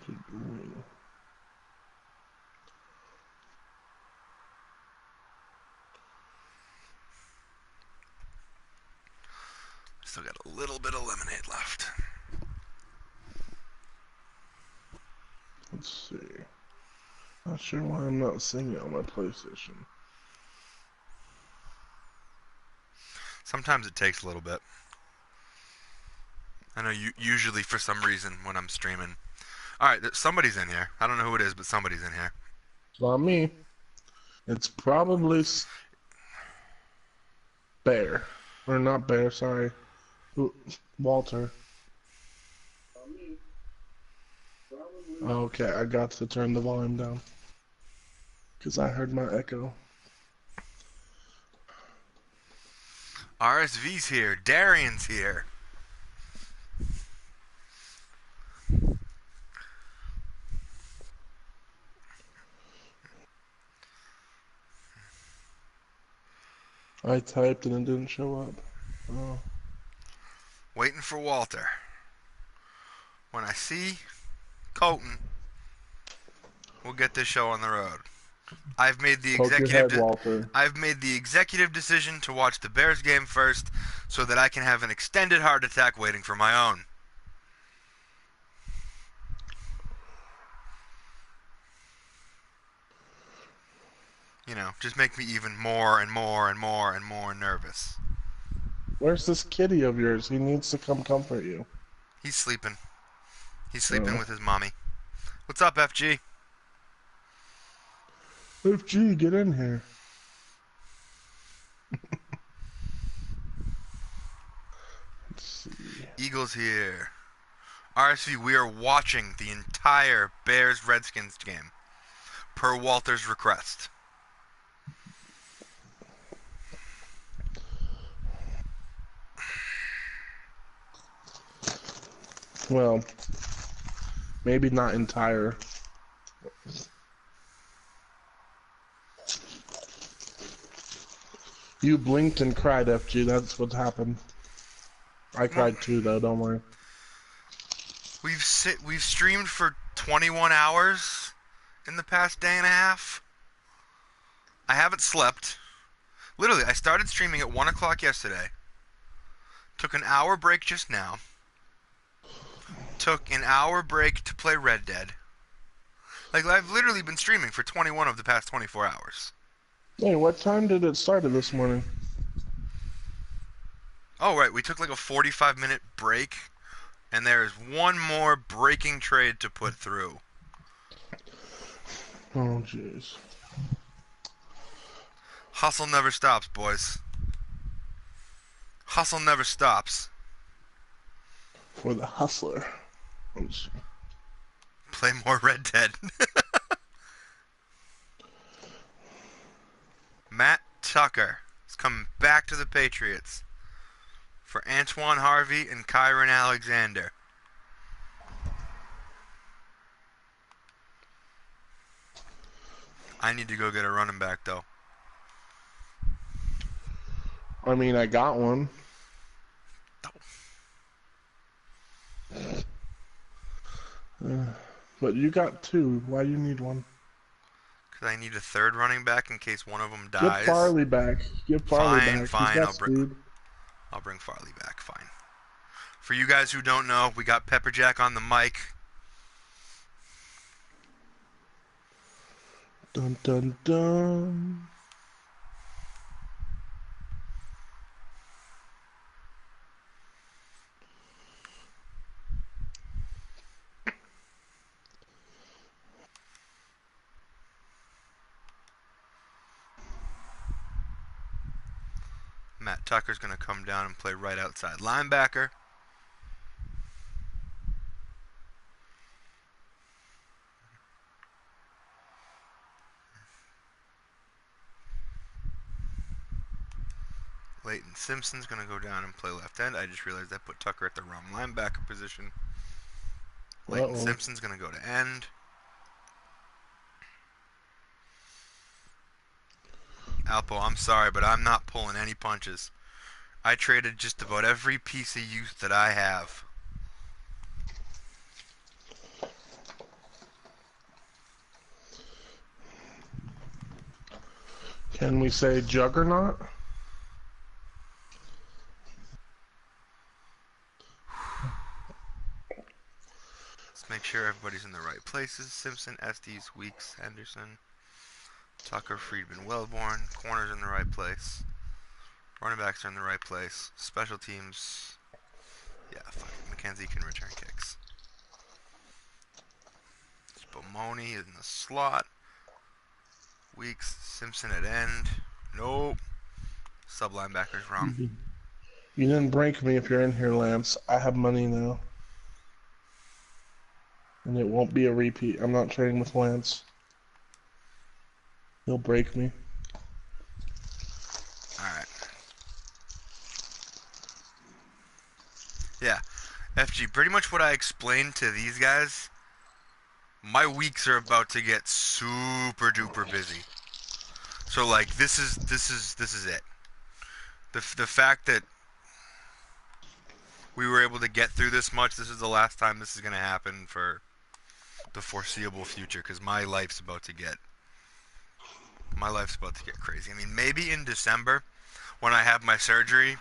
Keep moving. Still got a little bit of lemonade left. Let's see. Not sure why I'm not seeing it on my PlayStation. Sometimes it takes a little bit. I know usually for some reason when I'm streaming. Alright, somebody's in here. I don't know who it is, but somebody's in here. It's not me. It's probably Bear. Or not Bear, sorry. Walter. Okay, I got to turn the volume down. Because I heard my echo. RSV's here. Darian's here. I typed and it didn't show up. Oh. Waiting for Walter. When I see Colton, we'll get this show on the road. I've made the Poke your executive head, Walter. I've made the executive decision to watch the Bears game first so that I can have an extended heart attack waiting for my own. You know, just make me even more and more and more and more nervous. Where's this kitty of yours? He needs to come comfort you. He's sleeping. He's sleeping Oh. with his mommy. What's up, FG? FG, get in here. Let's see. Eagles here. RSV, we are watching the entire Bears-Redskins game, per Walter's request. Well, maybe not entire. You blinked and cried, FG. That's what happened. I cried too, though. Don't worry. We've streamed for 21 hours in the past day and a half. I haven't slept. Literally, I started streaming at 1 o'clock yesterday. Took an hour break just now. Took an hour break to play Red Dead. Like, I've literally been streaming for 21 of the past 24 hours. Hey, what time did it start this morning? Oh, right, we took like a 45-minute break, and there's one more breaking trade to put through. Oh, jeez. Hustle never stops, boys. Hustle never stops. For the hustler. Play more Red Dead. Matt Tucker is coming back to the Patriots for Antoine Harvey and Kyron Alexander. I need to go get a running back, though. I mean, I got one. But you got two. Why do you need one? Because I need a third running back in case one of them Get dies. Farley back. Get Farley Fine, back. fine. He's got speed. I'll bring Farley back. Fine. For you guys who don't know, we got Pepperjack on the mic. Dun dun dun. Matt Tucker's going to come down and play right outside linebacker. Leighton Simpson's going to go down and play left end. I just realized I put Tucker at the wrong linebacker position. Leighton Simpson's going to go to end. Alpo, I'm sorry, but I'm not pulling any punches. I traded just about every piece of youth that I have. Can we say Juggernaut? Let's make sure everybody's in the right places. Simpson, Estes, Weeks, Henderson, Tucker, Friedman, Wellborn. Corners in the right place. Running backs are in the right place. Special teams. Yeah, fuck it. McKenzie can return kicks. Spumoni in the slot. Weeks, Simpson at end. Nope. Sub linebacker's wrong. You didn't break me if you're in here, Lance. I have money now. And it won't be a repeat. I'm not trading with Lance. He'll break me. Alright. Yeah. FG, pretty much what I explained to these guys, my weeks are about to get super duper busy. So like this is it. The fact that we were able to get through this much, this is the last time this is going to happen for the foreseeable future, because my life's about to get crazy. I mean, maybe in December when I have my surgery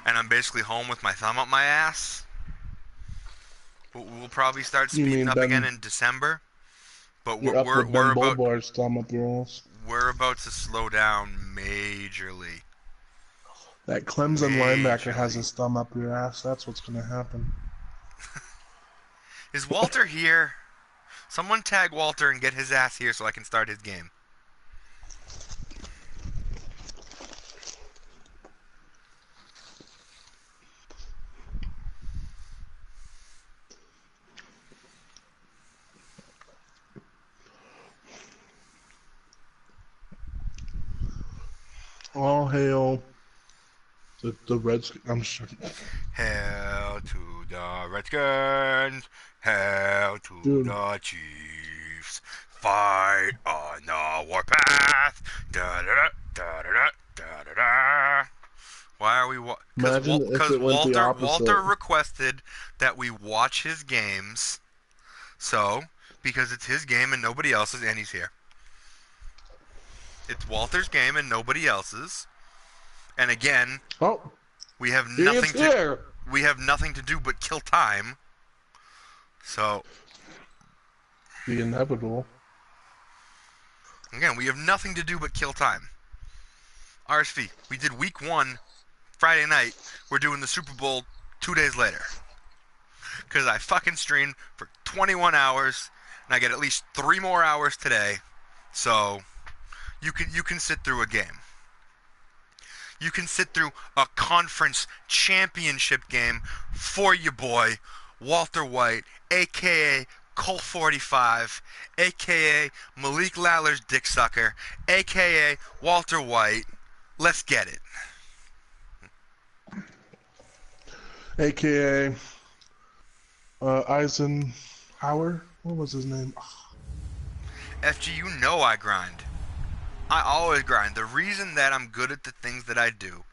and I'm basically home with my thumb up my ass, we'll probably start speeding up again in December. But you're up with Ben Bolbar's thumb up your ass. We're about to slow down majorly. That Clemson linebacker has his thumb up your ass. That's what's going to happen. Is Walter here? Someone tag Walter and get his ass here so I can start his game. All hail the Redskins. I'm sure. Hail to the Redskins. Hail to the Chiefs. Fight on the warpath. Da da da da da da da da. Why are we? Because Walter requested that we watch his games. So because it's his game and nobody else's, and he's here. It's Walter's game and nobody else's. And again, we have nothing to do but kill time. So the inevitable. Again, we have nothing to do but kill time. RSV, we did week 1 Friday night. We're doing the Super Bowl 2 days later. Because I fucking streamed for 21 hours and I get at least 3 more hours today. So you can sit through a game. You can sit through a conference championship game for your boy, Walter White, a.k.a. Colt 45, a.k.a. Malik Laller's dick sucker, a.k.a. Walter White. Let's get it. A.k.a. Eisenhower? What was his name? FG, you know I grind. I always grind. The reason that I'm good at the things that I do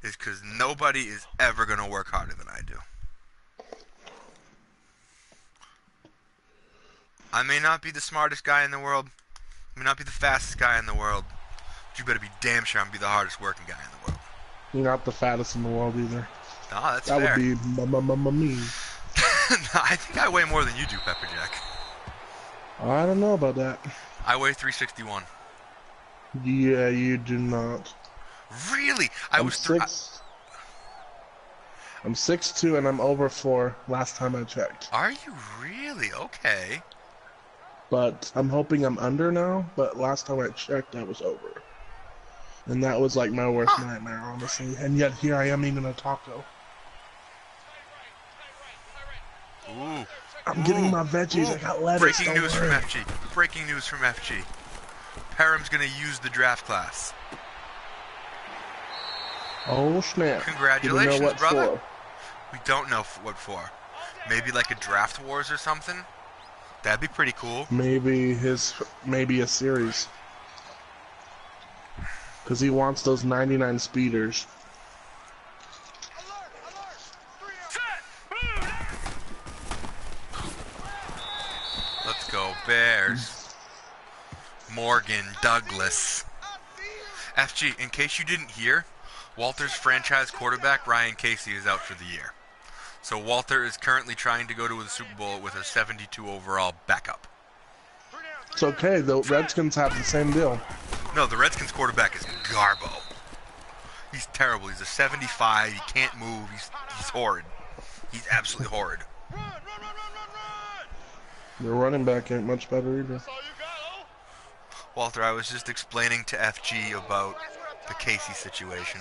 is because nobody is ever going to work harder than I do. I may not be the smartest guy in the world. I may not be the fastest guy in the world. But you better be damn sure I'm be the hardest working guy in the world. You're not the fattest in the world either. No, that's fair. That would be me. I think I weigh more than you do, Pepperjack. I don't know about that. I weigh 361. Yeah, you do not. Really? I'm 6'2" and I'm over 4 last time I checked. Are you really? Okay. But I'm hoping I'm under now, but last time I checked I was over. And that was like my worst nightmare, honestly. And yet here I am eating a taco. Ooh. I'm getting my veggies. I got lettuce. Breaking news from FG. Breaking news from FG. Parham's gonna use the draft class. Oh snap! Congratulations, what brother. For? We don't know what for. Maybe like a draft wars or something. That'd be pretty cool. Maybe a series. Because he wants those 99 speeders. Let's go Bears. Morgan Douglas. FG, in case you didn't hear, Walter's franchise quarterback, Ryan Casey, is out for the year. So Walter is currently trying to go to the Super Bowl with a 72 overall backup. It's okay. The Redskins have the same deal. No, the Redskins quarterback is Garbo. He's terrible. He's a 75. He can't move. He's horrid. He's absolutely horrid. Your running back ain't much better either. Walter, I was just explaining to FG about the Casey situation.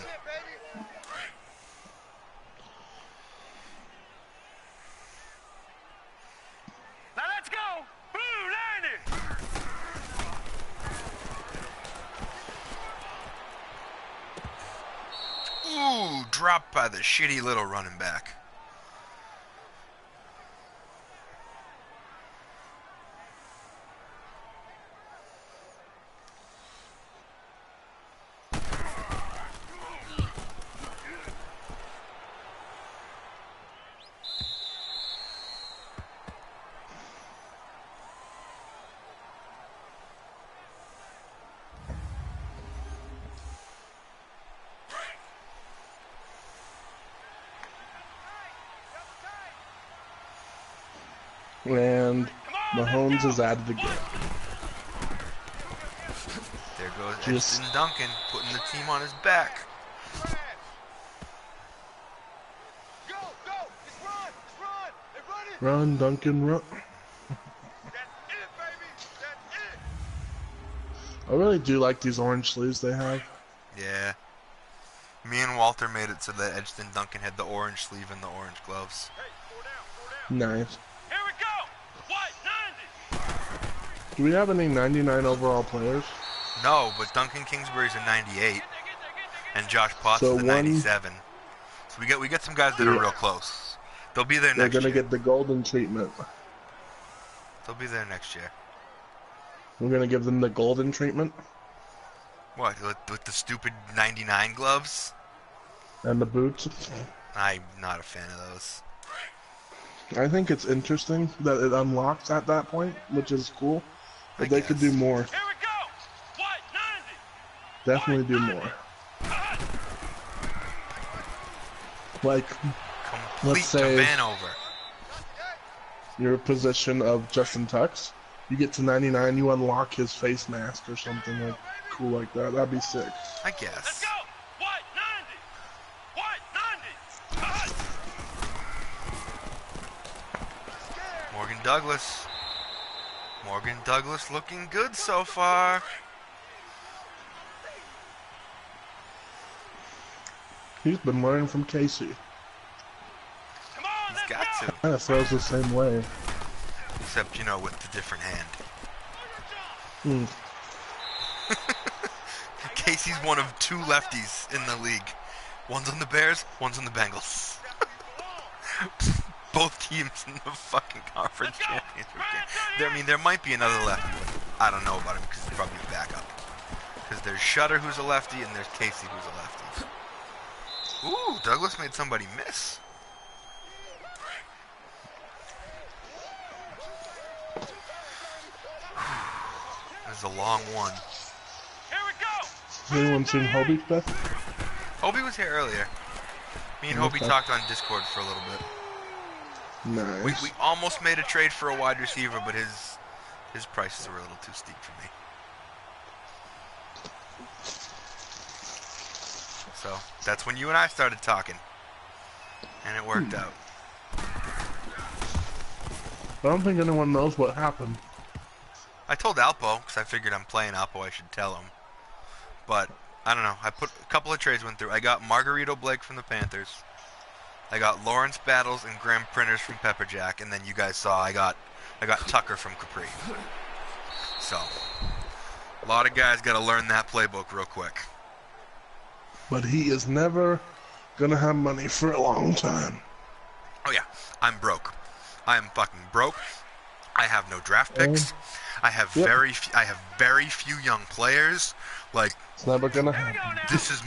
Now let's go! Blue 90! Ooh, dropped by the shitty little running back. And Mahomes is at it again. There goes Edson Duncan putting the team on his back. Run, Duncan, run. I really do like these orange sleeves they have. Yeah. Me and Walter made it so that Edson Duncan had the orange sleeve and the orange gloves. Nice. Here we go! White 90! Do we have any 99 overall players? No, but Duncan Kingsbury's a 98, and Josh Potts So is a 97. So we get some guys that are real close. They'll be there They're next year. gonna get the golden treatment. They'll be there next year. We're gonna give them the golden treatment What, with the stupid 99 gloves? and the boots. I'm not a fan of those. I think it's interesting that it unlocks at that point, which is cool. But I they could do guess. more. Here we go! White 90! Definitely do more. Like, Complete let's say man over. your position of Justin Tux, you get to 99, you unlock his face mask or something like cool like that. That'd be sick. I Let's guess. go! White 90! White 90! Morgan Douglas. Morgan Douglas looking good so far. He's been learning from Casey. Come on, He's let's got go! to. Kind of throws the same way. Except, you know, with the different hand. Hmm. Casey's one of two lefties in the league. One's on the Bears, one's on the Bengals. Both teams in the fucking conference championship game. There might be another lefty, but I don't know about him because he's probably a backup. Because there's Shutter, who's a lefty, and there's Casey, who's a lefty. Ooh, Douglas made somebody miss. This is a long one. Here we go! Has anyone seen Hobie Beth? Hobie was here earlier. Me and Hobie Okay. talked on Discord for a little bit. Nice. We almost made a trade for a wide receiver, but his prices were a little too steep for me. So that's when you and I started talking, and it worked out. I don't think anyone knows what happened. I told Alpo because I figured I'm playing Alpo. I should tell him, but I don't know. I put a couple of trades went through. I got Margarito Blake from the Panthers. I got Lawrence Battles and Graham Printers from Pepperjack, and then you guys saw I got Tucker from Capri. So a lot of guys got to learn that playbook real quick. But he is never gonna have money for a long time. Oh yeah, I'm broke. I am fucking broke. I have no draft picks. I have very few young players. Like It's never gonna happen. this is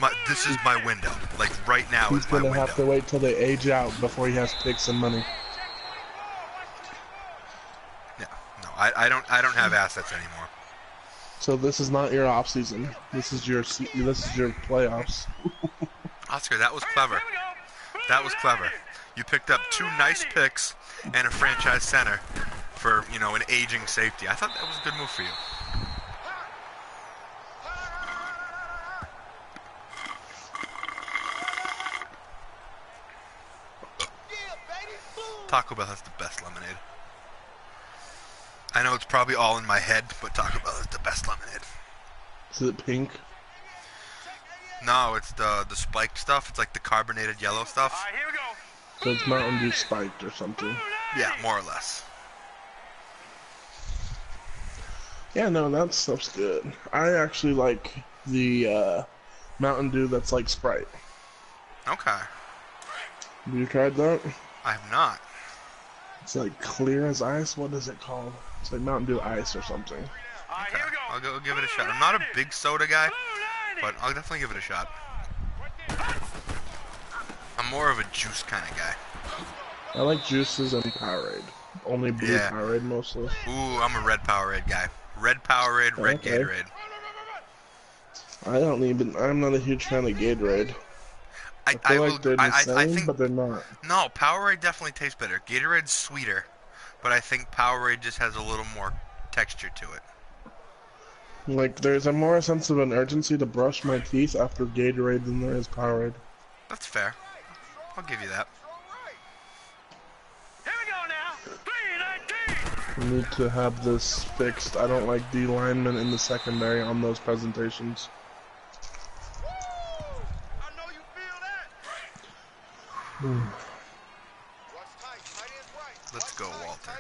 my window. Like right now He's is my gonna window. have to wait till they age out before he has picks and money. Yeah, no, I don't have assets anymore. So this is not your off season. This is your playoffs. Oscar, that was clever. That was clever. You picked up 2 nice picks and a franchise center for, you know, an aging safety. I thought that was a good move for you. Taco Bell has the best lemonade. I know it's probably all in my head, but Taco Bell has the best lemonade. Is it pink? No, it's the spiked stuff. It's like the carbonated yellow stuff. All right, here we go. So it's Mountain Dew spiked or something. Yeah, more or less. Yeah, no, that stuff's good. I actually like the Mountain Dew that's like Sprite. Okay. Have you tried that? I have not. It's like clear as ice. What is it called? It's like Mountain Dew Ice or something. All right, Okay. here we go. I'll go give it a shot. I'm not a big soda guy, but I'll definitely give it a shot. I'm more of a juice kind of guy. I like juices and Powerade. Only blue Yeah. Powerade mostly. Ooh, I'm a red Powerade guy. Red Powerade, red Okay. Gatorade. I'm not a huge fan of Gatorade. I feel like they're the same, think but they're not. no, Powerade definitely tastes better. Gatorade's sweeter, but I think Powerade just has a little more texture to it. Like, there's a more sense of an urgency to brush my teeth after Gatorade than there is Powerade. That's fair. I'll give you that. Here we go now. 3:19. We need to have this fixed. I don't like D linemen in the secondary on those presentations. I know you feel that. Let's go, Walter.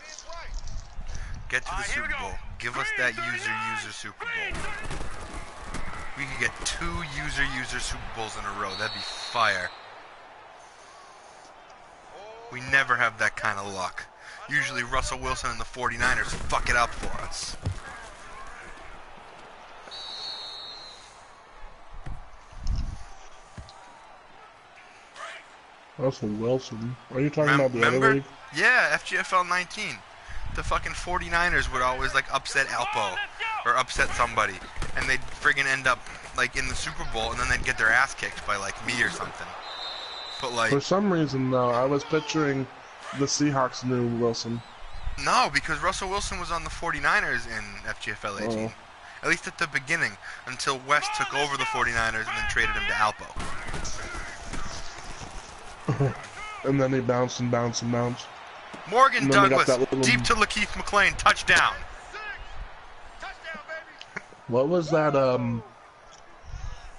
Get to the Alright, here we Super go. Bowl. Give us that user Super Bowl. We could get 2 user Super Bowls in a row. That'd be fire. We never have that kind of luck. Usually Russell Wilson and the 49ers fuck it up for us. Russell Wilson. Are you talking about the other Remember? league? Yeah, FGFL 19. The fucking 49ers would always like upset Alpo or upset somebody, and they'd friggin' end up like in the Super Bowl, and then they'd get their ass kicked by like me or something. But like, For some reason, though, I was picturing the Seahawks knew Wilson. no, because Russell Wilson was on the 49ers in FGFL 18. Oh. At least at the beginning, until West took over the 49ers and then traded him to Alpo. And then he bounced and bounced and bounced. Morgan And then they got Douglas, that little- deep to Lakeith McLean, touchdown. Touchdown, baby. What was that,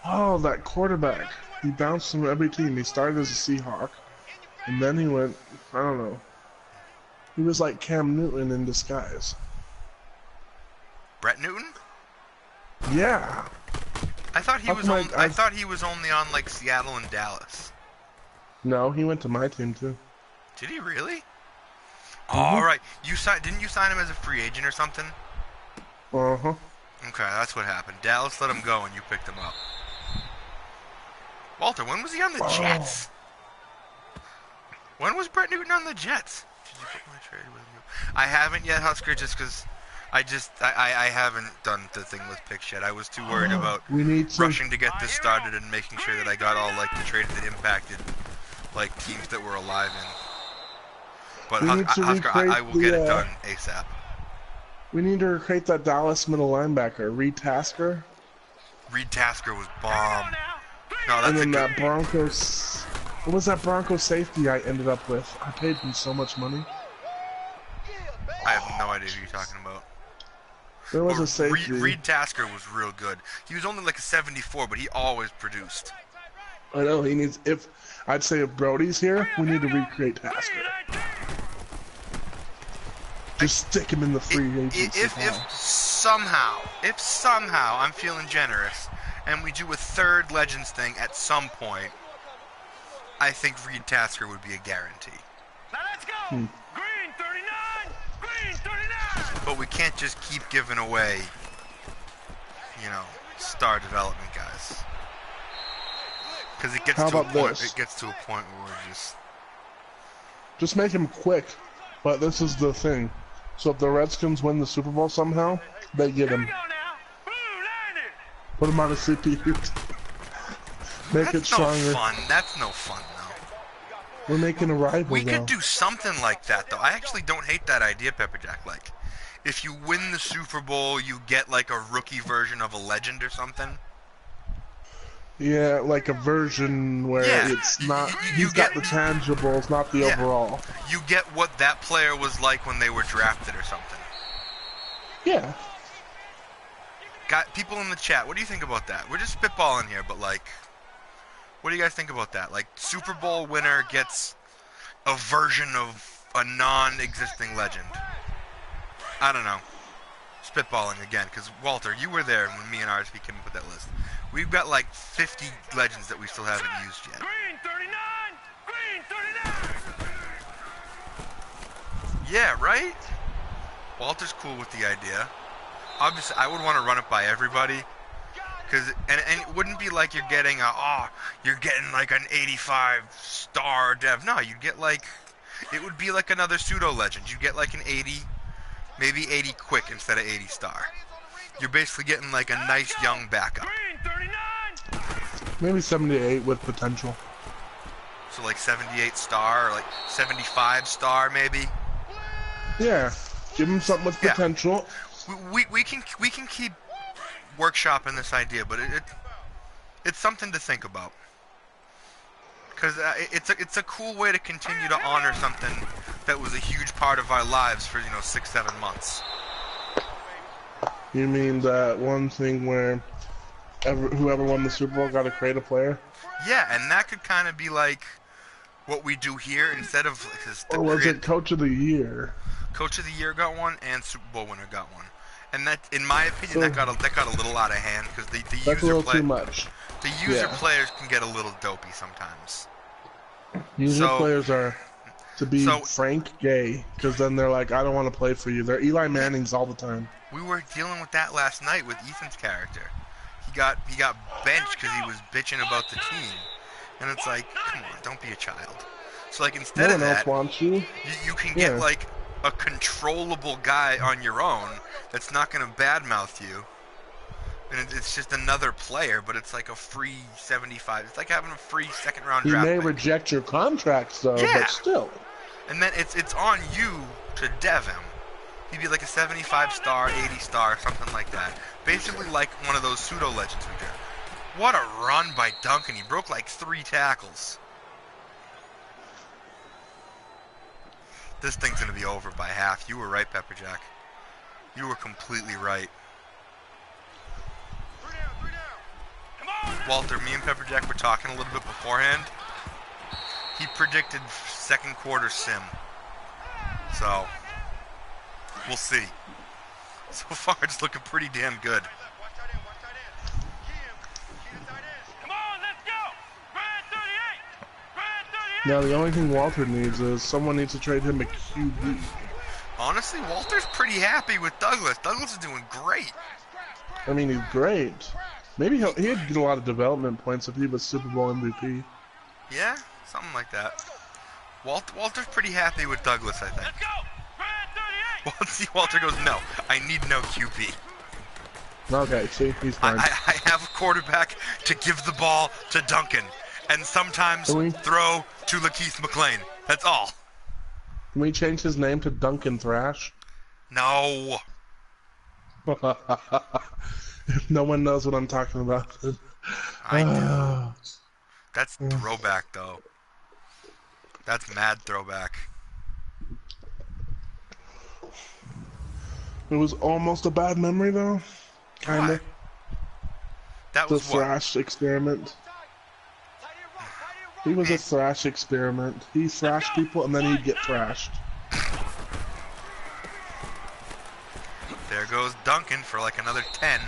Oh, that quarterback. He bounced from every team. He started as a Seahawk. And then he went, I don't know. He was like Cam Newton in disguise. Brett Newton? Yeah. I thought he How was come on, I thought he was only on like Seattle and Dallas. No, he went to my team, too. Did he really? Mm-hmm. All right. Didn't you sign him as a free agent or something? Uh-huh. Okay, that's what happened. Dallas let him go and you picked him up. Walter, when was he on the Jets? When was Brett Newton on the Jets? Did you put my trade with you? I haven't yet, Husker, just because I haven't done the thing with picks yet. I was too worried about We need to... rushing to get this started and making sure that I got all like the trades that impacted like teams that were alive in. But We need to Husker, I recreate will get it the, done ASAP. We need to recreate that Dallas middle linebacker, Reed Tasker. Reed Tasker was bomb. Now. No, And that's a then good. that Broncos... What was that Broncos safety I ended up with? I paid him so much money. I have no idea who you're talking about. There was But a safety. Reed Tasker was real good. He was only like a 74, but he always produced. I know, he needs... I'd say if Brody's here, we need to recreate Tasker. 3:19. Just stick him in the free agency If somehow I'm feeling generous, and we do a third Legends thing at some point, I think Reed Tasker would be a guarantee. Now let's go. Green 39. Green 39. But we can't just keep giving away, star development guys. Because it gets How to a about point. this? It gets to a point where we're Just make him quick. But this is the thing. So if the Redskins win the Super Bowl somehow, they get Here we him. go now. Blue Put him on a CPU. Make it stronger. No fun. That's no fun, though. We're making a rival, We though. could do something like that, though. I actually don't hate that idea, Pepperjack. Like, if you win the Super Bowl, you get, like, a rookie version of a legend or something. Yeah, like a version where it's not... He's got the tangibles, not the overall. You get what that player was like when they were drafted or something. Yeah. Got people in the chat, what do you think about that? We're just spitballing here, but, like... What do you guys think about that? Like, Super Bowl winner gets a version of a non-existing legend. I don't know. Spitballing again, because, Walter, you were there when me and RSV came up with that list. We've got, like, 50 legends that we still haven't used yet. Green 39! Green 39! Yeah, right? Walter's cool with the idea. Obviously, I would want to run it by everybody. And it wouldn't be like you're getting you're getting like an 85 star dev. No, you'd get like, it would be like another pseudo legend. You'd get like an 80, maybe 80 quick instead of 80 star. You're basically getting like a nice young backup. Green 39! Maybe 78 with potential. So like 78 star, or like 75 star maybe. Yeah, give him something with potential. We can keep workshopping this idea, but it's something to think about, because it's a cool way to continue to honor something that was a huge part of our lives for 6-7 months. You mean that one thing where whoever won the Super Bowl got to create a player? Yeah, and that could kind of be like what we do here instead of. Or was it Coach of the Year? Coach of the Year got one, and Super Bowl winner got one. And that, in my opinion, that got a little out of hand, because the that's user a little too much. The user players can get a little dopey sometimes. User players are, to be frank, gay, because then they're like, I don't want to play for you. They're Eli Mannings all the time. We were dealing with that last night with Ethan's character. He got benched because he was bitching about the team, and it's like, come on, don't be a child. So like instead of that, wants you. You can get like a controllable guy on your own that's not going to badmouth you, and it's just another player, but it's like a free 75. It's like having a free second-round draft. He may pick. reject your contracts though, but still. And then it's on you to dev him. He'd be like a 75 star, 80 star, something like that. Basically like one of those pseudo legends we did. What a run by Duncan! He broke like 3 tackles. This thing's gonna be over by half. You were right, Pepperjack. You were completely right. Walter, me and Pepperjack were talking a little bit beforehand. He predicted second quarter sim. So, we'll see. So far, it's looking pretty damn good. Come on, let's go! Brad 38! Brad 38! Now the only thing Walter needs is someone needs to trade him a QB. Honestly, Walter's pretty happy with Douglas. Douglas is doing great. I mean, he's great. Maybe he'd get a lot of development points if he was Super Bowl MVP. Yeah, something like that. Walter's pretty happy with Douglas, I think. Let's go! Brad 38! See, Walter goes, no, I need no QB. Okay, see, he's fine. I have a quarterback to give the ball to Duncan, and sometimes throw to Lakeith McLean. That's all. Can we change his name to Duncan Thrash? No. If no one knows what I'm talking about. I do. That's throwback, though. That's mad throwback. It was almost a bad memory, though. Kinda. That the was what? Thrash experiment. He was a Thrash experiment. He thrashed people and then he'd get thrashed. There goes Duncan for like another 10.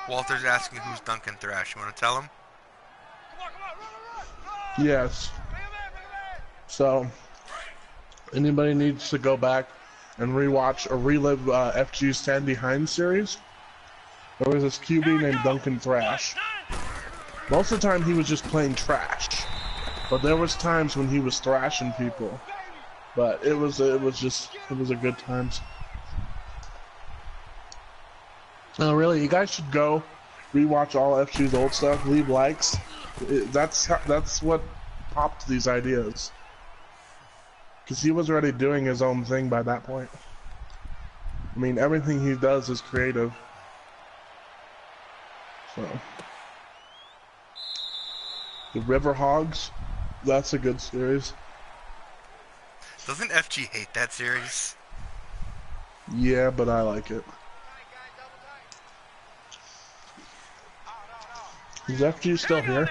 Walter's asking who's Duncan Thrash. You want to tell him? Yes. So, anybody needs to go back and rewatch or relive FG's Sandy Hines series. There was this QB named Duncan Thrash. Most of the time he was just playing trash, but there was times when he was thrashing people. But it was a good times. No, really, you guys should go rewatch all FG's old stuff, leave likes. That's what popped these ideas. Because he was already doing his own thing by that point. I mean, everything he does is creative. So, the River Hogs, that's a good series. Doesn't FG hate that series? Yeah, but I like it. Is FG still here?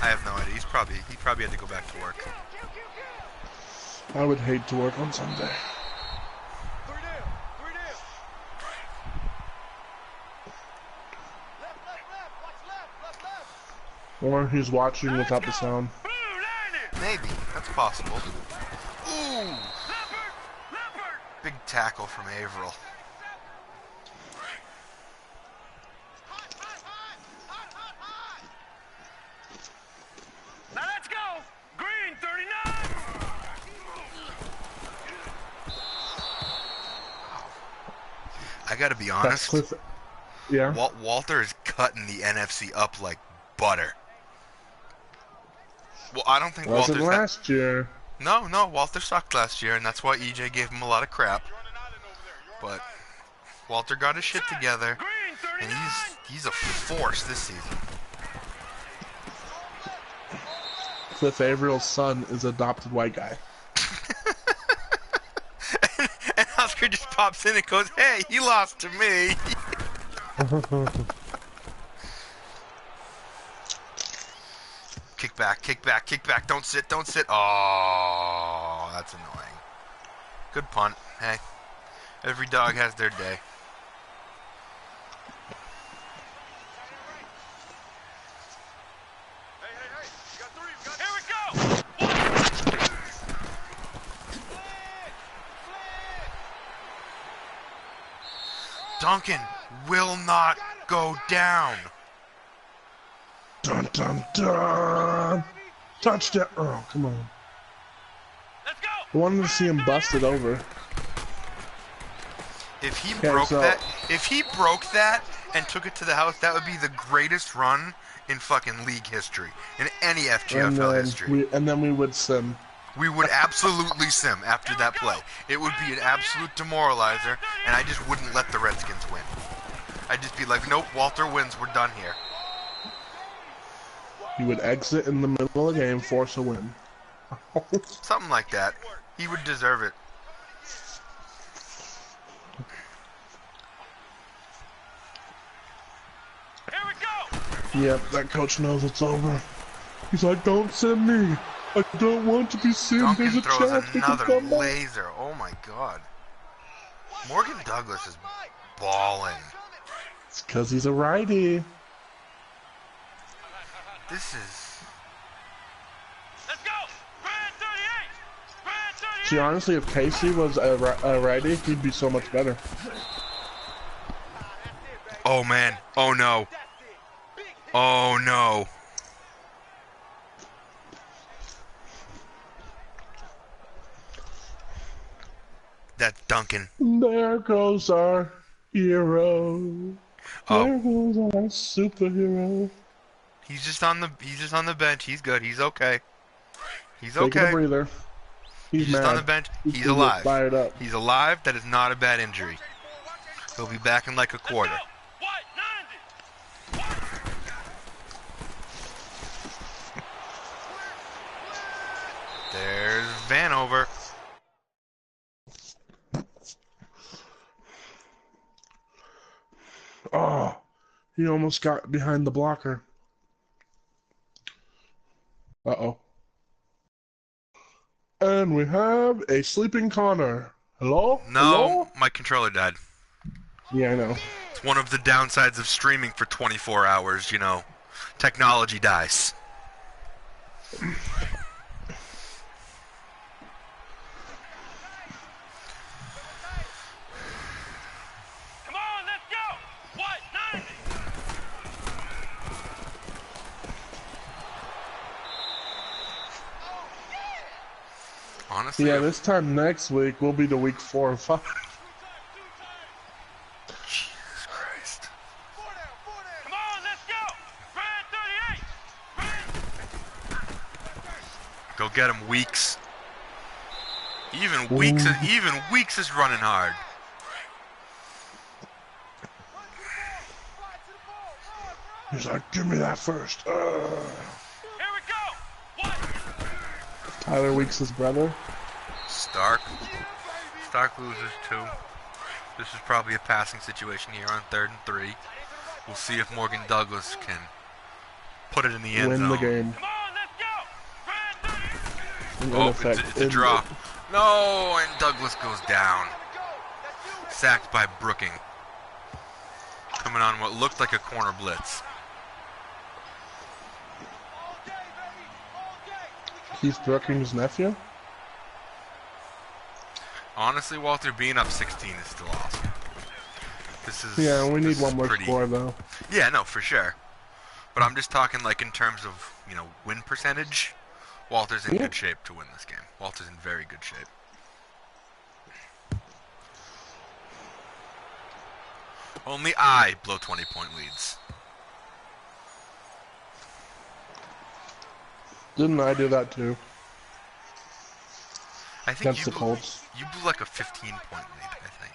I have no idea. He probably had to go back to work. I would hate to work on Sunday. Or he's watching without the sound. Maybe. That's possible. Ooh! Big tackle from Averill. Now let's go. Green 39. I gotta be honest. Yeah. Walter is cutting the NFC up like butter. Well, I don't think Wasn't Walter's last year. No, Walter sucked last year, and that's why EJ gave him a lot of crap. But Walter got his shit together, and he's a force this season. Cliff Averill's son is adopted white guy. and Oscar just pops in and goes, "Hey, he lost to me." Kick back, don't sit. Oh, that's annoying. Good punt. Hey, every dog has their day. Here we go. Duncan will not go down. Dun dun dun! Touchdown! Oh, come on. Let's go. I wanted to see him bust it over. If he broke that and took it to the house, that would be the greatest run in fucking league history, in any FGFL history. And then we would sim. We would absolutely sim after that play. It would be an absolute demoralizer, and I just wouldn't let the Redskins win. I'd just be like, nope, Walter wins, we're done here. He would exit in the middle of the game, force a win. Something like that. He would deserve it. Here we go. Yep, that coach knows it's over. He's like, don't send me. I don't want to be sent. Duncan There's a throws chance we can another come back. laser. Oh my god. Morgan Douglas is balling. It's because he's a righty. This is... Let's go. Grand 38. Grand 38. See, honestly, if Casey was a righty, he'd be so much better. Oh man. Oh no. Oh no. That's Duncan. There goes our hero. Oh. There goes our superhero. He's just on the bench. He's good. He's okay. He's Taking okay. a breather. He's Just mad. on the bench. He's gonna get alive. Fired up. He's alive. That is not a bad injury. He'll be back in like a quarter. White 90. There's Vanover. Oh, he almost got behind the blocker. Uh-oh. And we have a sleeping Connor. Hello? No, Hello? my controller died. Yeah, I know. It's one of the downsides of streaming for 24 hours, you know. Technology dies. Come on, let's go. White 90. Honestly, Yeah, this time next week will be the week 4 or 5. Jesus Christ. Go get him, Weeks. Even Weeks is running hard. He's like, give me that first. Here we go. Tyler Weeks' brother. Stark loses 2. This is probably a passing situation here on 3rd and 3. We'll see if Morgan Douglas can put it in the end zone. Win the game. Come on, let's go. Oh, Effect, it's a draw. No, and Douglas goes down. Sacked by Brooking. Coming on what looked like a corner blitz. Keith Brooking's nephew? Honestly, Walter, being up 16 is still awesome. This is We need one more pretty... score, though. Yeah, no, for sure. But I'm just talking like in terms of, win percentage. Walter's in good shape to win this game. Walter's in very good shape. Only I blow 20-point leads. Didn't I do that, too? I think Against the Colts. You blew like a 15-point lead, I think.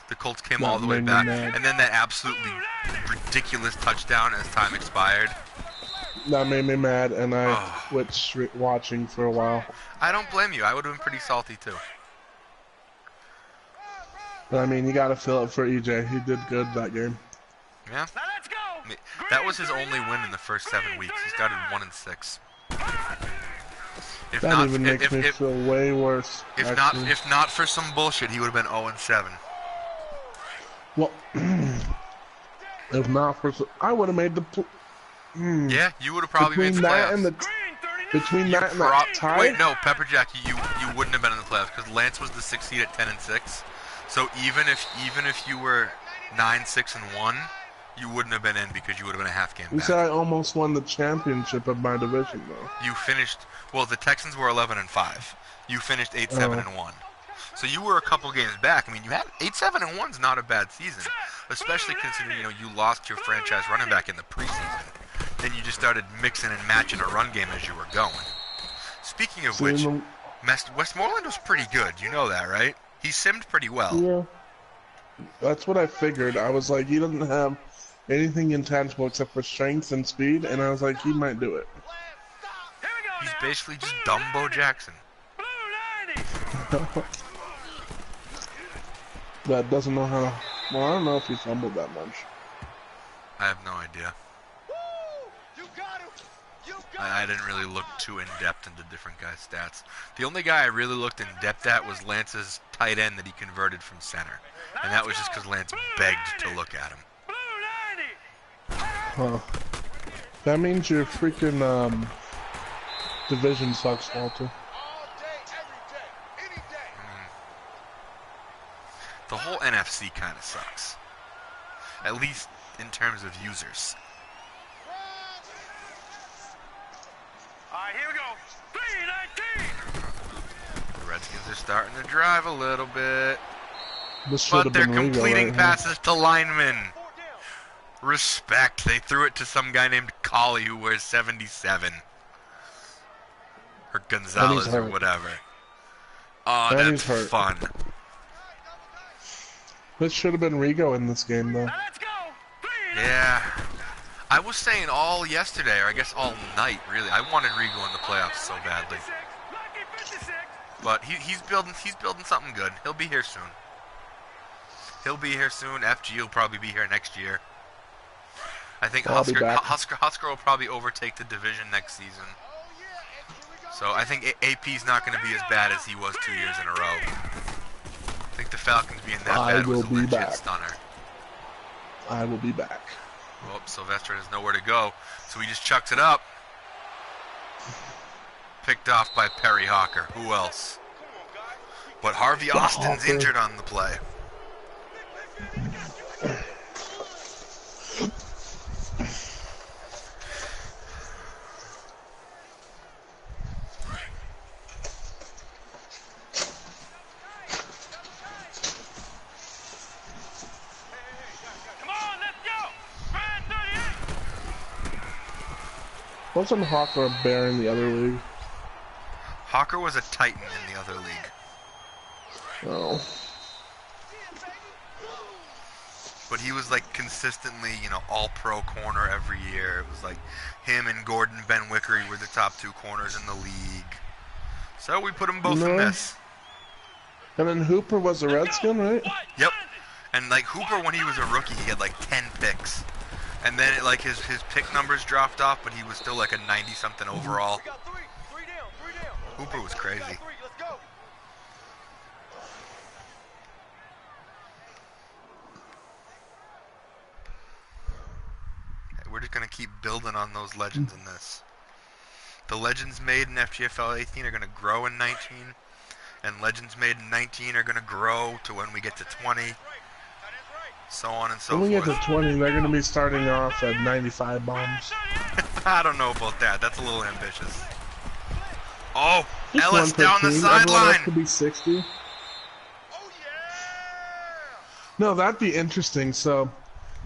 The Colts came That all the way made me back, mad. and then that absolutely ridiculous touchdown as time expired. That made me mad, and I quit watching for a while. I don't blame you. I would have been pretty salty too. But I mean, you gotta fill it for EJ. He did good that game. Yeah. Now let's go. That was his only win in the first 7 weeks. He started 1-6. If That not, even makes me feel way worse. If not for some bullshit, he would have been 0-7. Well, if not for, I would have made the. Yeah, you would have probably made the playoffs. Between that and that tie. Wait, no, Pepperjack, you wouldn't have been in the playoffs because Lance was the 6th seed at 10-6. So even if you were 9-6-1, you wouldn't have been in because you would have been a half game You back. said I almost won the championship of my division, though. You finished. Well, the Texans were 11-5. You finished 8-7-1. So you were a couple games back. I mean, you had 8-7-1's not a bad season, especially considering you lost your franchise running back in the preseason. Then you just started mixing and matching a run game as you were going. Speaking of which, Westmoreland was pretty good. You know that, right? He simmed pretty well. Yeah. That's what I figured. I was like, he doesn't have anything intangible except for strength and speed, and I was like, he might do it. He's basically just Dumbo Jackson. That doesn't know how to. Well, I don't know if he fumbled that much. I have no idea. I didn't really look too in-depth into different guys' stats. The only guy I really looked in-depth at was Lance's tight end that he converted from center. And that was just because Lance begged to look at him. Huh. That means your freaking, division sucks, Walter. The whole NFC kind of sucks. At least in terms of users. Alright, here we go. 3-19. The Redskins are starting to drive a little bit. This should But have they're been Rigo completing right passes to linemen. Respect. They threw it to some guy named Collie who wears 77. Or Gonzalez or whatever. Oh, And that's he's hurt. fun. This should have been Rigo in this game, though. Now let's go. Yeah. I was saying all yesterday, or I guess all night, really. I wanted Rigo in the playoffs so badly. But he's building something good. He'll be here soon. FG will probably be here next year. I think Husker will probably overtake the division next season. So I think AP's not going to be as bad as he was 2 years in a row. I think the Falcons being that bad was a legit stunner. I will be back. Well, Sylvester has nowhere to go, so he just chucks it up. Picked off by Perry Hawker. Who else? But Harvey Austin's injured on the play. Wasn't Hawker a bear in the other league? Hawker was a titan in the other league. Oh. But he was like consistently, you know, all-pro corner every year. It was like him and Gordon Ben Wickery were the top 2 corners in the league. So we put them both in this. And then Hooper was a Redskin, right? Yep. And like Hooper, when he was a rookie, he had like 10 picks. And then it, like his pick numbers dropped off, but he was still like a 90-something overall. Hooper was crazy. We're just going to keep building on those legends in this. The legends made in FGFL 18 are going to grow in 19. And legends made in 19 are going to grow to when we get to 20. So on and so forth. When we get to 20, they're going to be starting off at 95 bombs. I don't know about that. That's a little ambitious. Oh, Just Ellis down the Everyone else sideline. could be 60. No, that'd be interesting. So,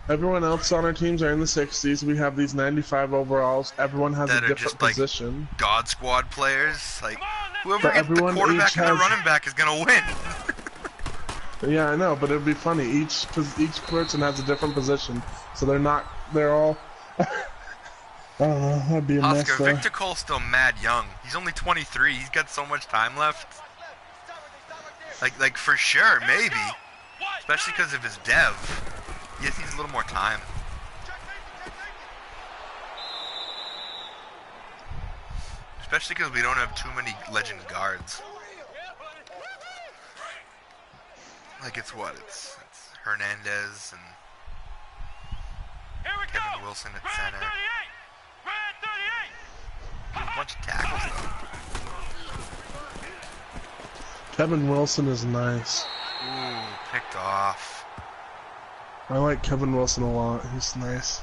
everyone else on our teams are in the 60s. We have these 95 overalls. Everyone has That a are different just, like, God God squad players. Like, whoever But gets the everyone quarterback each and the has- running back is going to win. Yeah, I know, but it'd be funny. Each person has a different position, so they're all. I don't know. That'd be a mess. Oscar, Victor Cole's still mad young. He's only 23. He's got so much time left. Like for sure, maybe. Especially because of his dev. He just needs a little more time. Especially because we don't have too many legend guards. Like it's Hernandez and Kevin Wilson at center. There's a bunch of tackles though. Kevin Wilson is nice. Ooh, picked off. I like Kevin Wilson a lot. He's nice.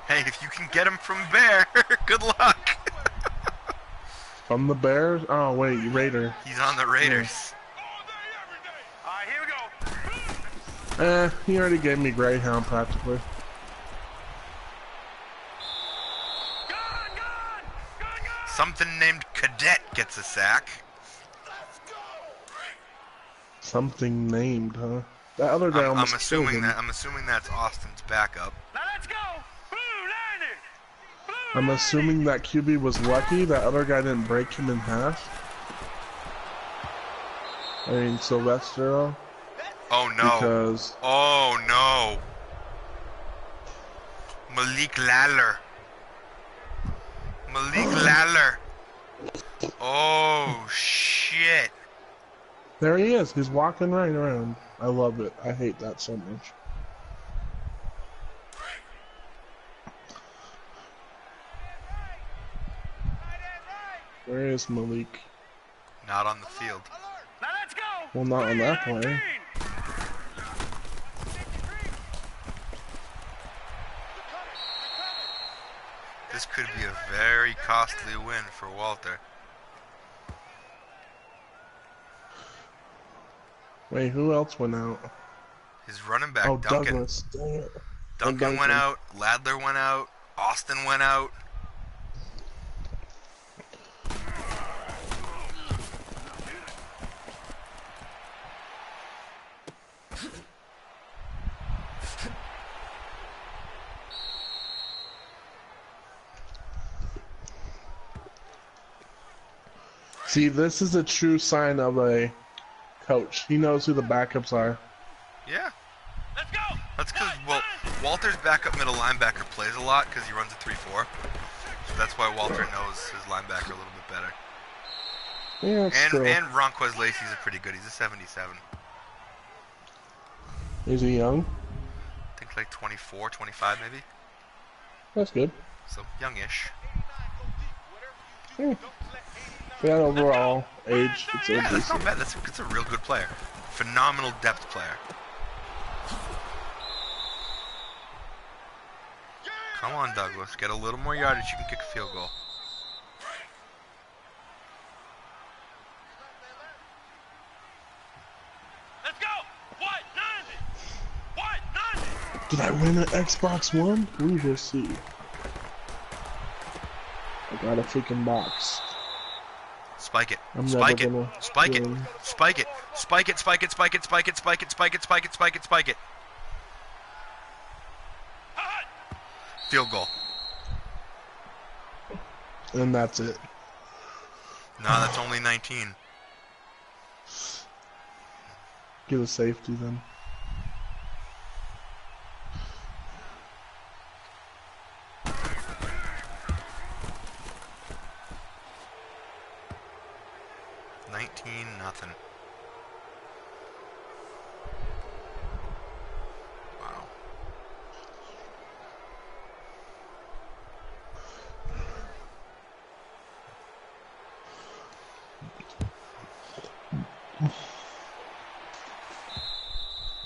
Hey, if you can get him from Bear, good luck. From the Bears? Oh wait, Raider. He's on the Raiders. He already gave me Greyhound practically. Something named Cadet gets a sack. Something named, huh? That other guy I'm almost assuming killed him. that. I'm assuming that's Austin's backup. Now let's go. Blue landed. Blue I'm assuming that QB was lucky. That other guy didn't break him in half. I mean, Silvestro. Oh no. Because Oh no. Malik Laller. Malik Laller. Oh shit. there he is. He's walking right around. I love it. I hate that so much. Where is Malik? Not on the field. Now let's go. Well, not on that play. 19. This could be a very costly win for Walter. Wait, who else went out? His running back, Oh, Duncan. Douglas. Dang it. Duncan went out. Ladler went out. Austin went out. See, this is a true sign of a coach. He knows who the backups are. Yeah. Let's go. That's because, well, Walter's backup middle linebacker plays a lot because he runs a 3-4. So that's why Walter knows his linebacker a little bit better. Yeah, still. And Ronquez Lacey's a pretty good. He's a 77. Is he young? I think like 24, 25 maybe. That's good. So youngish. Yeah. For that overall age, it's Yeah, that's decent. not bad. That's a real good player. Phenomenal depth player. Come on, Douglas. Get a little more yardage. You can kick a field goal. Let's go. What? Nothing. What? Nothing. Did I win an Xbox One? We will see. I got a freaking box. Spike it. I'm Spike never it. gonna Spike it. win. Spike it. Spike it. Spike it. Spike it. Spike it. Spike it. Spike it. Spike it. Spike it. Spike it. Field goal. And that's it. No, that's only 19. Get a safety then. Nothing. Wow.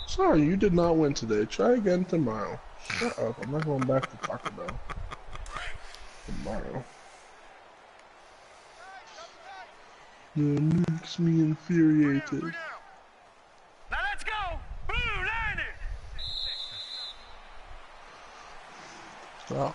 Sorry, you did not win today. Try again tomorrow. Shut up. I'm not going back to Taco Bell. Tomorrow. It makes me infuriated. Now let's go. Blue landed. Oh.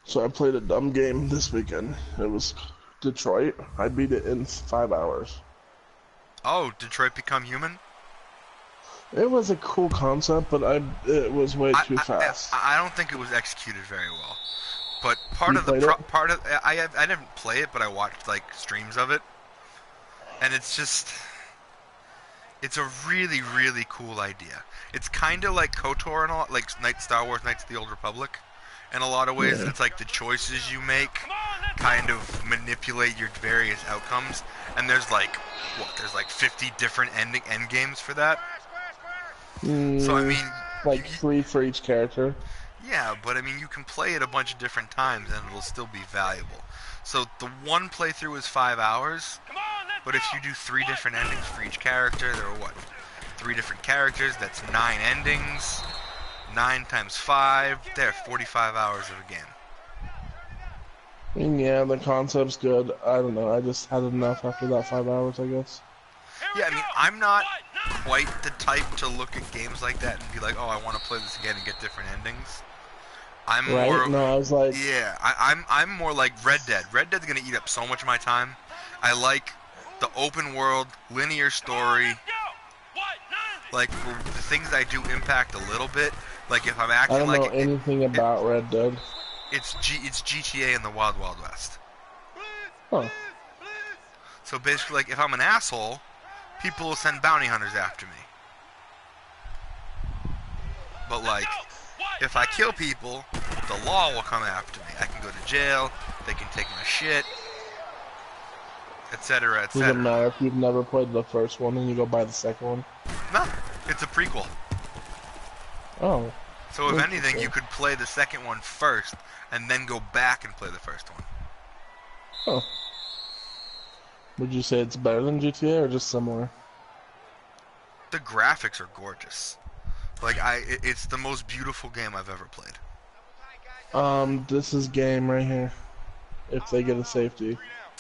So I played a dumb game this weekend. It was Detroit. I beat it in 5 hours. Oh, Detroit Become Human? It was a cool concept, but it was way too fast. I don't think it was executed very well. But I didn't play it, but I watched like streams of it, and it's a really, really cool idea. It's kind of like KOTOR and a lot, like Star Wars Knights of the Old Republic, in a lot of ways. Yeah. It's like the choices you make kind of manipulate your various outcomes, and there's like 50 different end games for that. So I mean, like 3 for each character. yeah, but I mean, you can play it a bunch of different times and it'll still be valuable. So the one playthrough is 5 hours, but if you do 3 different endings for each character, there are 3 different characters, that's 9 endings. 9 times 5, there, 45 hours of a game. And yeah, the concept's good. I don't know, I just had enough after that 5 hours, I guess. Yeah, I mean, I'm not quite the type to look at games like that and be like, oh, I want to play this again and get different endings. I'm Right? more... No, I was like... Yeah, I'm more like Red Dead. Red Dead's gonna eat up so much of my time. I like the open world, linear story. Like, the things I do impact a little bit. Like, if I'm acting I don't like... know anything about Red Dead. It's GTA in the Wild Wild West. Huh. So basically, like, if I'm an asshole, people will send bounty hunters after me. But, like, if I kill people, the law will come after me. I can go to jail, they can take my shit, etc., Does it etc. matter if you've never played the first one and you go buy the second one? No, it's a prequel. Oh. So if anything, you could play the second one first, and then go back and play the first one. Oh. Would you say it's better than GTA or just similar? The graphics are gorgeous. Like, it's the most beautiful game I've ever played. This is game right here. If they get a safety.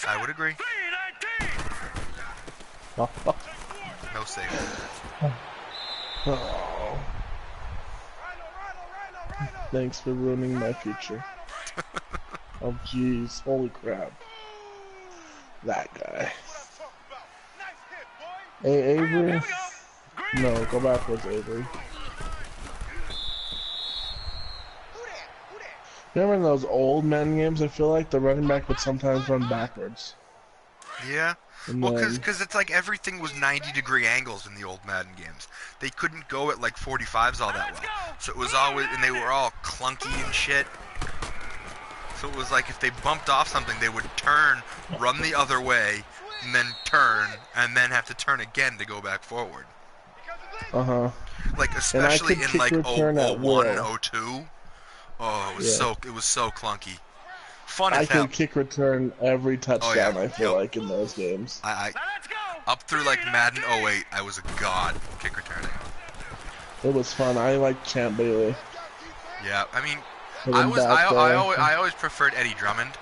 I would agree. Oh. No safety. Oh. Thanks for ruining my future. Oh jeez, holy crap. That guy. Hey, Avery? No, go backwards, Avery. Remember in those old Madden games, I feel like the running back would sometimes run backwards. Yeah. And Well, then- because it's like everything was 90-degree angles in the old Madden games. They couldn't go at like 45s all that well. So it was always, and they were all clunky and shit. So it was like if they bumped off something, they would turn, run the other way, and then turn, and then have to turn again to go back forward. Uh-huh. Like especially could in kick like return at 01 and will. 02. Oh, it was Yeah. so clunky. Fun I as hell. could kick return every touchdown, yeah, I feel yep. like, in those games. I up through like Madden 08, I was a god kick returning. It was fun. I liked Champ Bailey. Yeah, I mean, And then back I there- always preferred Eddie Drummond.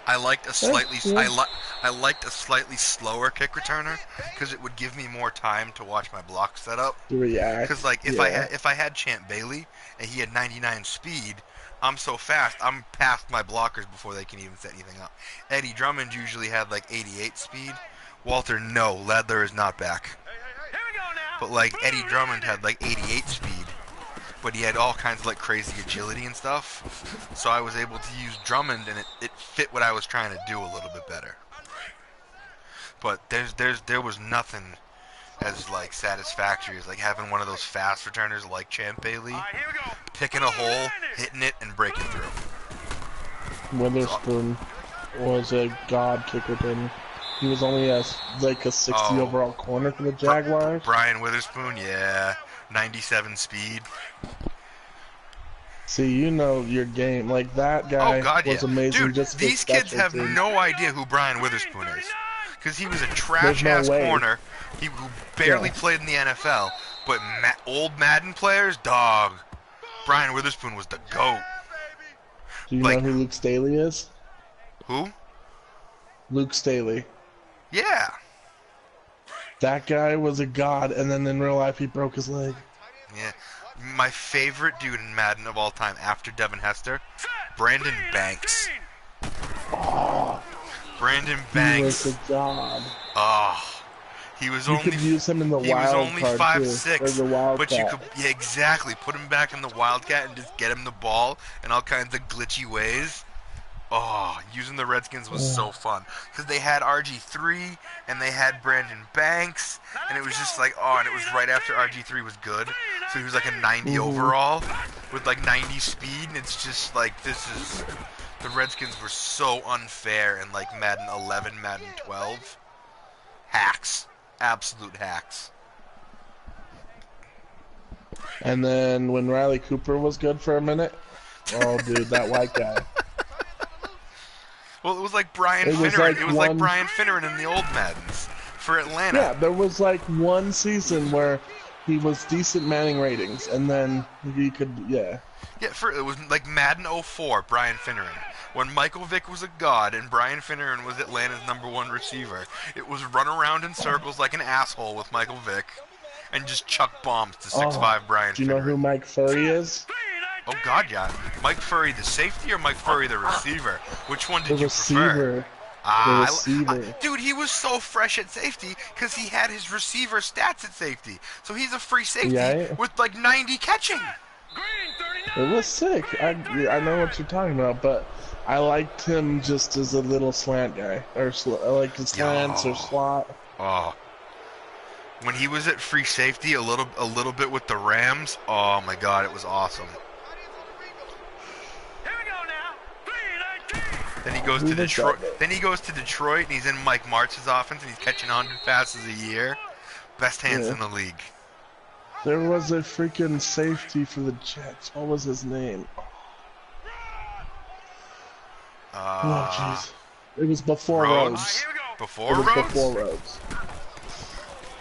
I liked a Yeah. I liked a slightly slower kick returner because it would give me more time to watch my block setup. To react. Because like Yeah. if I had Champ Bailey and he had 99 speed, I'm so fast I'm past my blockers before they can even set anything up. Eddie Drummond usually had like 88 speed. Walter, no, Ledler is not back. Here we go now. But like Eddie Drummond had like 88 speed, but he had all kinds of like crazy agility and stuff. So I was able to use Drummond, and it fit what I was trying to do a little bit better. But there was nothing as like satisfactory as like having one of those fast returners like Champ Bailey, All right, here we go. picking a hole, hitting it, and breaking through. Witherspoon was a god kick returner. He was only like a 60 Oh. overall corner for the Jaguars. Brian Witherspoon, yeah, 97 speed. See, you know your game. Like, that guy Oh God, was yeah, amazing. dude. Just These kids have teams. no idea who Brian Witherspoon is, because he was a There's trash no ass way. corner. Who barely Yeah. played in the NFL, but old Madden players, dog. Brian Witherspoon was the GOAT. Do you like- know who Luke Staley is? Who? Luke Staley. Yeah. That guy was a god, and then in real life he broke his leg. Yeah. My favorite dude in Madden of all time after Devin Hester, Brandon Banks. Brandon He Banks. was a god. Oh. He was You only could use him in the he was wild only card 5'6", too, or the wild but you could exactly put him back in the Wildcat and just get him the ball in all kinds of glitchy ways. Oh, using the Redskins was so fun because they had RG3 and they had Brandon Banks, and it was just like, oh, and it was right after RG3 was good, so he was like a 90 overall with like 90 speed, and it's just like the Redskins were so unfair in like Madden 11, Madden 12. Hacks, absolute hacks. And then when Riley Cooper was good for a minute, oh dude, that white guy. Well, it was like Brian It was Finneran. like It was like one- Brian Finneran in the old Maddens for Atlanta. Yeah, there was like one season where he was decent Manning ratings, and then he could, yeah. Yeah, it was like Madden 04, Brian Finneran. When Michael Vick was a god and Brian Finneran was Atlanta's #1 receiver, it was run around in circles like an asshole with Michael Vick and just chuck bombs to 6'5" Brian Do you know Finneran. who Mike Furry is? Oh God, yeah. Mike Furry the safety or Mike Furry the receiver? Which one did The you prefer? receiver. Ah, The receiver. dude, he was so fresh at safety because he had his receiver stats at safety. So he's a free safety Yeah. with like 90 catching. Green 39. It was sick. I know what you're talking about, but I liked him just as a little slant guy, or like his slants or slot. Oh. When he was at free safety a little bit with the Rams, oh my God, it was awesome. Here we go now. Green 18. Then he goes Who to was Detroit. that? Then he goes to Detroit and he's in Mike Martz's offense and he's catching 100 passes a year. Best hands Yeah. in the league. There was a freaking safety for the Jets. What was his name? Oh, jeez. It was before Rhodes. Rhodes. Here we go. Before It was Rhodes? before Rhodes.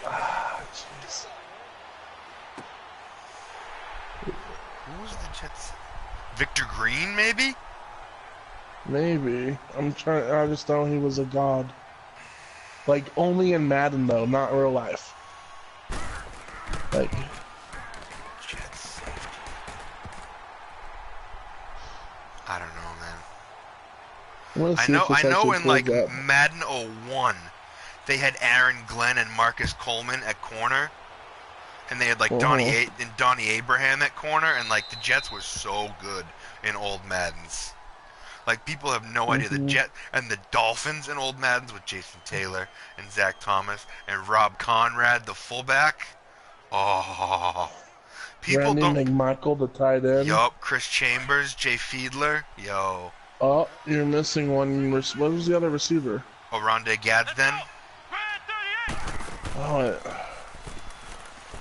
Ah, jeez. Who was the Jets? Victor Green, maybe? Maybe. I just know he was a god. Like, only in Madden, though, not real life. Like, Jets. I don't know, man. I wanna I see know if this in actually like pulls up. Madden 01, they had Aaron Glenn and Marcus Coleman at corner. And they had like Donnie Abraham at corner, and like the Jets were so good in old Maddens. Like people have no idea the Jet and the Dolphins in old Maddens with Jason Taylor and Zach Thomas and Rob Conrad, the fullback. Oh, people Randy don't. McMichael, the tight end. Yup, Chris Chambers, Jay Fiedler. Yo, Oh, you're missing one. What was the other receiver? Oronde Gadsden. Green 38. Oh,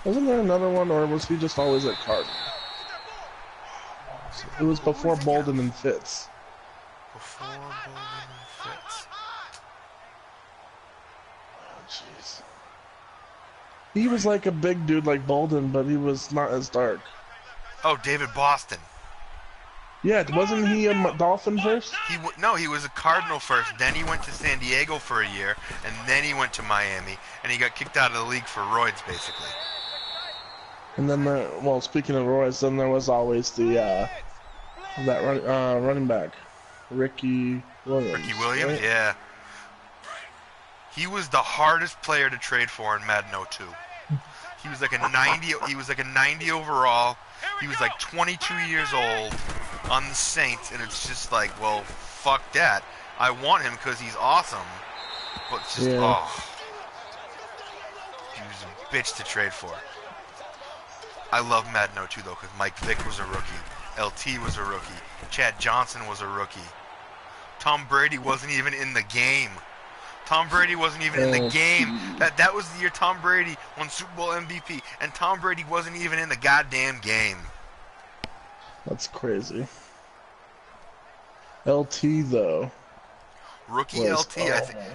wasn't there another one, or was he just always at Cardinal? It was before Bolden and Fitz. Before Bolden and Fitz. Oh, jeez. He was like a big dude like Bolden, but he was not as dark. Oh, David Boston. Yeah, wasn't he a Dolphin first? No, he was a Cardinal first. Then he went to San Diego for a year, and then he went to Miami, and he got kicked out of the league for roids, basically. And then well, speaking of Royce, then there was always the running back, Ricky Williams. Ricky Williams, right? yeah. He was the hardest player to trade for in Madden 02. He was like a 90. He was like a 90 overall. He was like 22 years old on the Saints, and it's just like, well, fuck that. I want him because he's awesome, but it's just he was a bitch to trade for. I love Madden 02 though, because Mike Vick was a rookie, LT was a rookie, Chad Johnson was a rookie. Tom Brady wasn't even in the game. Tom Brady wasn't even in the game. That was the year Tom Brady won Super Bowl MVP, and Tom Brady wasn't even in the goddamn game. That's crazy. LT though. Rookie LT,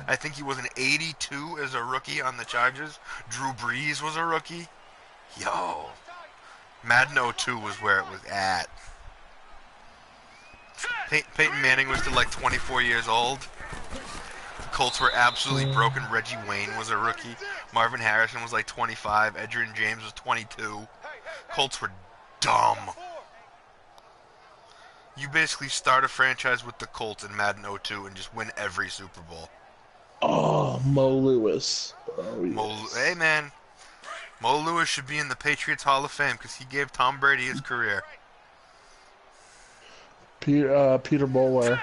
I think he was an 82 as a rookie on the Chargers. Drew Brees was a rookie. Yo. Madden 02 was where it was at. Peyton Manning was still like 24 years old. The Colts were absolutely broken. Reggie Wayne was a rookie. Marvin Harrison was like 25. Edgerrin James was 22. Colts were dumb. You basically start a franchise with the Colts in Madden 02 and just win every Super Bowl. Oh, Mo Lewis. Oh, yes. Hey, man. Mo Lewis should be in the Patriots Hall of Fame because he gave Tom Brady his career. Peter Bowler.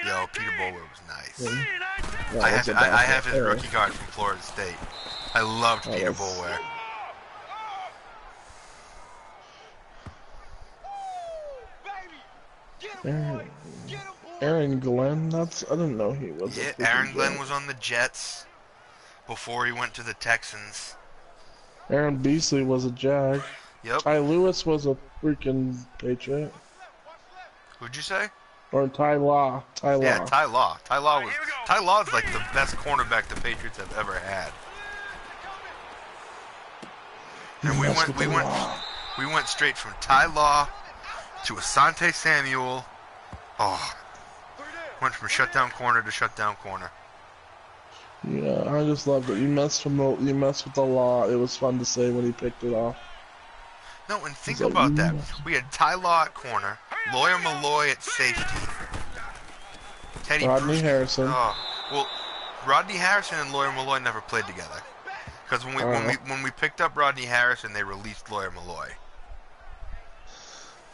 Yo, Peter Bowler was nice. Yeah, I have his rookie card from Florida State. I loved Peter Bowler. Aaron Glenn. I didn't know he was. Yeah, Aaron Glenn was on the Jets before he went to the Texans. Aaron Beasley was a Jag. Yep. Ty Lewis was a freaking Patriot. Who'd you say? Or Ty Law. Yeah, Ty Law. Ty Law's like the best cornerback the Patriots have ever had. And we went straight from Ty Law to Asante Samuel. Oh, went from shutdown corner to shutdown corner. Yeah, I just loved it. You messed with the Law. It was fun to say when he picked it off. No, and think about that. We had Ty Law at corner, Lawyer Malloy at safety, Rodney Harrison. Well, Rodney Harrison and Lawyer Malloy never played together. Because when we picked up Rodney Harrison, they released Lawyer Malloy.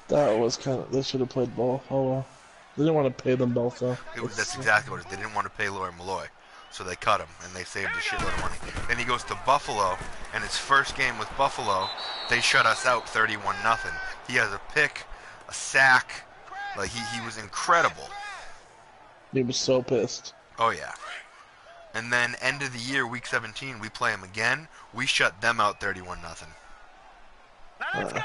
That was they should have played both. Oh well. They didn't want to pay them both though. That's exactly what it is. They didn't want to pay Lawyer Malloy. So they cut him, and they saved a shitload of money. Then he goes to Buffalo, and his first game with Buffalo, they shut us out 31-0. He has a pick, a sack. Like, he was incredible. He was so pissed. Oh, yeah. And then end of the year, week 17, we play him again. We shut them out 31-0. Let's go.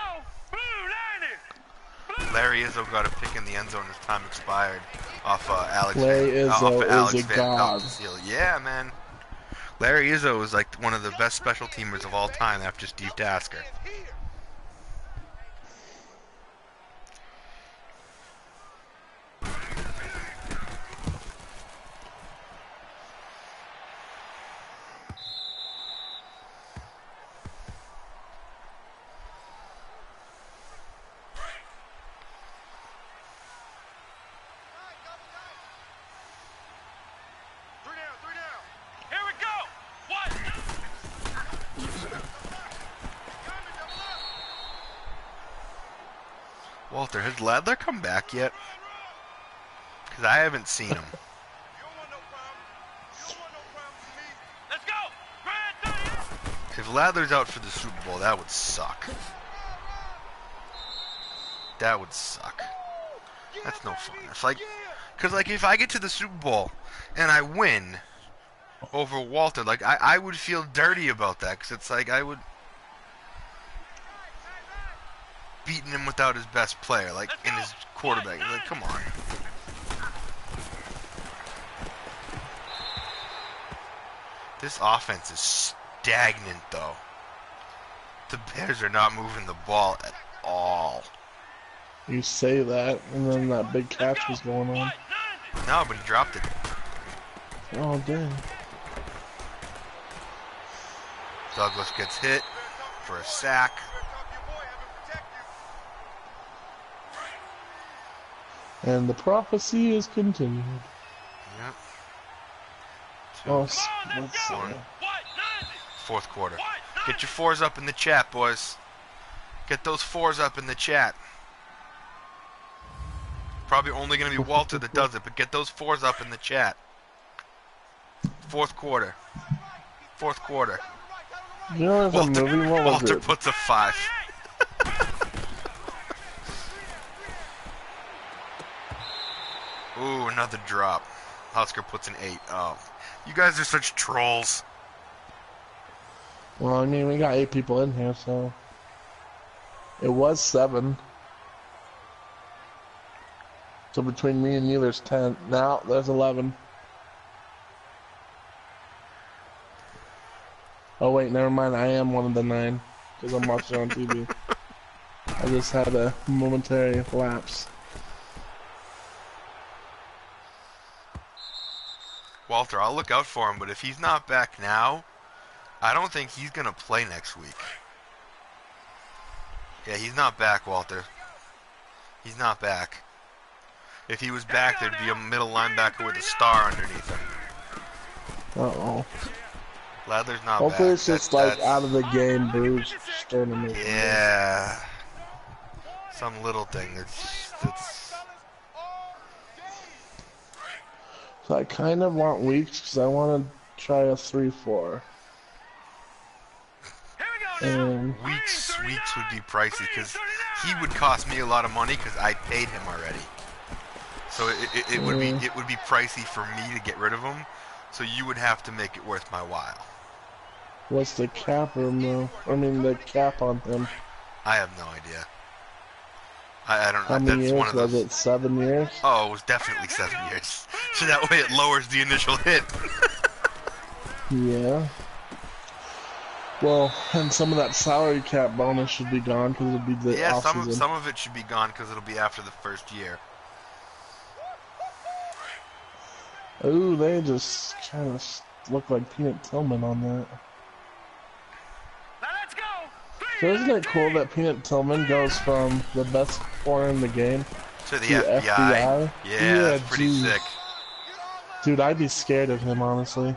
Larry Izzo got a pick in the end zone as time expired off Alex. Larry Izzo is a god. Yeah, man. Larry Izzo is like one of the best special teamers of all time after Steve Tasker. Walter, has Ladler come back yet? Because I haven't seen him. If Ladler's out for the Super Bowl, that would suck. That would suck. That's no fun. It's like, because like if I get to the Super Bowl and I win over Walter, like I would feel dirty about that because it's like I would beating him without his best player, like in his quarterback. Like, come on. This offense is stagnant, though. The Bears are not moving the ball at all. You say that, and then that big catch was going on. No, but he dropped it. Oh, dang. Douglas gets hit for a sack. And the prophecy is continued. Yep. Oh, Two, let's see. one. Fourth quarter. Get your fours up in the chat, boys. Get those fours up in the chat. Probably only going to be Walter that does it, but get those fours up in the chat. Fourth quarter. Fourth quarter. You know there's a movie, what was Walter it? puts a 5. Ooh, another drop. Husker puts an 8. Oh, you guys are such trolls. Well, I mean, we got 8 people in here, so... It was 7. So between me and you, there's 10. Now, there's 11. Oh, wait, never mind. I am one of the 9. Because I'm watching on TV. I just had a momentary lapse. Walter, I'll look out for him, but if he's not back now, I don't think he's going to play next week. Yeah, he's not back, Walter. He's not back. If he was back, there'd be a middle linebacker with a star underneath him. Uh-oh. Ladler's not Hopefully back. it's just like out of the game, bruised tournament. Yeah. Some little thing. It's So I kind of want weeks because I want to try a 3-4. And weeks would be pricey because he would cost me a lot of money because I paid him already. So it would be pricey for me to get rid of him. So you would have to make it worth my while. what's the cap room though? I mean the cap on him. I have no idea. I don't know. How many That's years one of those. was it? 7 years? Oh, it was definitely 7 years. So that way it lowers the initial hit. Yeah. Well, and some of that salary cap bonus should be gone because it'll be the Yeah, off-season. some of it should be gone because it'll be after the first year. Ooh, they just kind of look like Peanut Tillman on that. So isn't it cool that Peanut Tillman goes from the best corner in the game To the to FBI. Yeah, that's pretty geez. sick. Dude, I'd be scared of him, honestly.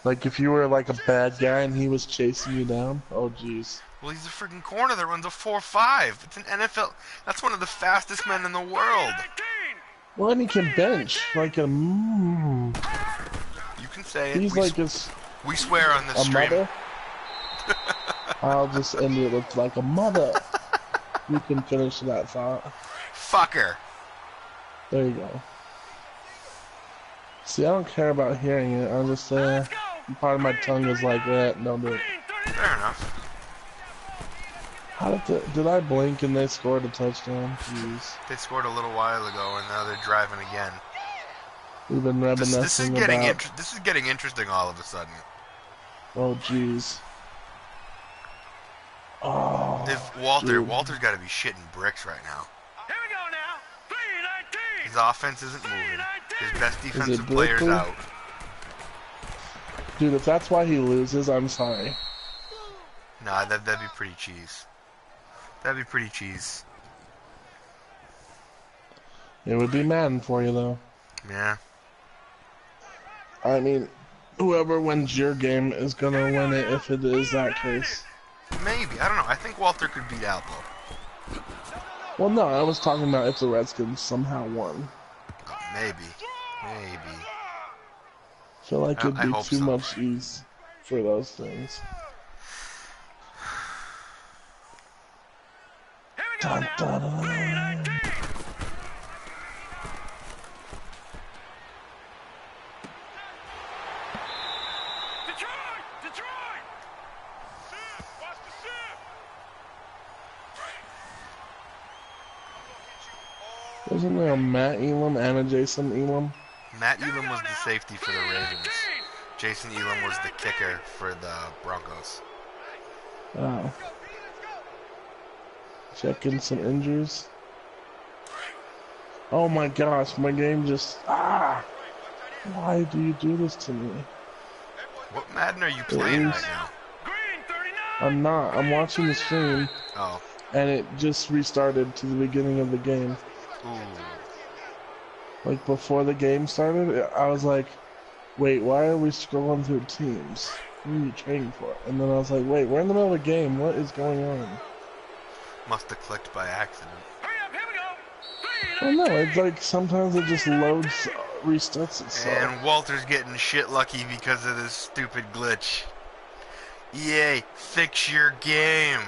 Like, if you were, like, a bad guy and he was chasing you down, oh, jeez. Well, he's a freaking corner that runs a 4.5. It's an NFL. That's one of the fastest men in the world. Well, and he can bench. Like a... You can say it. He's like his... We swear on this A stream. mother? I'll just end it with, like, a mother. You can finish that thought. Fucker. There you go. See, I don't care about hearing it. I'm just part of my tongue is like that. Don't do it. Fair enough. How did I blink and they scored a touchdown? Jeez. They scored a little while ago, and now they're driving again. We've been reminiscing This is getting about... this is getting interesting all of a sudden. Oh, jeez. Oh, Walter's got to be shitting bricks right now. Here we go now. 3-19. His offense isn't moving. His best defensive Blue player's Blue? out. Dude, if that's why he loses, I'm sorry. Nah, that'd be pretty cheese. That'd be pretty cheese. It would be Madden for you, though. Yeah. I mean, whoever wins your game is gonna win it if it is that case. Maybe. I don't know. I think Walter could beat out, though. Well, no, I was talking about if the Redskins somehow won. Maybe. Maybe. I feel like it'd I be hope too so. much ease for those things. Dun, dun, dun. Detroit! Watch the ship! Wasn't there a Matt Elam and a Jason Elam? Matt Elam was the safety for the Ravens. Jason Elam was the kicker for the Broncos. Oh. Checking some injuries. Oh my gosh, my game just... Why do you do this to me? What Madden are you playing right now? I'm not. I'm watching the stream, Oh. and it just restarted to the beginning of the game. Ooh. Like, before the game started, I was like, wait, why are we scrolling through teams? Who are you trading for? And then I was like, wait, we're in the middle of a game. What is going on? Must have clicked by accident. Oh no, it's like sometimes it just loads, restarts itself. And Walter's getting shit lucky because of this stupid glitch. EA, fix your game.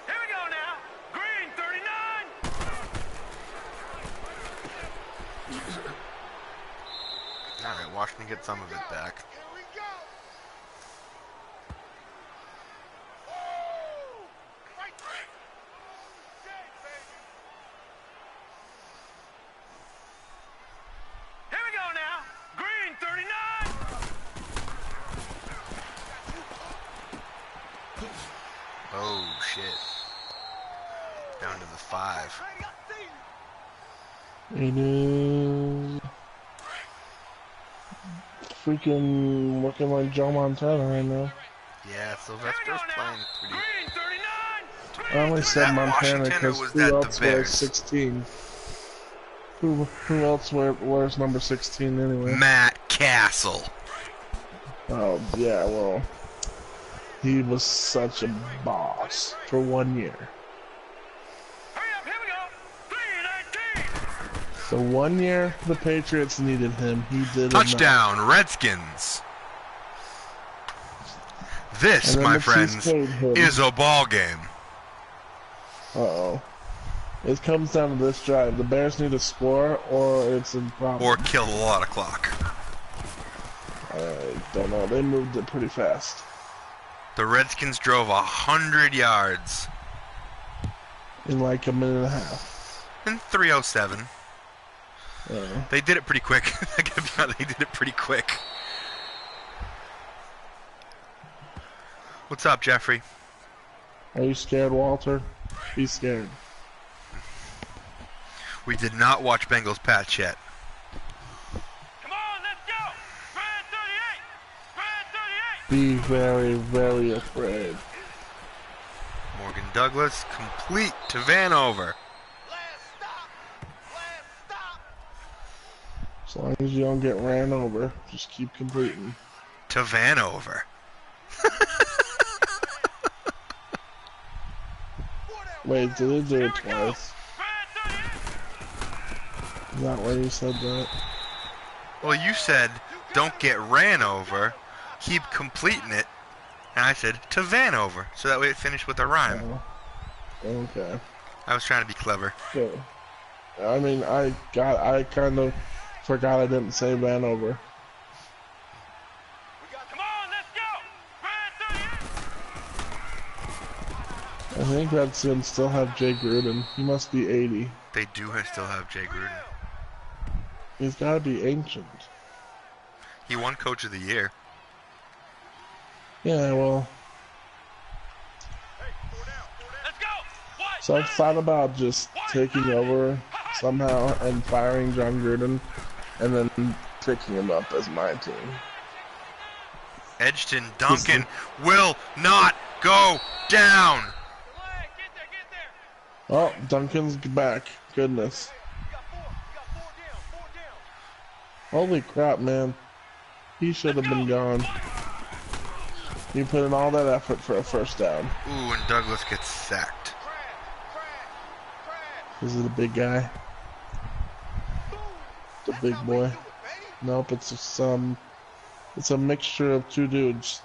Here we go now. Green 39. Alright, Washington get some of it back. Oh shit. Down to the 5. It is freaking looking like Joe Montana right now. Yeah, Sylvester's playing pretty. I only said that Montana Washington or because was who that the else wears Bears? 16? Who else wears number 16 anyway? Matt Castle. Oh yeah, well, he was such a boss for 1 year. The 1 year the Patriots needed him, he did Touchdown, Redskins. This, my friends, is a ball game. Uh-oh. It comes down to this drive. The Bears need to score, or it's a problem. Or kill a lot of clock. I don't know. They moved it pretty fast. The Redskins drove 100 yards. In like a minute and a half. In 3:07. They did it pretty quick. I gotta be honest, they did it pretty quick. What's up, Jeffrey? Are you scared, Walter? Be scared. We did not watch Bengals Pats yet. Come on, let's go! Brad 38! Brad 38! Be very, very afraid. Morgan Douglas, complete to Vanover. As long as you don't get ran over, just keep completing. To Vanover. Wait, did they do it twice? Is that why you said that? Well, you said, don't get ran over, keep completing it. And I said, to Vanover. So that way it finished with a rhyme. Oh, okay. I was trying to be clever. Good. I mean, I kind of forgot I didn't say Vanover. Come on, let's go! Brad 38! I think Redskins still have Jay Gruden. He must be 80. They do still have Jay Gruden. He's got to be ancient. He won Coach of the Year. Yeah, well. Let's go! So I've thought about just taking over somehow and firing John Gruden and then picking him up as my team. Edgerton Duncan will not go down. Oh, Duncan's back. Goodness. Holy crap, man. He should have been gone. You put in all that effort for a first down. Ooh, and Douglas gets sacked. Is it a big guy? The big boy? Nope, it's a mixture of two dudes.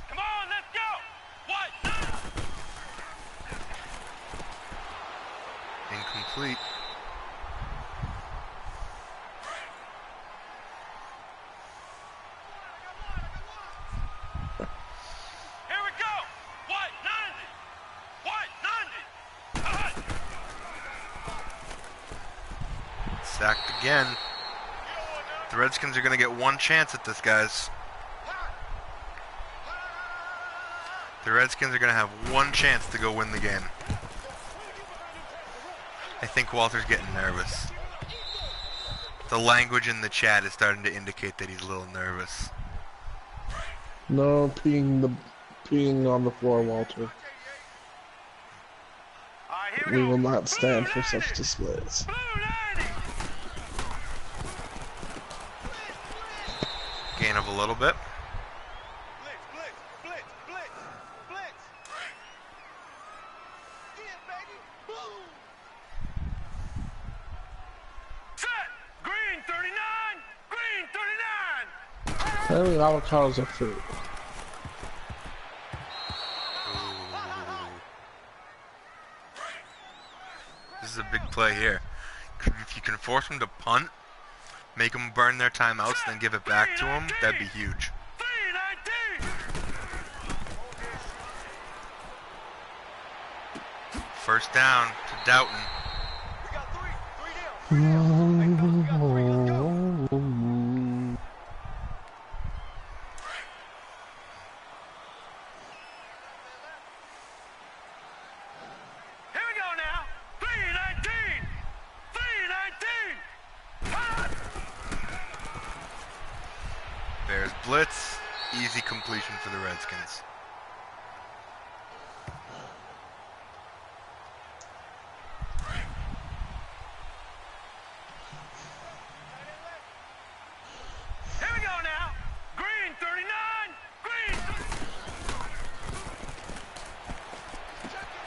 Come on, let's go! What? Incomplete. Here we go! What? 90! What? 90! Sacked again. The Redskins are going to get one chance at this, guys. The Redskins are going to have one chance to go win the game. I think Walter's getting nervous. The language in the chat is starting to indicate that he's a little nervous. No peeing on the floor, Walter. We will not stand for such displays. Gain of a little bit. Apparently avocados are fruit. This is a big play here. If you can force them to punt, make them burn their timeouts, then give it back to them, that'd be huge. First down to Doughton. Bears blitz, easy completion for the Redskins. Here we go now. Green 39.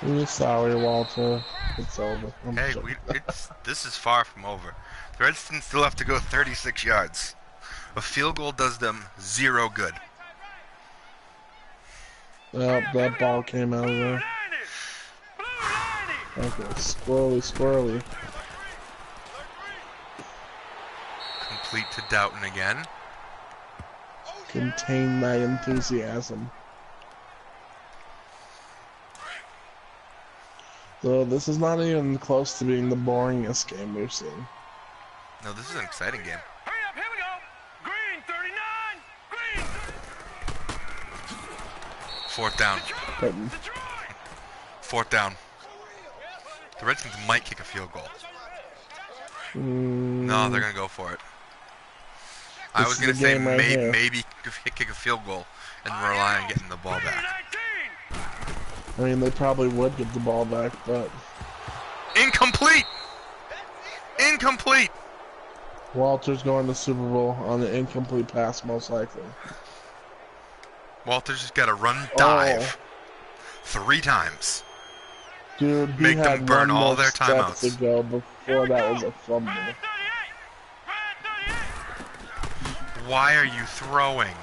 Green. We're sorry, Walter. It's over. Hey, this is far from over. The Redskins still have to go 36 yards. A field goal does them 0 good. Well, that ball came out of there. Okay, squirrely. Complete to Doughton again. Contain my enthusiasm. So this is not even close to being the boringest game we've seen. No, this is an exciting game. Hurry up, here we go. Green 39. Green. 4th down. But 4th down. The Redskins might kick a field goal. No, they're going to go for it. I was going to say maybe kick a field goal and rely on getting the ball back. I mean, they probably would get the ball back, but... Incomplete! Incomplete! Walter's going to Super Bowl on the incomplete pass, most likely. Walter's just got to run dive 3 times. Dude, he Make had them burn one all more their step timeouts. to go before that was a fumble. Why are you throwing?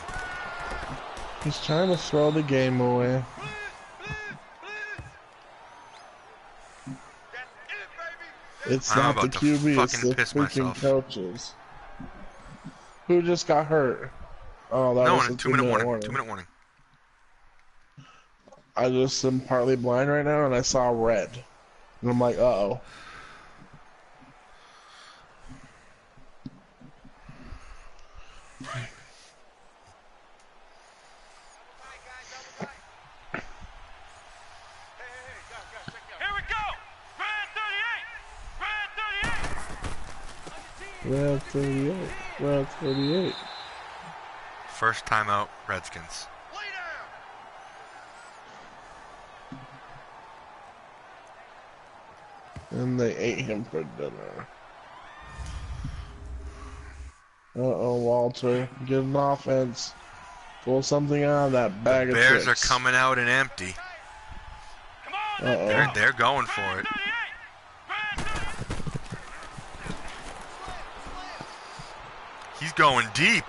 He's trying to throw the game away. It's I'm not about the to QB, it's fucking the piss freaking myself. coaches. Who just got hurt? Oh, that was a 2-minute warning. warning. 2-minute warning. I just am partly blind right now, and I saw red. And I'm like, uh-oh. Here we go. Red 38. Red 38. Red 38. Red 38. First timeout, Redskins. And they ate him for dinner. Uh-oh, Walter. Get an offense. Pull something out of that bag of Bears tricks. are coming out in empty. Come on. Uh-oh. They're going for it. He's going deep.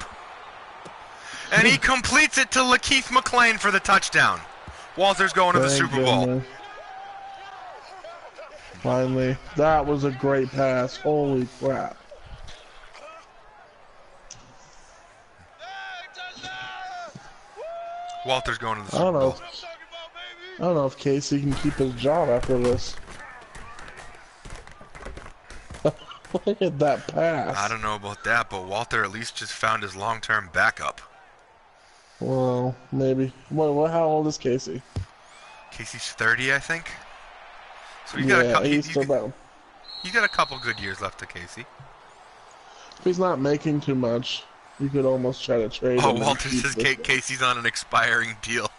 And he completes it to Lakeith McLean for the touchdown. Walter's going to the Thank Super Bowl. goodness. Finally. That was a great pass. Holy crap. Walter's going to the I Super don't know. Bowl. I don't know if Casey can keep his job after this. Look at that I pass. don't know about that, but Walter at least just found his long-term backup. Well, maybe. How old is Casey? Casey's 30, I think. So Yeah, he's still about. you got a couple good years left to Casey. If he's not making too much, you could almost try to trade Oh, him and Walter keep says this guy. Casey's on an expiring deal.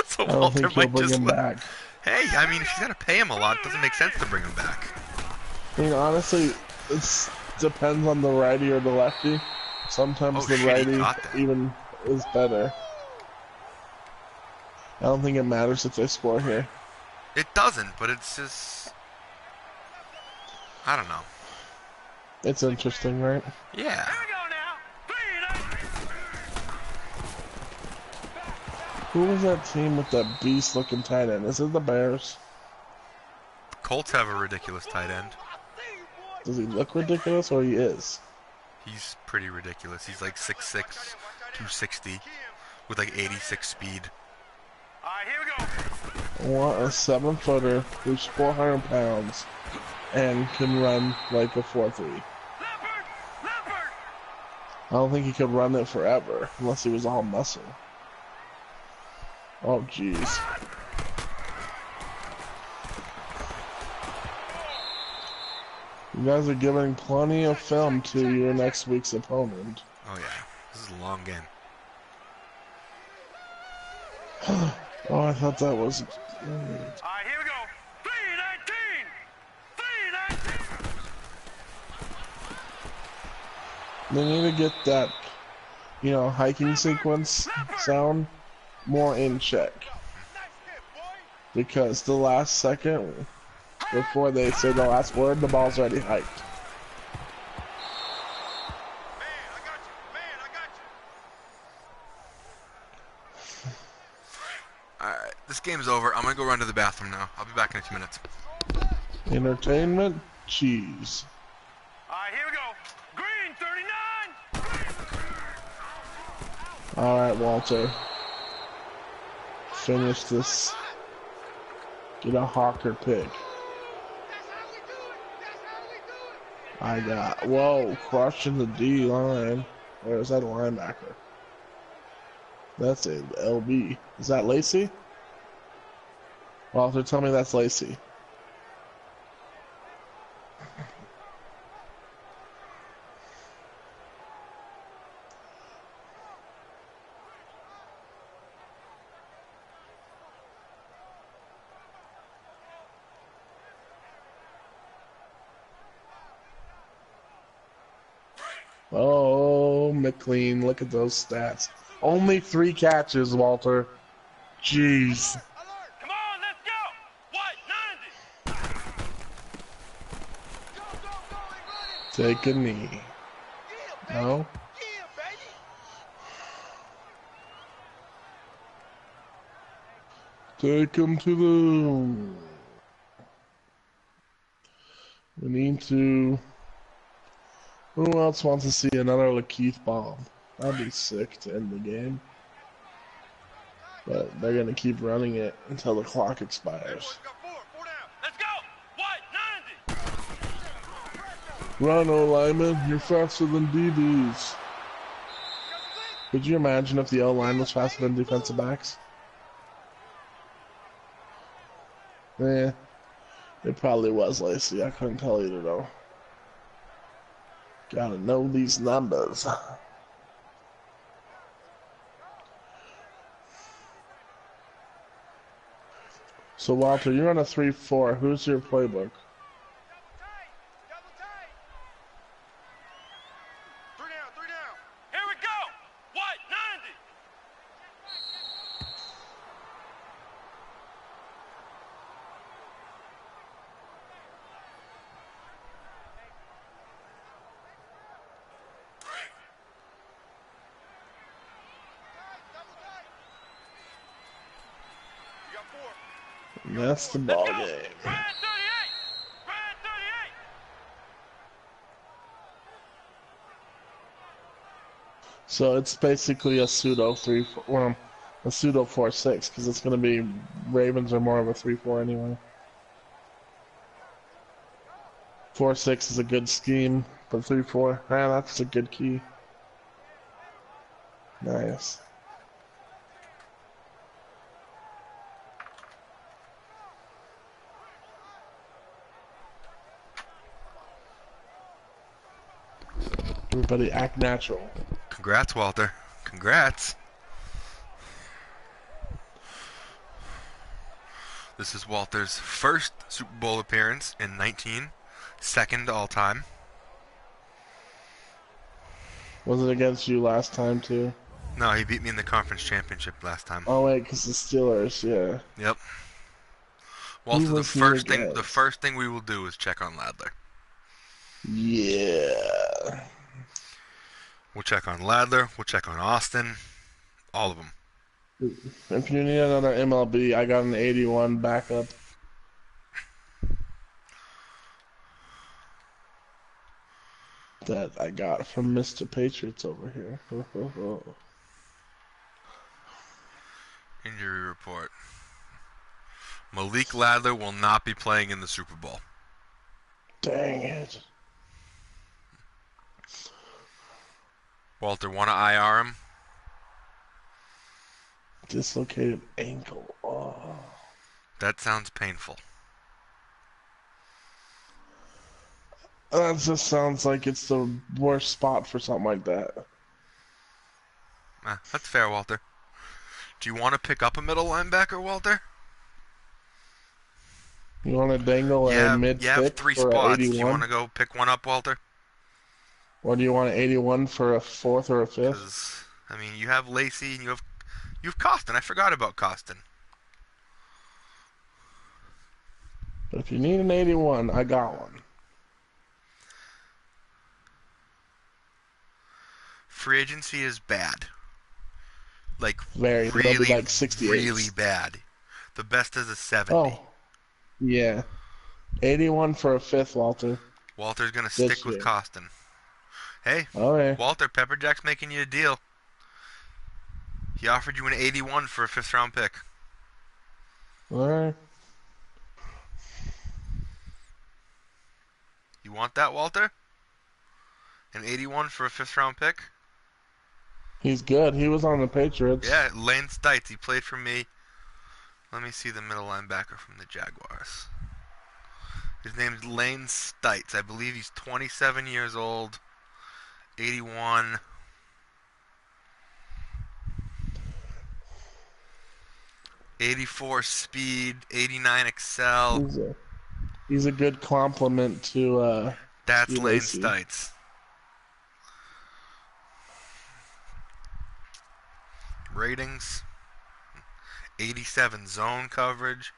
So I don't Walter think he'll might bring just him back. Hey, I mean, if you gotta pay him a lot, it doesn't make sense to bring him back. I mean, honestly, it depends on the righty or the lefty. Sometimes Oh the shit, he righty caught that. even is better. I don't think it matters if they score here. It doesn't, but it's just... I don't know. It's interesting, right? Yeah. Here we go now. 3 and 8. Who was that team with that beast-looking tight end? Is it the Bears? Colts have a ridiculous tight end. Does he look ridiculous, or he is? He's pretty ridiculous. He's like 6'6", 260, with like 86 speed. All right, here we go. What a 7-footer who's 400 pounds and can run like a 4-3. Leopard! Leopard! I don't think he could run it forever unless he was all muscle. Oh, jeez. You guys are giving plenty of film to your next week's opponent. Oh yeah, this is a long game. Oh, I thought that was... All right, here we go. 3-19. 3-19. They need to get that, hiking sequence sound more in check. Because the last second, before they say the last word, the ball's already hiked. Man, I got you. Man, I got you. Alright, this game's over. I'm gonna go run to the bathroom now. I'll be back in a few minutes. Entertainment, cheese. All right, here we go. Green 39. Alright, Walter. Finish this. Get a hawker pick. I got, whoa, crushing the D line. Or is that a linebacker? That's a LB. Is that Lacey? Walter, tell me that's Lacey. Oh, McLean, look at those stats. Only 3 catches, Walter. Jeez. Come on, let's go. What? 90. Take a knee. No? Take him to the... We need to... Who else wants to see another Lakeith bomb? That'd be sick to end the game. But they're going to keep running it until the clock expires. Got 4 down. Let's go. What? 90. Run, O-lineman. You're faster than DBs. Could you imagine if the O-line was faster than defensive backs? Eh, it probably was, Lacey. I couldn't tell you though. Gotta know these numbers. So, Walter, you're on a 3-4. Who's your playbook? Double tight. 3 down. 3 down. Here we go. What? 90. You got 4. And that's the ball game. Brad 38. Brad 38. So it's basically a pseudo 3-4, well, a pseudo 4-6, because it's going to be Ravens are more of a 3-4 anyway. 4-6 is a good scheme, but 3-4, that's a good key. Nice. Everybody act natural. Congrats, Walter. Congrats. This is Walter's first Super Bowl appearance in 19, second all time. Was it against you last time too? No, he beat me in the conference championship last time. Oh wait, because the Steelers, yeah. Yep. Walter, the first thing we will do is check on Ladler. Yeah. We'll check on Ladler. We'll check on Austin. All of them. If you need another MLB, I got an 81 backup. That I got from Mr. Patriots over here. Injury report. Malik Ladler will not be playing in the Super Bowl. Dang it. Walter, want to IR him? Dislocated ankle. Oh. That sounds painful. That just sounds like it's the worst spot for something like that. That's fair, Walter. Do you want to pick up a middle linebacker, Walter? You want to dangle a mid-pick you have 3 for spots. 81? Do you want to go pick one up, Walter? Or do you want an 81 for a 4th or a 5th? Because, I mean, you have Lacey and you have Costin. I forgot about Costin. But if you need an 81, I got one. Free agency is bad. Like, Very. really, like 68. really bad. The best is a 70. Oh, yeah. 81 for a 5th, Walter. Walter's going to stick with Costin. Hey, okay. Walter, Pepperjack's making you a deal. He offered you an 81 for a 5th round pick. All right. You want that, Walter? An 81 for a 5th round pick? He's good. He was on the Patriots. Yeah, Lane Stites. He played for me. Let me see the middle linebacker from the Jaguars. His name's Lane Stites. I believe he's 27 years old. 81. '84 speed, 89 excel. He's a good compliment to That's to Lane Lacey. Stites. Ratings. 87 zone coverage.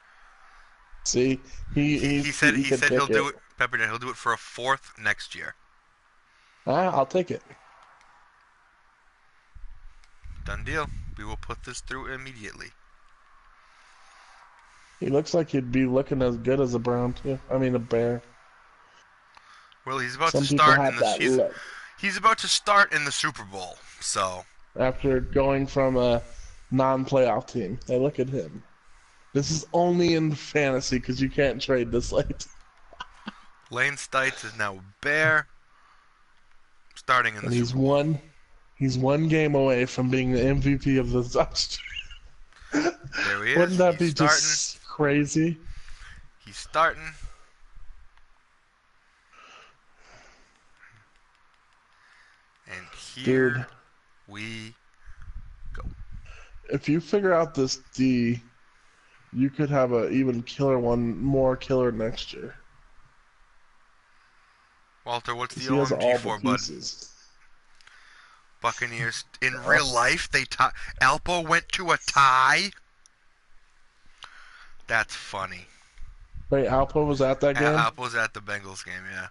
See, He said he'll do it. Pepperjack, he'll do it for a 4th next year. I'll take it. Done deal. We will put this through immediately. He looks like he'd be looking as good as a Brown too. I mean a Bear. Well, he's about Some to people start have in that the look. he's about to start in the Super Bowl. So After going from a non-playoff team, hey, look at him. This is only in fantasy because you can't trade this late. Lane Stites is now a Bear, starting in the And Super Bowl. He's one game away from being the MVP of the Dutch. There he is. Wouldn't that He's be just crazy? He's starting. And here Dude, we go. if you figure out this D, you could have a even more killer next year. Walter, what's the He has all OMG the for, bud? pieces. Buccaneers. In real life, Alpo went to a tie? That's funny. Wait, Alpo was at that game? Alpo's at the Bengals game, yeah.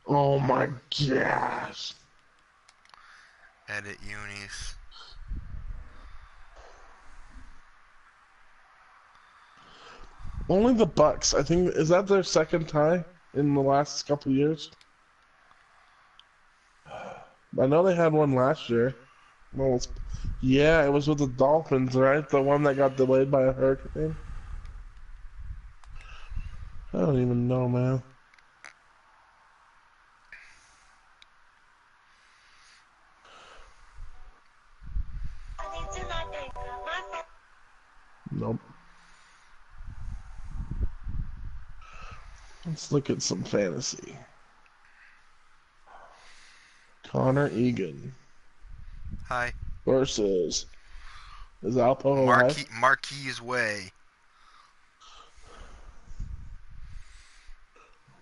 Oh my gosh. Edit unis. Only the Bucks. I think, is that their second tie in the last couple of years? I know they had one last year. Well, yeah, it was with the Dolphins, right? The one that got delayed by a hurricane. I don't even know, man. Let's look at some fantasy. Connor Egan Hi. versus, is Alpo alive? Marquise Way.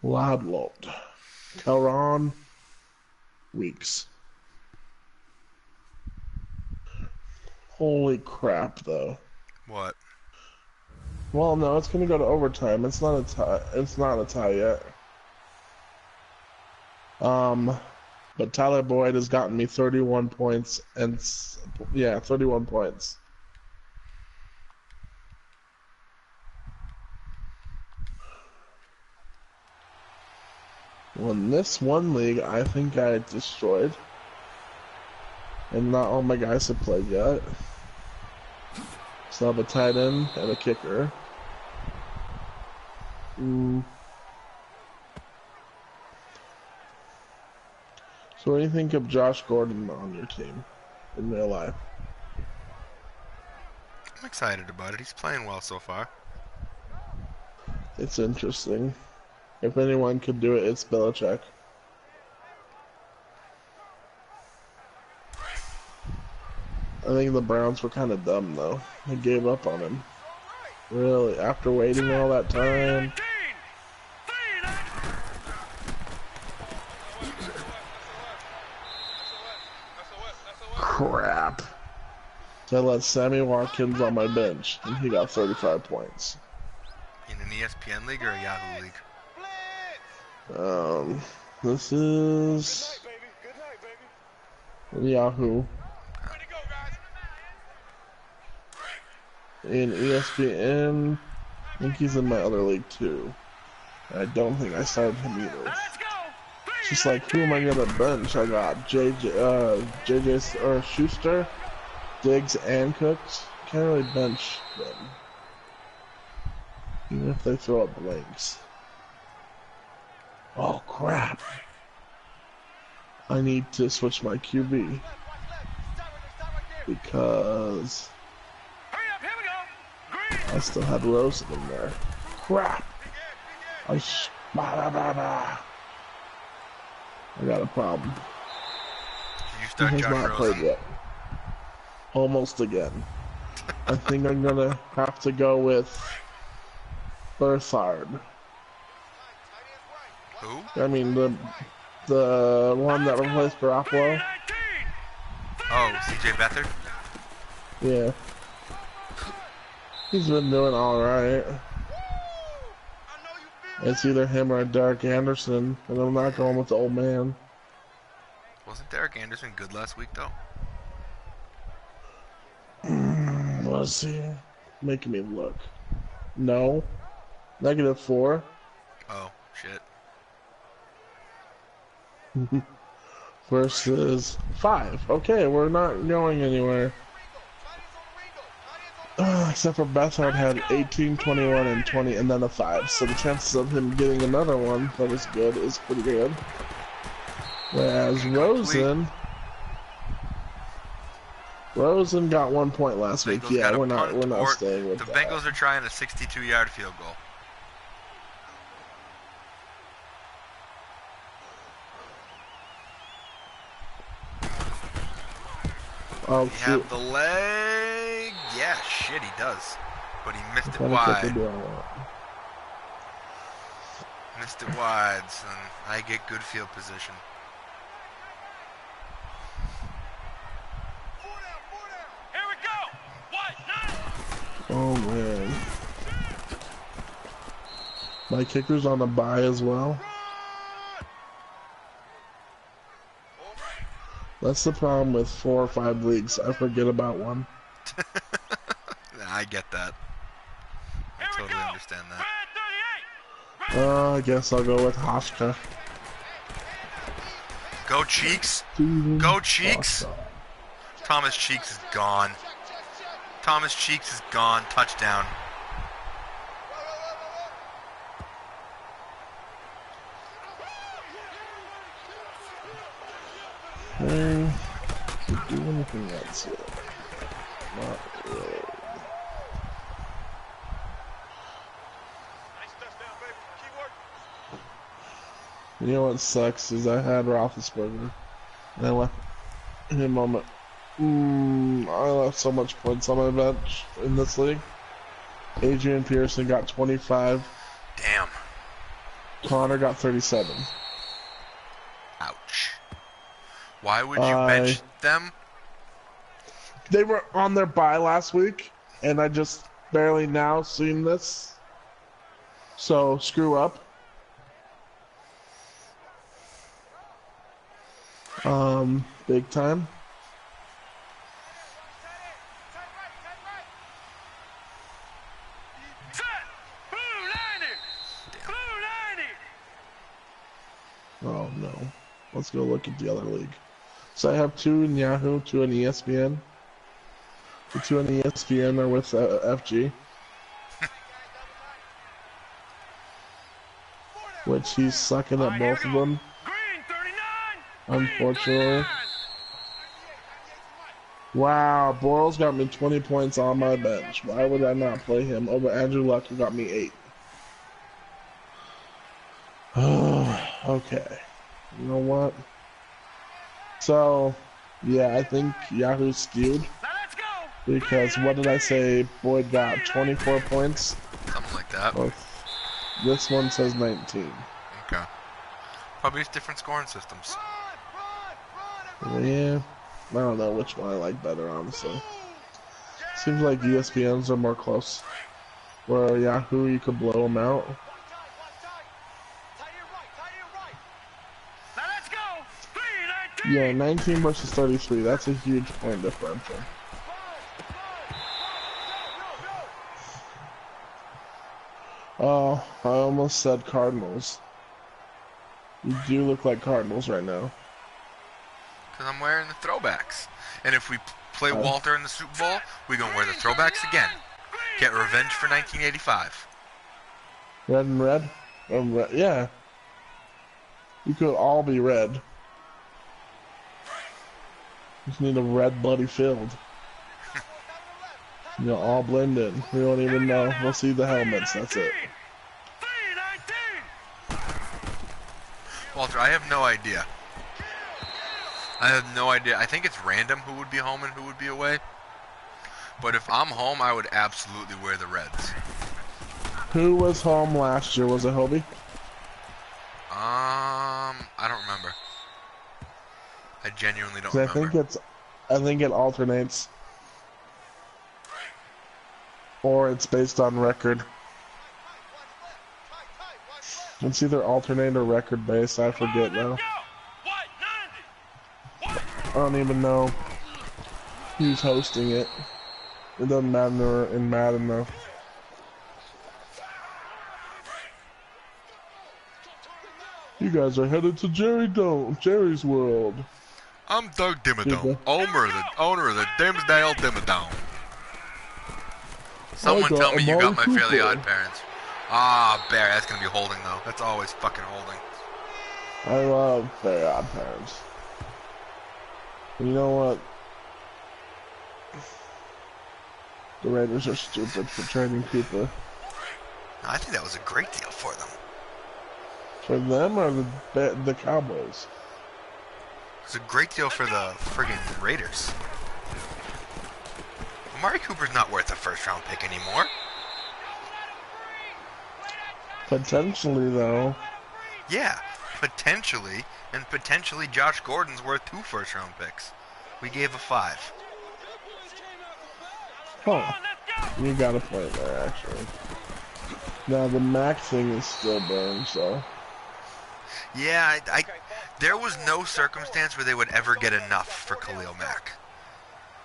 Ladlot. Calron Weeks. Holy crap, though. What? Well, no, it's gonna go to overtime. It's not a tie. It's not a tie yet. But Tyler Boyd has gotten me 31 points and yeah, 31 points. Well, in this one league, I think I destroyed, and not all my guys have played yet. So I have a tight end and a kicker. So what do you think of Josh Gordon on your team in real life? I'm excited about it. He's playing well so far. It's interesting. If anyone could do it, it's Belichick. I think the Browns were kind of dumb, though. They gave up on him. Really, after waiting all that time. Crap. So I let Sammy Watkins on my bench, and he got 35 points. In an ESPN league or a Yahoo league? This is Yahoo. In ESPN, I think he's in my other league too. I don't think I started him either. It's just like, who am I gonna bench? I got JJ or Schuster, Diggs, and Cooks. Can't really bench them, even if they throw up blanks. Oh crap! I need to switch my QB because I still had Rosen in there. Crap! I got a problem. Did you He start has Josh not Rosen? played yet. Almost again. I think I'm gonna have to go with Berthard. Who? I mean the one that replaced Garoppolo. Oh, CJ Beathard? Yeah. He's been doing alright. It's either him or Derek Anderson, and I'm not going with the old man. Wasn't Derek Anderson good last week, though? Let's see. Making me look. No. -4. Oh, shit. Versus 5. Okay, we're not going anywhere. Except for Bethard had 18, 21, and 20, and then a 5. So the chances of him getting another one that is good is pretty good. Whereas Rosen got 1 point last week. Bengals Yeah, got a we're punt, not or staying with the that. Bengals are trying a 62-yard field goal. Oh, He shoot. have the leg? Yeah, shit, he does. But he missed it Kinda wide. kept it doing that. Missed it wide, so I get good field position. Here we go. What? Nine. Oh, man. My kicker's on a bye as well. That's the problem with 4 or 5 leagues. I forget about one. I get that. I totally understand that. I guess I'll go with Hofka. Go Cheeks! Go Cheeks! Thomas Cheeks is gone. Thomas Cheeks is gone. Touchdown. Hey, to do anything else yet? Not really. Nice touchdown, baby. Keep working. You know what sucks is I had Roethlisberger, and I left him on my. I left so much points on my bench in this league. Adrian Pearson got 25. Damn. Connor got 37. Ouch. Why would you bench them? They were on their bye last week, and I just barely now seen this. So screw up. Big time. Oh no. Let's go look at the other league. So I have 2 in Yahoo, 2 in ESPN. The 2 in ESPN are with FG. Which he's sucking at both of them. Unfortunately. Wow, Boral's got me 20 points on my bench. Why would I not play him over Andrew Luck, who got me 8? Okay. You know what? So, yeah, I think Yahoo's skewed. Because what did I say? Boyd got 24 points? Something like that. Well, this one says 19. Okay. Probably different scoring systems. Yeah. I don't know which one I like better, honestly. Seems like ESPNs are more close. Where Yahoo, you could blow them out. Yeah, 19 versus 33. That's a huge point differential. Oh, I almost said Cardinals. You do look like Cardinals right now. Because I'm wearing the throwbacks. And if we play Walter in the Super Bowl, we're going to wear the throwbacks again. Get revenge for 1985. Red and red? Red, yeah. You could all be red. Just need a red bloody field. You'll all blend in. We won't even know. We'll see the helmets. That's it. Walter, I have no idea. I have no idea. I think it's random who would be home and who would be away. But if I'm home, I would absolutely wear the Reds. Who was home last year? Was it Hobie? I don't remember. I genuinely don't remember. I think it alternates. Or it's based on record. It's either alternate or record based, I forget now. I don't even know who's hosting it. It doesn't matter in Madden though. You guys are headed to Jerry's World. I'm Doug Dimmadome, owner of the Dimsdale Dimmadome. Someone tell me you got my Fairly Odd Parents. Ah, Barry, that's gonna be holding though. That's always fucking holding. I love Fairly Odd Parents. You know what? The Raiders are stupid for trading people. No, I think that was a great deal for them. For them or the Cowboys? It's a great deal for the friggin' Raiders. Amari Cooper's not worth a first-round pick anymore. Potentially, though. Yeah, potentially. And potentially Josh Gordon's worth 2 first-round picks. We gave a 5. Huh. You got a point there, actually. Now, the max thing is still burned, so... Yeah, there was no circumstance where they would ever get enough for Khalil Mack.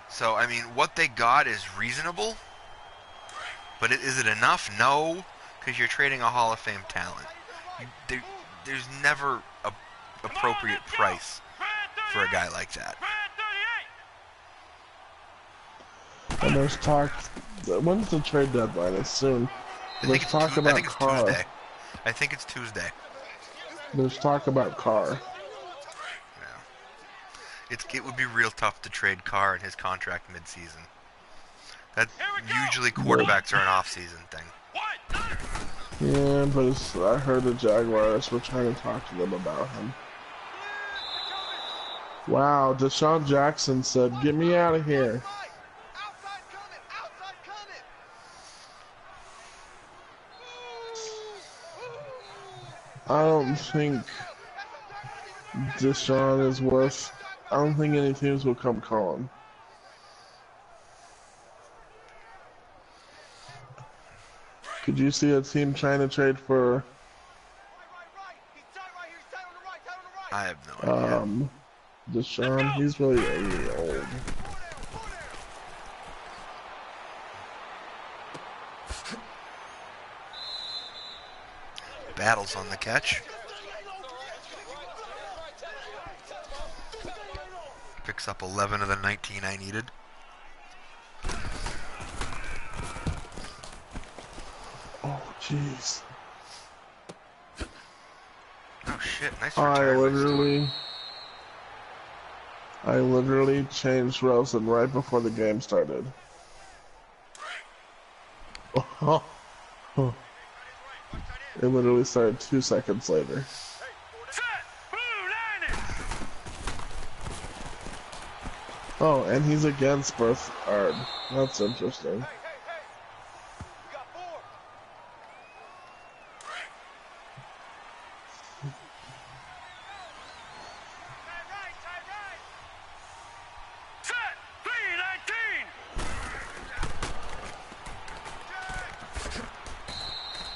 So, I mean, what they got is reasonable. But is it enough? No, because you're trading a Hall of Fame talent. There's never a appropriate price for a guy like that. And there's talk... When's the trade deadline? It's soon. There's talk about Carr. Tuesday. I think it's Tuesday. There's talk about Carr. Yeah. It would be real tough to trade Carr in his contract mid-season. That usually quarterbacks are an off-season thing. Yeah, but I heard the Jaguars were trying to talk to them about him. Wow, Deshaun Jackson said, "Get me out of here." I don't think Deshaun is worth. I don't think any teams will come calling. Could you see a team trying to trade for I have no idea. Deshaun? He's really old. Battles on the catch. Picks up 11 of the 19 I needed. Oh, jeez. Oh shit! Nice I return. literally changed Rosen right before the game started. It literally started 2 seconds later. Oh, and he's against Berthard. That's interesting.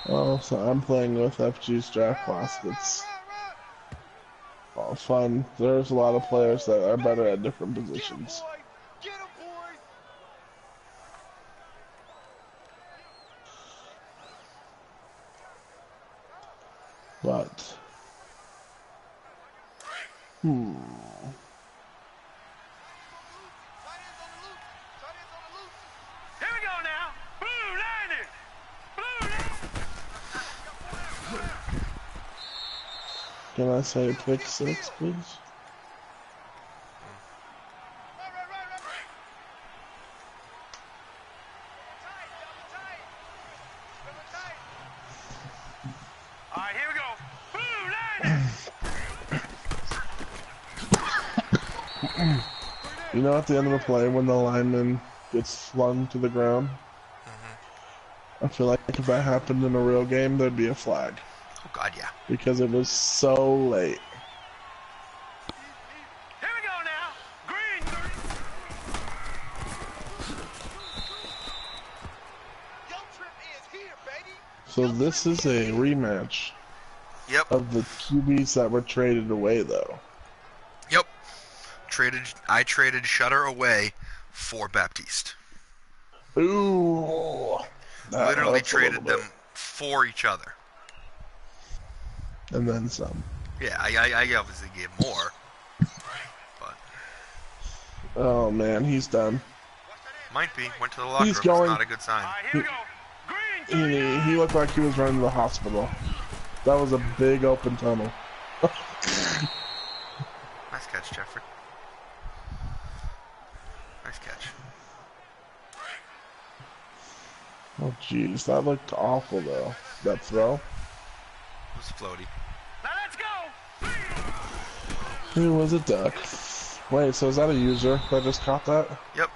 Oh, so I'm playing with FG's draft class. It's all fun. There's a lot of players that are better at different positions. But, Here we go now. Blue landed. Blue landed. Can I say pick 6, please? All right, here we go. Blue landed. You know, at the end of the play, when the lineman gets flung to the ground, I feel like if that happened in a real game, there'd be a flag. Oh god, yeah. Because it was so late. Here we go now. Green. So this is a rematch Yep. of the QBs that were traded away, though. Yep. I traded Shutter away for Baptiste. Ooh. Literally traded them for each other. And then some. Yeah, I obviously gave more. But Oh man, he's done. might be. Went to the locker He's room. going. It's not a good sign. All right, here we go. Green. He looked like he was running to the hospital. That was a big open tunnel. Nice catch, Jeffrey. Nice catch. Oh jeez, that looked awful though. That throw. It was floaty. Now let's go. It was a duck. Wait, so is that a user that just caught that? Yep.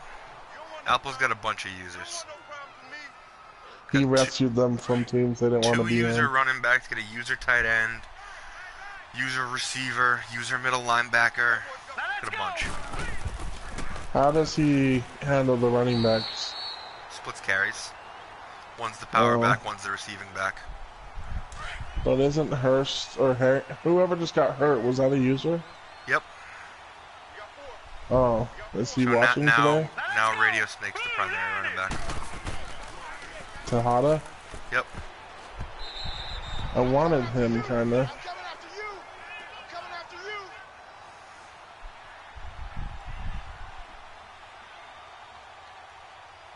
Apple's got a bunch of users. He rescued them from teams they didn't want to Two be user in. running backs, get a user tight end, user receiver, user middle linebacker. Got a bunch. How does he handle the running backs? Splits carries. One's the power Oh. back, one's the receiving back. But isn't Hurst or whoever just got hurt, was that a user? Yep. Oh, is he So watching today? now Radio Snake's the primary running back. Tejada? Yep. I wanted him, kinda.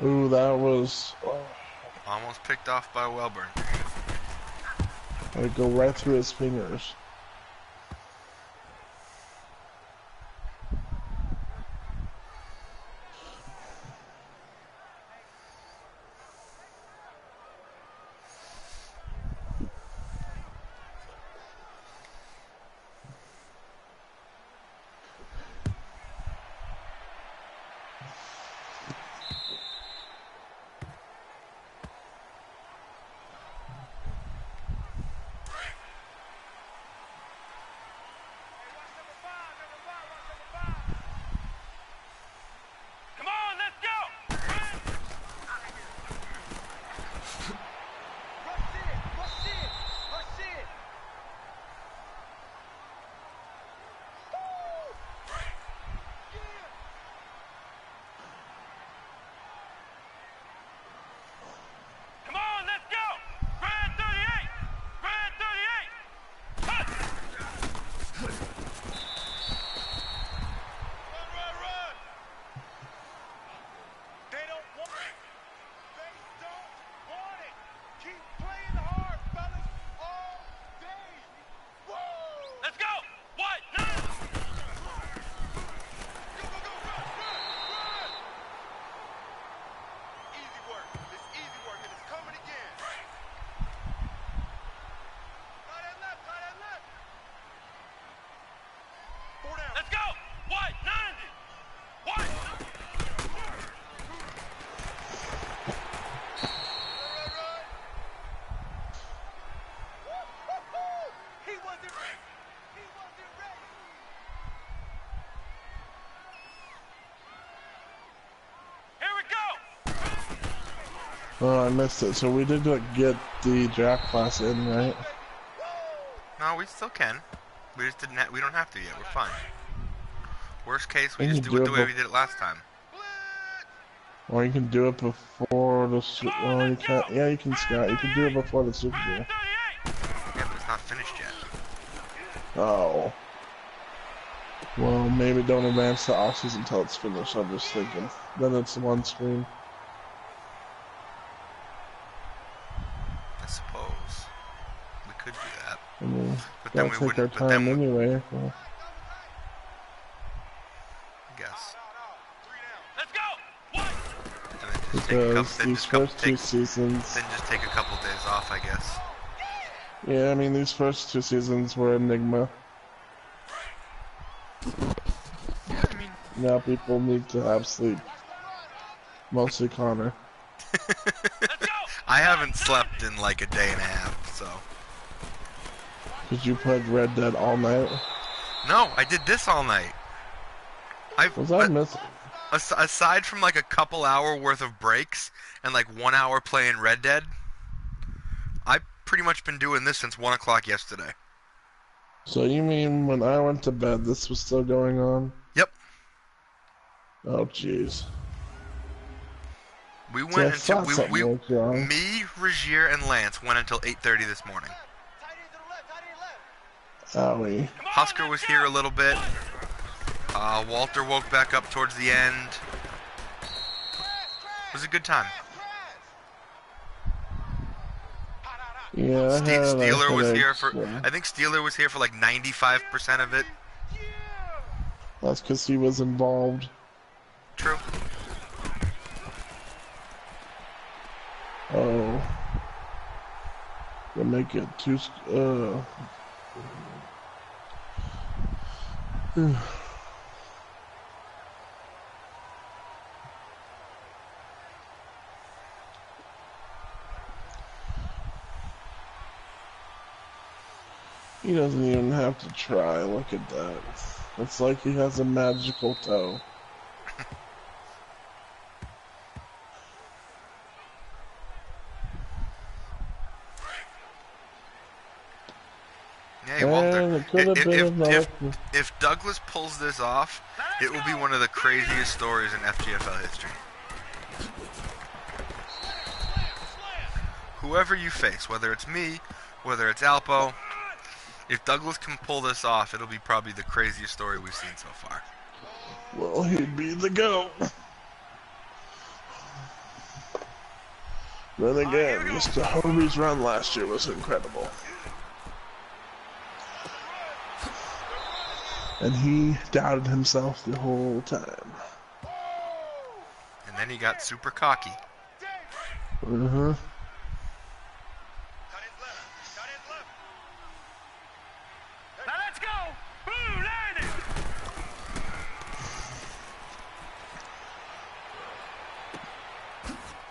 Ooh, that was... Almost picked off by Welburn. I'd go right through his fingers. Oh, I missed it. So we did get the draft class in, right? No, we still can. We just didn't. We don't have to yet. We're fine. Worst case, we You just can do it do the way we did it last time. Or you can do it before the. Well, you can't. Yeah, you can scout. You can do it before the Super Bowl. Yeah, but it's not finished yet. Oh. Well, maybe don't advance the offseason until it's finished. I'm just thinking. Then it's one screen. I suppose we could do that. I mean, But then gotta we take our wouldn't. But then time anyway. Well, I guess. Let's go. And then just take a because couple. these first two seasons. Then just take a couple days off, I guess. Yeah, I mean, these first two seasons were Enigma. Yeah, I mean. Now people need to have sleep. Mostly Connor. I haven't slept in like a day and a half, so. Did you play Red Dead all night? No, I did this all night. Was I missing? Aside from like a couple hour worth of breaks and like 1 hour playing Red Dead, I've pretty much been doing this since 1 o'clock yesterday. So you mean when I went to bed, this was still going on? Yep. Oh, jeez. We went until me, Regier, and Lance went until 8:30 this morning. Owie. Husker was here a little bit. Walter woke back up towards the end. It was a good time. Yeah, Steeler was here for. Yeah. I think Steeler was here for like 95% of it. That's because he was involved. True. Oh. We'll make it too. He doesn't even have to try. Look at that. It's like he has a magical toe. Hey, Walter. If Douglas pulls this off, it will be one of the craziest stories in FGFL history. Whoever you face, whether it's me, whether it's Alpo, if Douglas can pull this off, it'll be probably the craziest story we've seen so far. Well, he'd be the GOAT. Then again, Mr. Hobie's run last year was incredible. And he doubted himself the whole time. And then he got super cocky. Uh-huh. Now let's go. Boom, landed.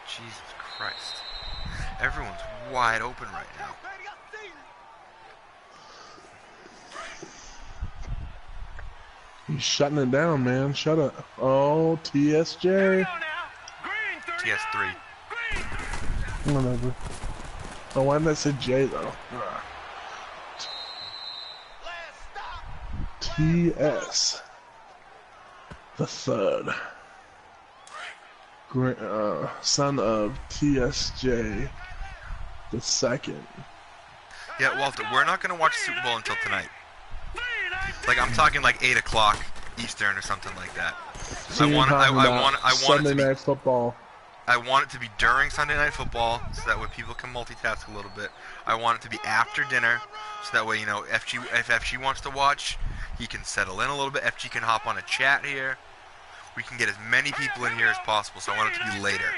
Jesus Christ. Everyone's wide open right now. He's shutting it down, man. Shut up. Oh, TSJ. TS3. Whatever. Oh, why did I say J, though? TS. The third. Son of TSJ. The second. Yeah, Walter, we're not going to watch Super Bowl until tonight. Like, I'm talking like 8 o'clock Eastern or something like that. So I want Sunday Night Football. I want it to be during Sunday Night Football, so that way people can multitask a little bit. I want it to be after dinner, so that way, you know, if FG wants to watch, he can settle in a little bit. FG can hop on a chat here. We can get as many people in here as possible, so I want it to be later.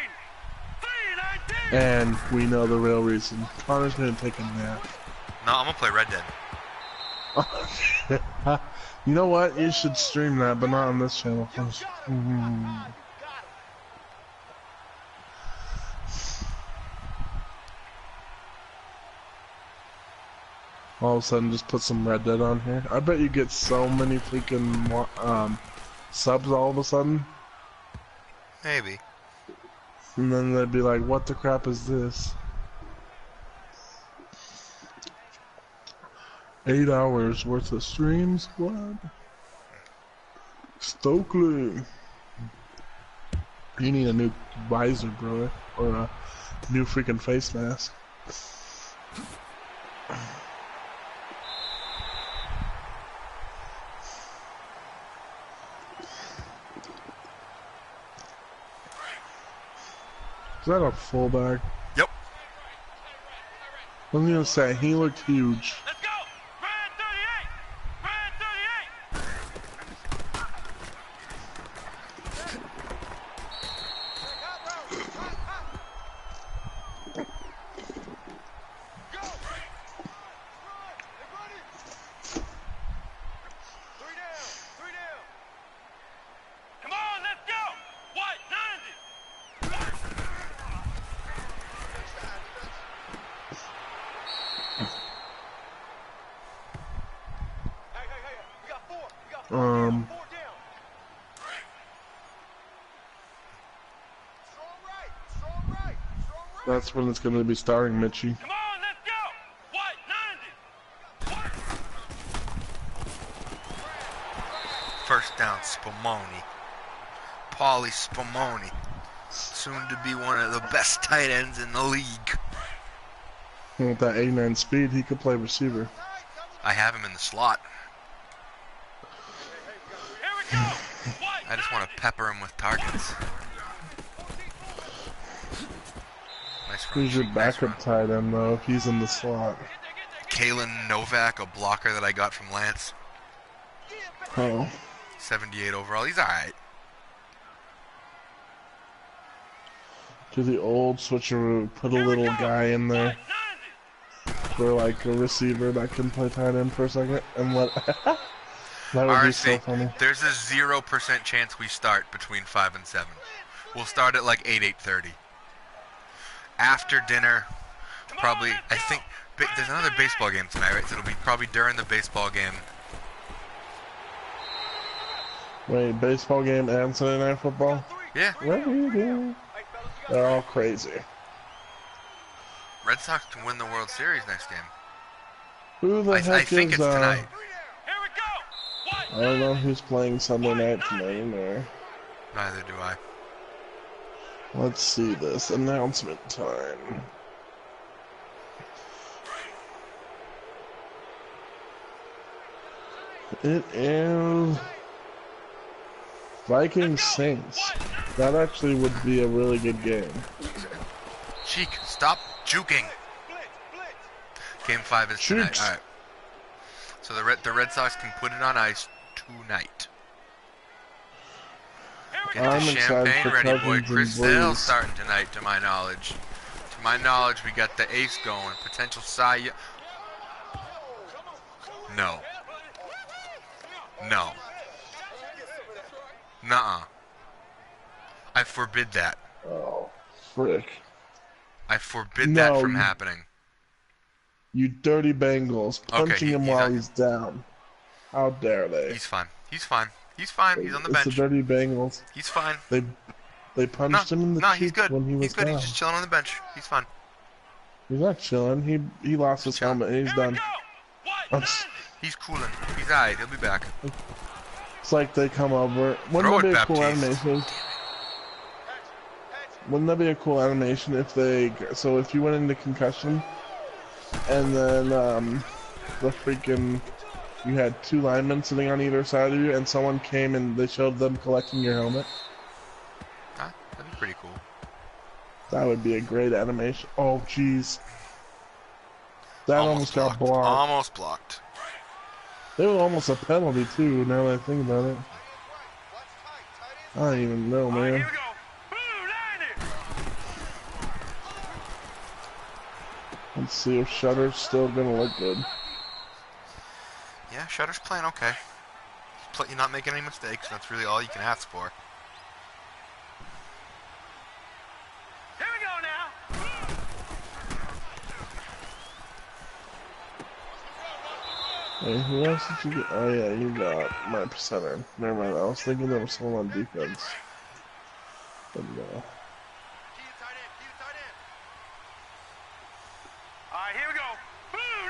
And we know the real reason. Connor's gonna take a nap. No, I'm gonna play Red Dead. You know what? You should stream that, but not on this channel. All of a sudden, just put some Red Dead on here. I bet you get so many freaking subs all of a sudden. Maybe. And then they'd be like, what the crap is this? 8 hours worth of streams? What? Stokely. You need a new visor, bro. Or a new freaking face mask. Is that a fullback? Yep. I was gonna say, he looked huge. Let's go! Red 38! Red 38! Go! Three down! Three down! Come on, let's go! White, 90! Hey, we got four. We got four down. Four down. Strong right. Strong right. Strong right. That's when it's gonna be starring Mitchie. Come on, let's go. White, 90. First down, Spumoni. Paulie Spumoni. Soon to be one of the best tight ends in the league. With that 89 speed, he could play receiver. I have him in the slot. Here we go. White, I just want to pepper him with targets. Nice run. Who's your Nice backup run. tight end, though, if he's in the slot? Kalen Novak, a blocker that I got from Lance. Oh. 78 overall. He's alright. Do the old switcheroo, put a little guy in there for like a receiver that can play tight end for a second, and let that would be so RC, funny. there's a 0% chance we start between 5 and 7. We'll start at like 8:30. After dinner, probably, I think, there's another baseball game tonight, right? So it'll be probably during the baseball game. Wait, baseball game and Sunday Night Football? Yeah, What are you doing? They're all crazy. Red Sox can win the World Series next game. Who the I heck think is, it's tonight. Here we go. White, I don't know who's playing Sunday night tonight anymore. Neither do I. Let's see this. Announcement time. It is Vikings Saints. That actually would be a really good game. Cheek, stop juking. Game 5 is tonight. Cheeks. Alright. So the Red Sox can put it on ice tonight. Get the I'm excited champagne for ready, boy. Cousins Chris and Sale's Breeze. starting tonight, to my knowledge. To my knowledge, we got the ace going. Potential Cy Young. No. No. Nuh-uh. I forbid that. Oh, frick. I forbid that No, from you- happening. You dirty Bengals. Punching him he's while on- he's down. How dare they? He's fine. He's fine. He's fine. He's on the It's bench. the dirty Bengals. He's fine. They punched him in the No, cheek he's good. when he was He's good. down. He's just chilling on the bench. He's fine. He's not chilling. He lost his chilling. helmet and he's Here we done. go. I'm White, s- He's cooling. He's alright. He'll be back. It's like they come over. Throw Wouldn't that it, be a cool Baptiste. animation? Wouldn't that be a cool animation if they... So if you went into concussion, and then the freaking... You had two linemen sitting on either side of you, and someone came and they showed them collecting your helmet. Huh? That'd be pretty cool. That would be a great animation. Oh, jeez. That almost got blocked. Almost blocked. It was almost a penalty, too, now that I think about it. I don't even know, all right, man. here we go. Blue 90. Let's see if Shutter's still gonna look good. Yeah, Shutter's playing okay. You're not making any mistakes. That's really all you can ask for. Here we go now. Hey, who else did you get? Oh yeah, you got my center. Never mind, I was thinking there was someone on defense. But no.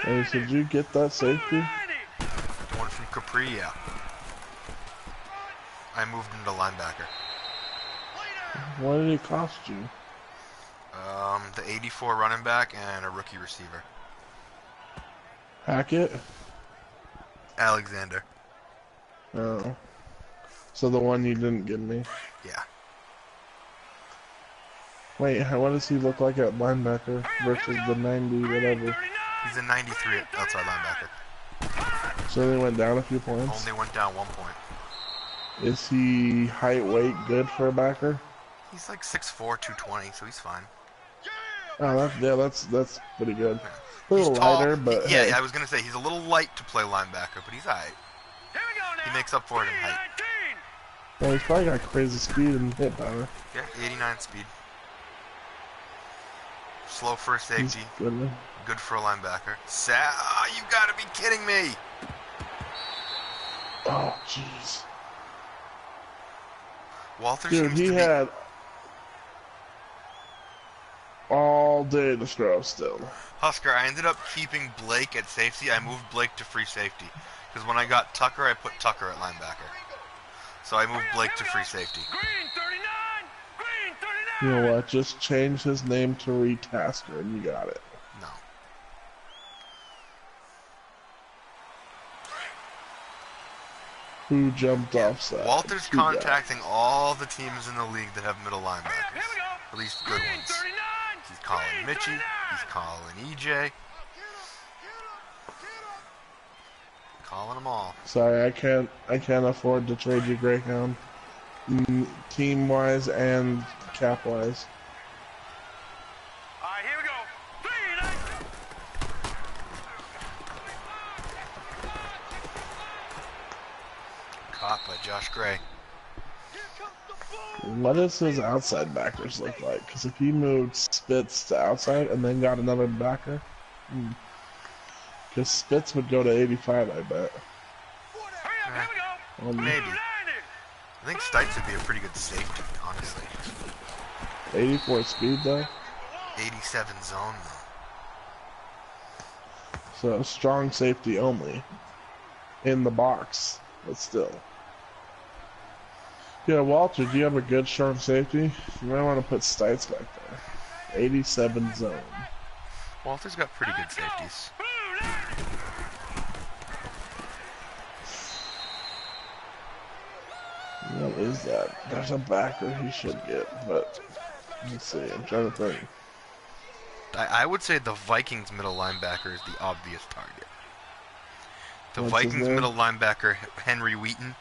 Hey, so did you get that safety? The one from Capri, yeah. I moved him to linebacker. What did it cost you? The 84 running back and a rookie receiver. Hackett? Alexander. Oh. So the one you didn't give me. Yeah. Wait, what does he look like at linebacker versus the 90 whatever? He's a 93 at outside linebacker. So they went down a few points? Only went down 1 point. Is he height, weight good for a backer? He's like 6'4", 220, so he's fine. Oh, that's pretty good. Yeah. A little He's tall. lighter, but Yeah, hey. I was gonna say he's a little light to play linebacker, but he's alright. He makes up for it in height. Well, he's probably got crazy speed and hit power. Yeah, 89 speed. Slow for a safety. Good for a linebacker. You gotta be kidding me! Oh, jeez. Walter Dude, seems he to be... had all day to throw still. Husker, I ended up keeping Blake at safety. I moved Blake to free safety. Because when I got Tucker, I put Tucker at linebacker. So I moved Blake to free safety. Green 39! Green 39! You know what? Just change his name to Retasker and you got it. No. Who jumped offside? Walter's Who got it? contacting all the teams in the league that have middle linebackers. Here we go. At least good Green ones. 39! He's calling Green Mitchie. 39! He's calling EJ. Calling them all. Sorry, I can't afford to trade you Greyhound. Team wise and cap wise. Alright, here we go. 3 Caught by Josh Gray. What does his outside backers look like? Because if he moved Spitz to outside and then got another backer, because Spitz would go to 85, I bet. Here we go. Maybe. I think Stites would be a pretty good safety, honestly. 84 speed though, 87 zone though. so strong safety only in the box, but still. Yeah, Walter, do you have a good strong safety? You might want to put Stites back there. 87 zone. Walter's got pretty good safeties. What is that? There's a backer he should get, but let's see. I'm trying to think. I would say the Vikings middle linebacker is the obvious target. The What's his Vikings name? middle linebacker, Henry Wheaton.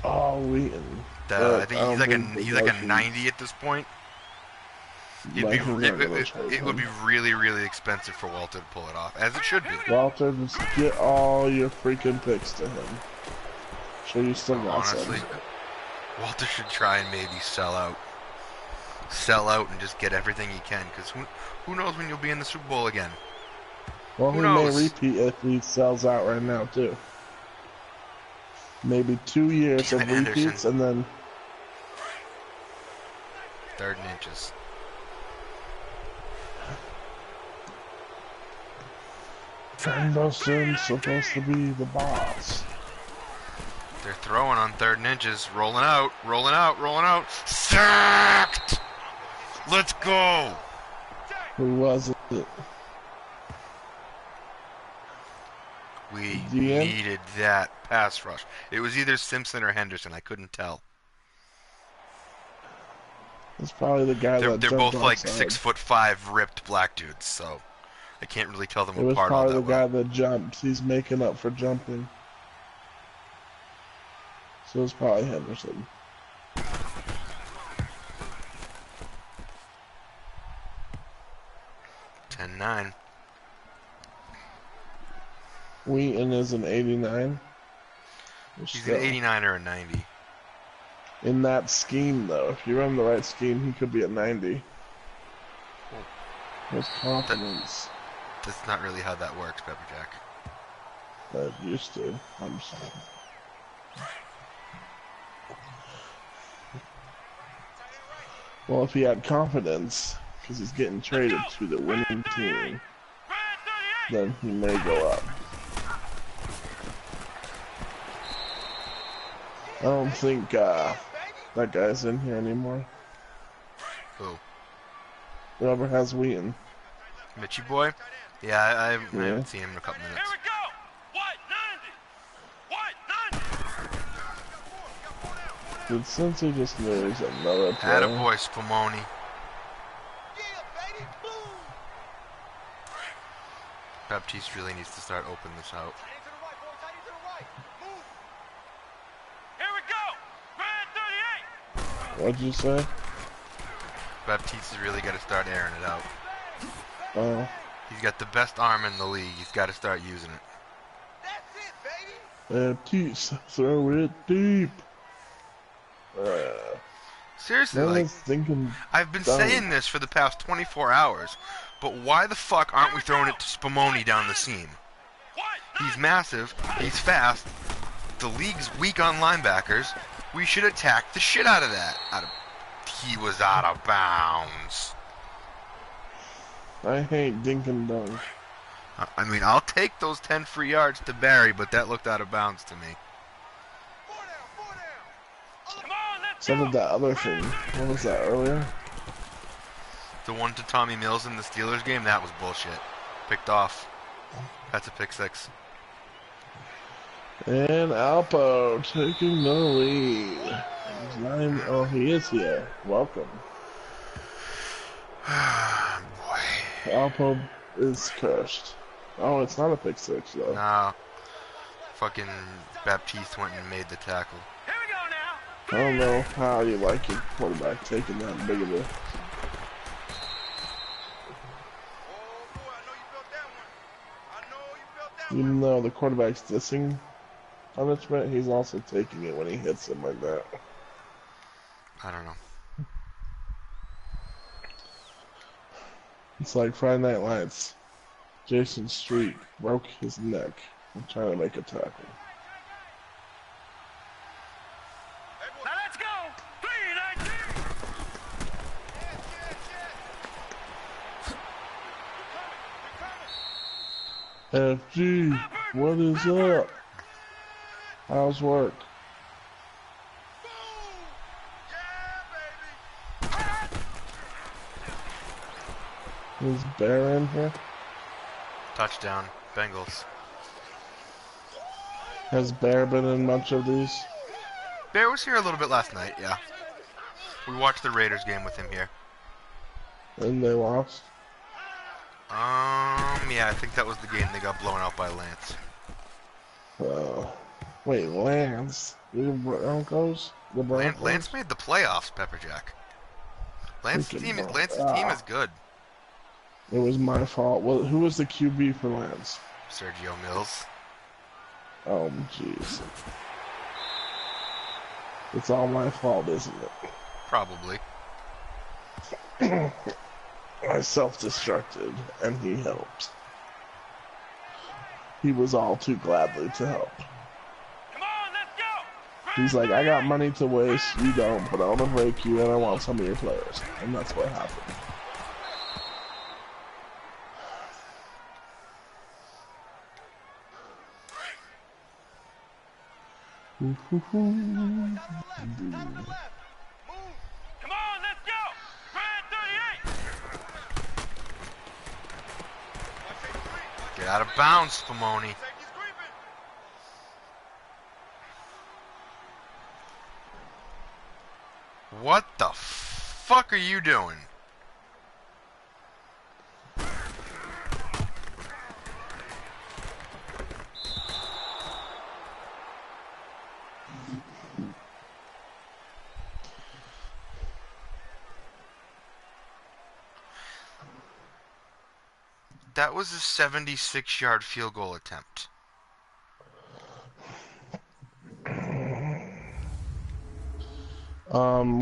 Oh, Wheaton. I think he's like a Vikings- 90 at this point. It would be really, really expensive for Walter to pull it off, as it should be. Walter, just get all your freaking picks to him. Sure, you still got Honestly, some. Walter should try and maybe sell out. Sell out and just get everything he can, because who knows when you'll be in the Super Bowl again. Well, who he knows? may repeat if he sells out right now, too. Maybe 2 years Damn of it, Anderson. repeats, and then... 3rd and inches. Anderson's supposed to be the boss. They're throwing on 3rd and inches. Rolling out, rolling out, rolling out. Sacked! Let's go! Who was it? We DM? needed that pass rush. It was either Simpson or Henderson. I couldn't tell. It's probably the guy that They're jumped both like offside. 6'5" ripped black dudes, so I can't really tell them It was apart all probably that the well. guy that jumped. He's making up for jumping. So it's probably Henderson. Ten nine. Wheaton is an 89. He's an 89 or a 90. In that scheme, though, if you run the right scheme, he could be at 90. His confidence. That's not really how that works, Pepperjack. That used to. I'm sorry. Well, if he had confidence, because he's getting traded to the winning team. then he may go up. I don't think that guy's in here anymore. Who? Whoever has Wheaton. Mitchie boy? Yeah, I haven't seen him in a couple minutes. Here we go. White 90. Did Cincy just lose another player? Attaboy, Spumoni. Baptiste really needs to start opening this out. Here we go. Red 38. What'd you say? Baptiste has really got to start airing it out. Oh. He's got the best arm in the league. He's got to start using it. Baptiste, throw it deep. Seriously, I like, was thinking I've been saying this for the past 24 hours, but why the fuck aren't we throwing it to Spumoni down the seam? He's massive, he's fast, the league's weak on linebackers. We should attack the shit out of that. He was out of bounds. I hate dink and dunk. I mean, I'll take those 10 free yards to Barry, but that looked out of bounds to me. So did that other thing. What was that earlier? The one to Tommy Mills in the Steelers game, that was bullshit. Picked off. That's a pick six. And Alpo taking the lead. Oh, he is here. Welcome. Boy. Alpo is cursed. Oh, it's not a pick six though. No. Fucking Baptiste went and made the tackle. Here we go now. I don't know how you like your quarterback taking that big of a. Even though the quarterback's dissing punishment, he's also taking it when he hits him like that. I don't know. It's like Friday Night Lights. Jason Street broke his neck while trying to make a tackle. Now let's go. 319. FG, what is up? How's work? Is Bear in here? Touchdown, Bengals. Has Bear been in much of these? Bear was here a little bit last night, yeah. We watched the Raiders game with him here. And they lost? Yeah, I think that was the game they got blown out by Lance. Wait, Lance? The Broncos? The Broncos? Lance made the playoffs, Pepperjack. Lance's team is good. It was my fault. Well, who was the QB for Lance? Sergio Mills. Oh, jeez. It's all my fault, isn't it? Probably. I self-destructed, and he helped. He was all too gladly to help. Come on, let's go. He's like, I got money to waste, you don't, but I want to break you, and I want some of your players. And that's what happened. Come on, let's go. Red 38. Get out of bounds, Spumoni. What the fuck are you doing? That was a 76-yard field goal attempt.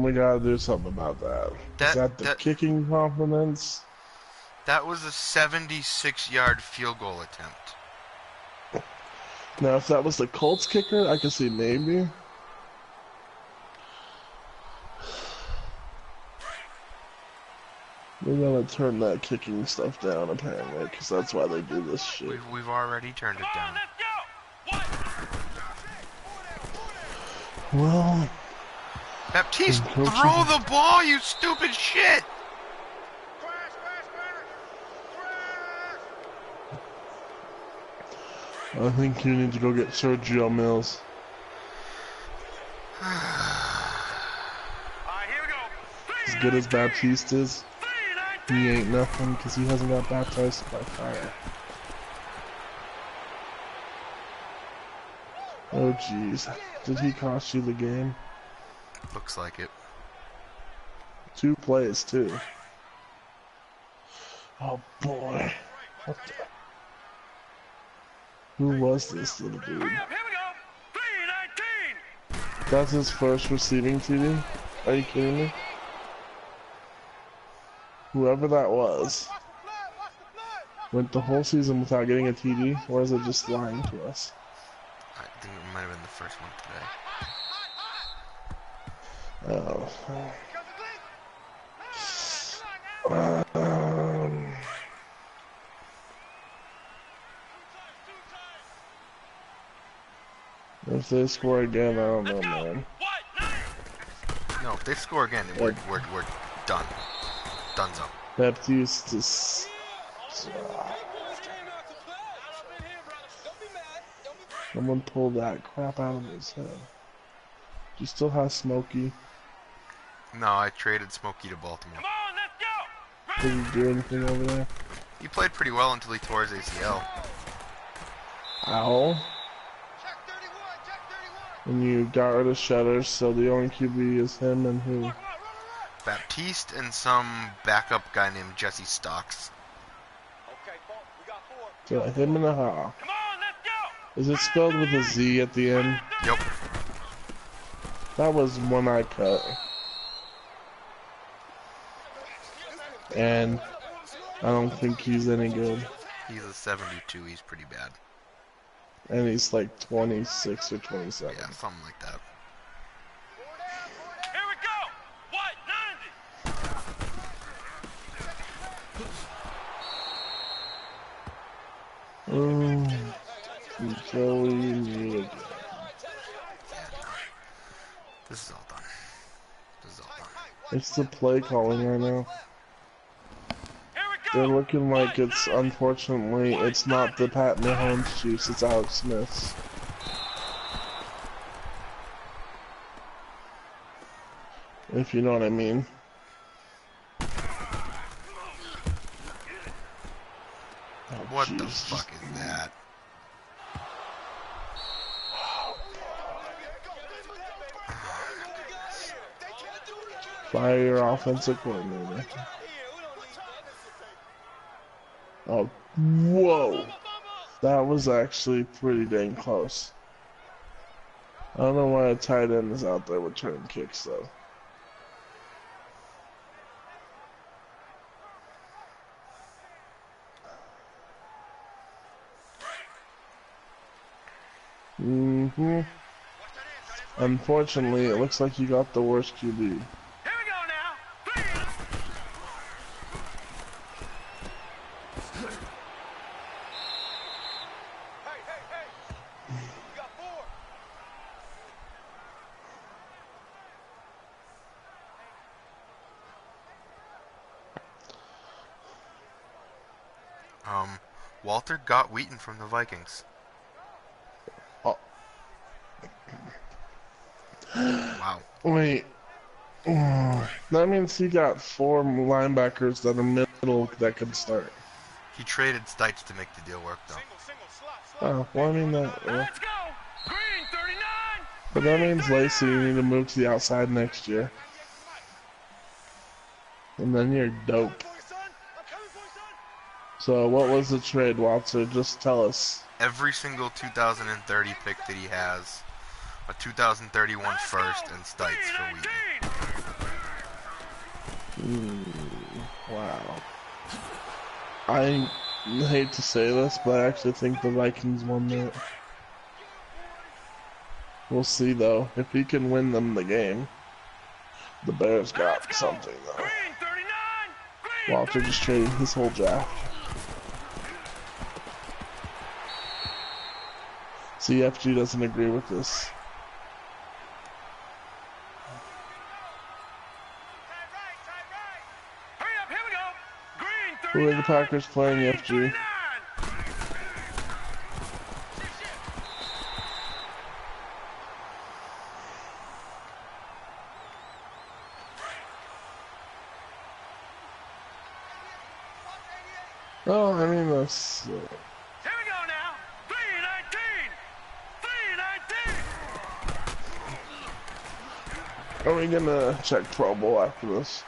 We gotta do something about that. Is that the kicking confidence? That was a 76-yard field goal attempt. Now, if that was the Colts kicker, I could see maybe. We gotta turn that kicking stuff down, apparently, because that's why they do this shit. We've already turned it down. Well... Baptiste, throw the ball, you stupid shit! I think you need to go get Sergio Mills. As good as Baptiste is, he ain't nothing because he hasn't got baptized by fire. Oh jeez, did he cost you the game? Looks like it. 2 plays too. Oh boy. What the... Who was this little dude? That's his first receiving TD? Are you kidding me? Whoever that was went the whole season without getting a TD, or is it just lying to us? I think it might have been the first one today. If they score again, I don't know, man. No, if they score again, we're done. Dunzo. Baptiste is... Someone pulled that crap out of his head. Do you still have Smokey? No, I traded Smokey to Baltimore. Did he do anything over there? He played pretty well until he tore his ACL. Ow. And you got rid of Shutters, so the only QB is him and who? Baptiste and some backup guy named Jesse Stocks. So him and a ha. Is it spelled with a Z at the end? Yep. That was one I cut. And I don't think he's any good. He's a 72, he's pretty bad. And he's like 26 or 27. Yeah, something like that. Here we go. What? 90. Joey me again. This is all done. This is all done. It's the play calling right now. They're looking like it's, unfortunately, it's not the Pat Mahomes juice, it's Alex Smith's. If you know what I mean. Oh, what geez. the fuck is that? Fire your offensive coordinator. Oh, whoa! That was actually pretty dang close. I don't know why a tight end is out there returning kicks, though. Mm-hmm. Unfortunately, it looks like you got the worst QB. Walter got Wheaton from the Vikings. Oh. Wow. Wait. That means he got 4 linebackers that are middle that can start. He traded Stites to make the deal work, though. Oh, well, I mean that. Let's go. Green 39. But that means Lacey, you need to move to the outside next year. And then you're dope. So, what was the trade, Walter? Just tell us. Every single 2030 pick that he has, a 2031 first, and Stites for Wheaton. Wow. I hate to say this, but I actually think the Vikings won that. We'll see, though. If he can win them the game, the Bears got something, though. Walter just traded his whole draft. CFG doesn't agree with this. Hurry up, here we go. Green Who are the 39. Packers playing Green FG? 39. Oh, I mean, that's... Here we go now. 319. 319. Are we gonna check Pro Bowl after this?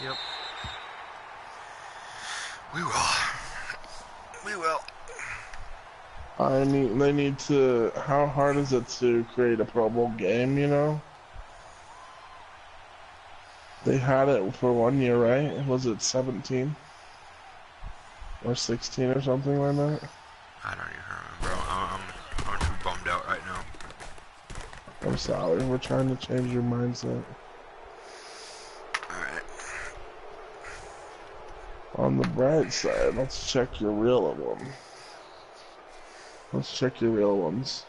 Yep. We will. We will. I mean, they need to... How hard is it to create a Pro Bowl game, you know? They had it for 1 year, right? Was it 17? Or 16 or something like that? I don't even remember. I'm too bummed out right now. I'm sorry, we're trying to change your mindset. Alright. On the bright side, let's check your real one. Let's check your real ones.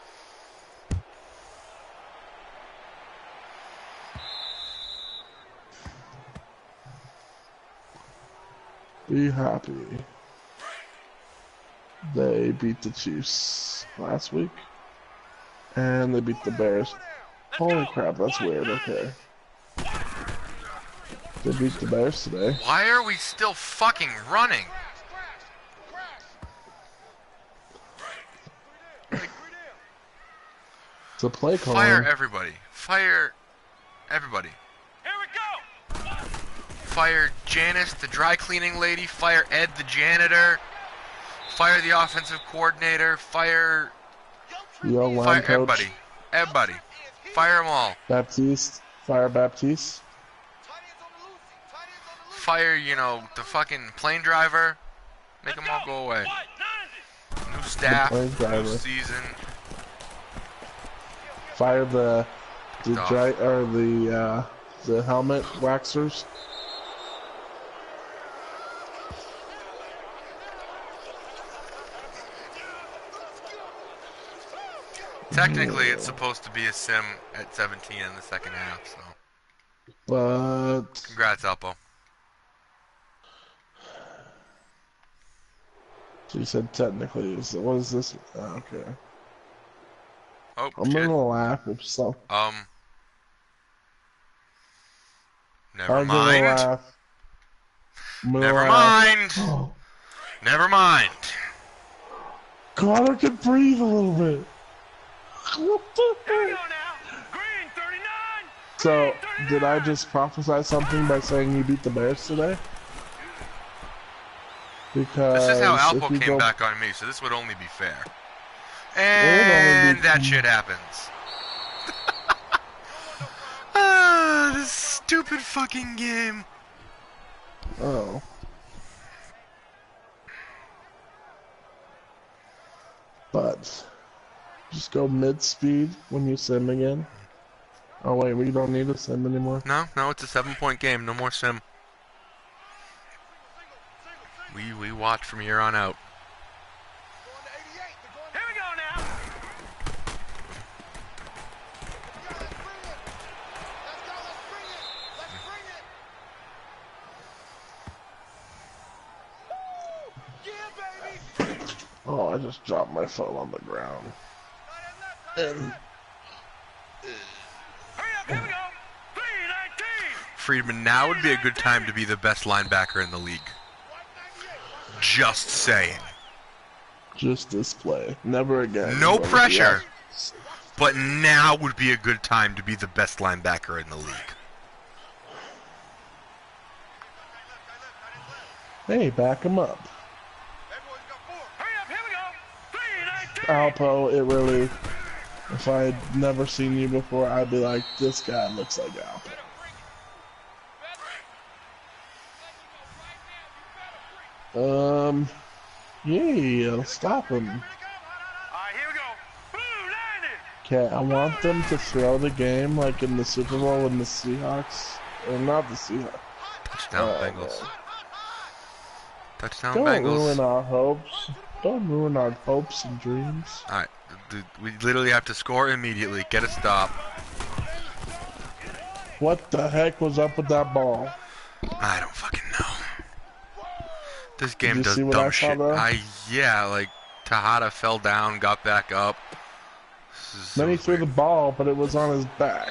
Be happy. They beat the Chiefs last week. And they beat the Bears. Holy crap, that's weird, okay. They beat the Bears today. Why are we still fucking running? It's a play call. Fire everybody. Fire everybody. Here we go. Fire Janice, the dry cleaning lady. Fire Ed, the janitor. Fire the offensive coordinator. Fire Yo, line fire coach. everybody. Everybody. Fire them all. Baptiste. Fire Baptiste. Fire, you know, the fucking plane driver. Make them all go away. New staff, plane new driver. season. Fire the Duff. dry or the helmet waxers. Technically, it's supposed to be a sim at 17 in the second half, so. But Congrats, Alpo. she said technically, what is this? Oh, okay. Oh, I'm shit. gonna laugh if so. Never I'm gonna mind. laugh. I'm gonna Never laugh. mind. Never mind. Connor can breathe a little bit. What the Here we heck? go now. Green 39. So, did I just prophesy something by saying you beat the Bears today? Because This is how if Alpo you came go, back on me, so this would only be fair. would only And be- that shit happens. Ah, this stupid fucking game. Oh. But just go mid-speed when you sim again. Oh wait, we don't need to sim anymore. No, it's a 7-point game. No more sim. We watch from here on out. Here we go now. Oh, I just dropped my phone on the ground. And Hurry up, here we go. 319. Friedman, now would be a good time to be the best linebacker in the league. Just saying. just display. Never again. No What was the pressure. last- But now would be a good time to be the best linebacker in the league. Hey, back him up. Hurry up, here we go. 319. Alpo, it really... If I had never seen you before, I'd be like, this guy looks like Alpo. Yeah, stop him. All right, here we go. Blue landed. Okay, I want them to throw the game like in the Super Bowl when the Seahawks, or not the Seahawks, Touchdown, Bengals. Man. Touchdown, Don't Bengals. ruin our hopes. Don't ruin our hopes and dreams. All right, we literally have to score immediately. Get a stop. What the heck was up with that ball? I don't fucking know. This game you does see what dumb I saw, shit. though? Yeah, like Tejada fell down, got back up. Then he threw the ball, but it was on his back.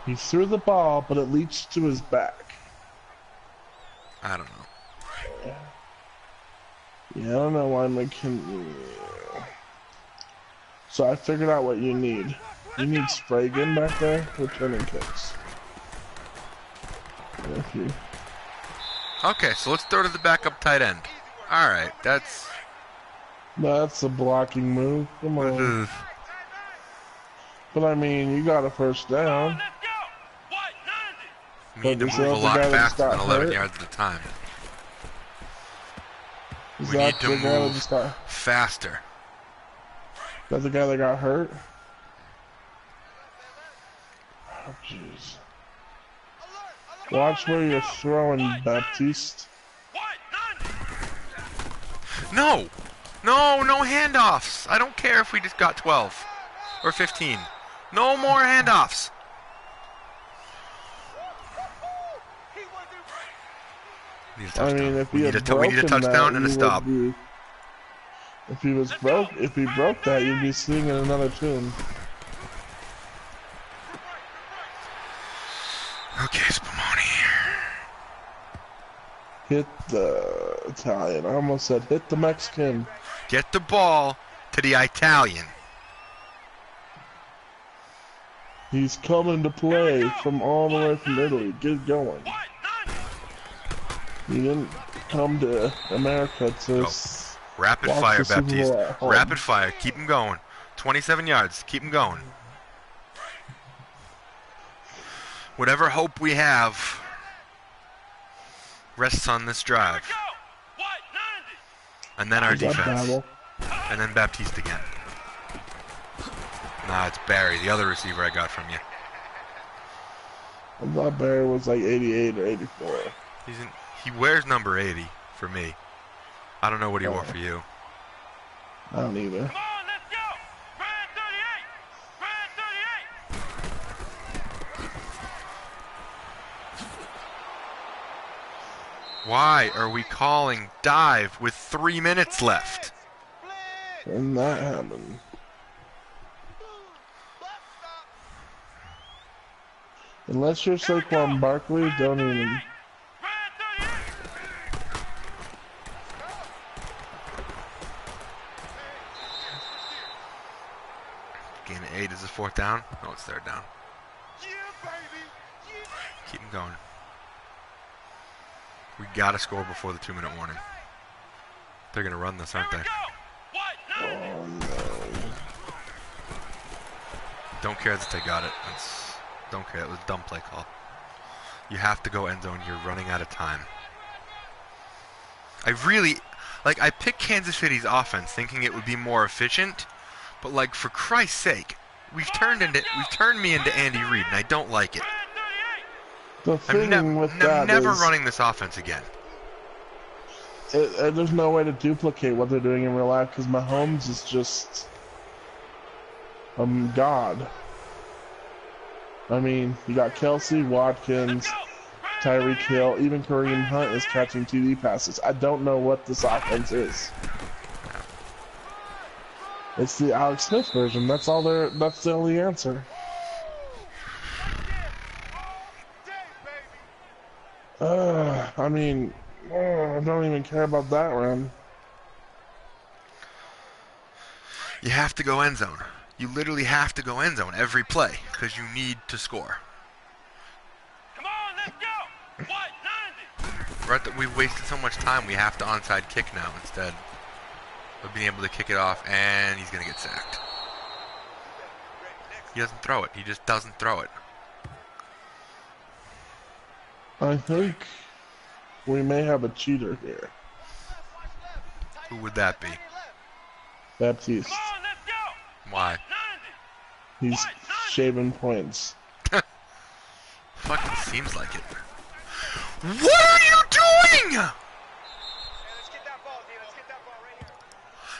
He threw the ball, but it leached to his back. I don't know. Yeah, I don't know why McKinney. So I figured out what you need. You need spray gun back there, returning kicks. If you... Okay, so let's throw to the backup tight end. All right, that's That's a blocking move. Come on. But I mean, you got a first down. Let's go. What? 90. We need to But move a is that lot the guy that just faster than got 11 hurt? yards at a time. Is We that need to the guy that move just got? faster. Is that the guy that got hurt? Oh, jeez. Watch where you're throwing, Baptiste. What? 90. No! No, no handoffs. I don't care if we just got 12 or 15. No more handoffs. Need a I mean, touchdown. if we he need had we need a broken touchdown that, and a you stop. would be, if he broke that, you'd be singing another tune. Okay, Spumoni. Hit the Italian. I almost said hit the Mexican. Get the ball to the Italian. He's coming to play from all the way from Italy. Get going. What? 90. He didn't come to America to. Go. Rapid Watch fire, the Super Bowl Baptiste. at home. Rapid fire. Keep him going. 27 yards. Keep him going. Whatever hope we have rests on this drive. Go. What? 90. And then our Is that defense. Babel? And then Baptiste again. Nah, it's Barry, the other receiver I got from you. I thought Barry was like 88 or 84. He wears number 80 for me. I don't know what he wore for you. I don't either. Come on, let's go. Brand 38. Brand 38. Why are we calling dive with 3 minutes left? And that happened. Unless you're Saquon Barkley, don't even. Brand 38. Gain of 8 is a 4th down. No, it's 3rd down. Keep him going. We gotta score before the 2-minute warning. They're gonna run this, aren't they? Go. What? 90. Oh no. Don't care that they got it. Don't care. It was a dumb play call. You have to go end zone. You're running out of time. I picked Kansas City's offense thinking it would be more efficient, but like for Christ's sake, we've turned me into Andy Reid, and I don't like it. The thing with that never is, running this offense again. there's no way to duplicate what they're doing in real life because Mahomes is just God. I mean, you got Kelsey, Watkins, Tyreek Hill, even Kareem Hunt is catching TD passes. I don't know what this offense is. It's the Alex Smith version. That's the only answer. I mean, I don't even care about that run. You have to go end zone. You literally have to go end zone every play because you need to score. Come on, let's go. What? 90. Right, that we've wasted so much time. We have to onside kick now instead of being able to kick it off, and he's gonna get sacked. He doesn't throw it. He just doesn't throw it. I think we may have a cheater here. Who would that be? Baptiste. Come on, let's go. Why? 90. He's shaving points. fucking seems like it. What are you doing?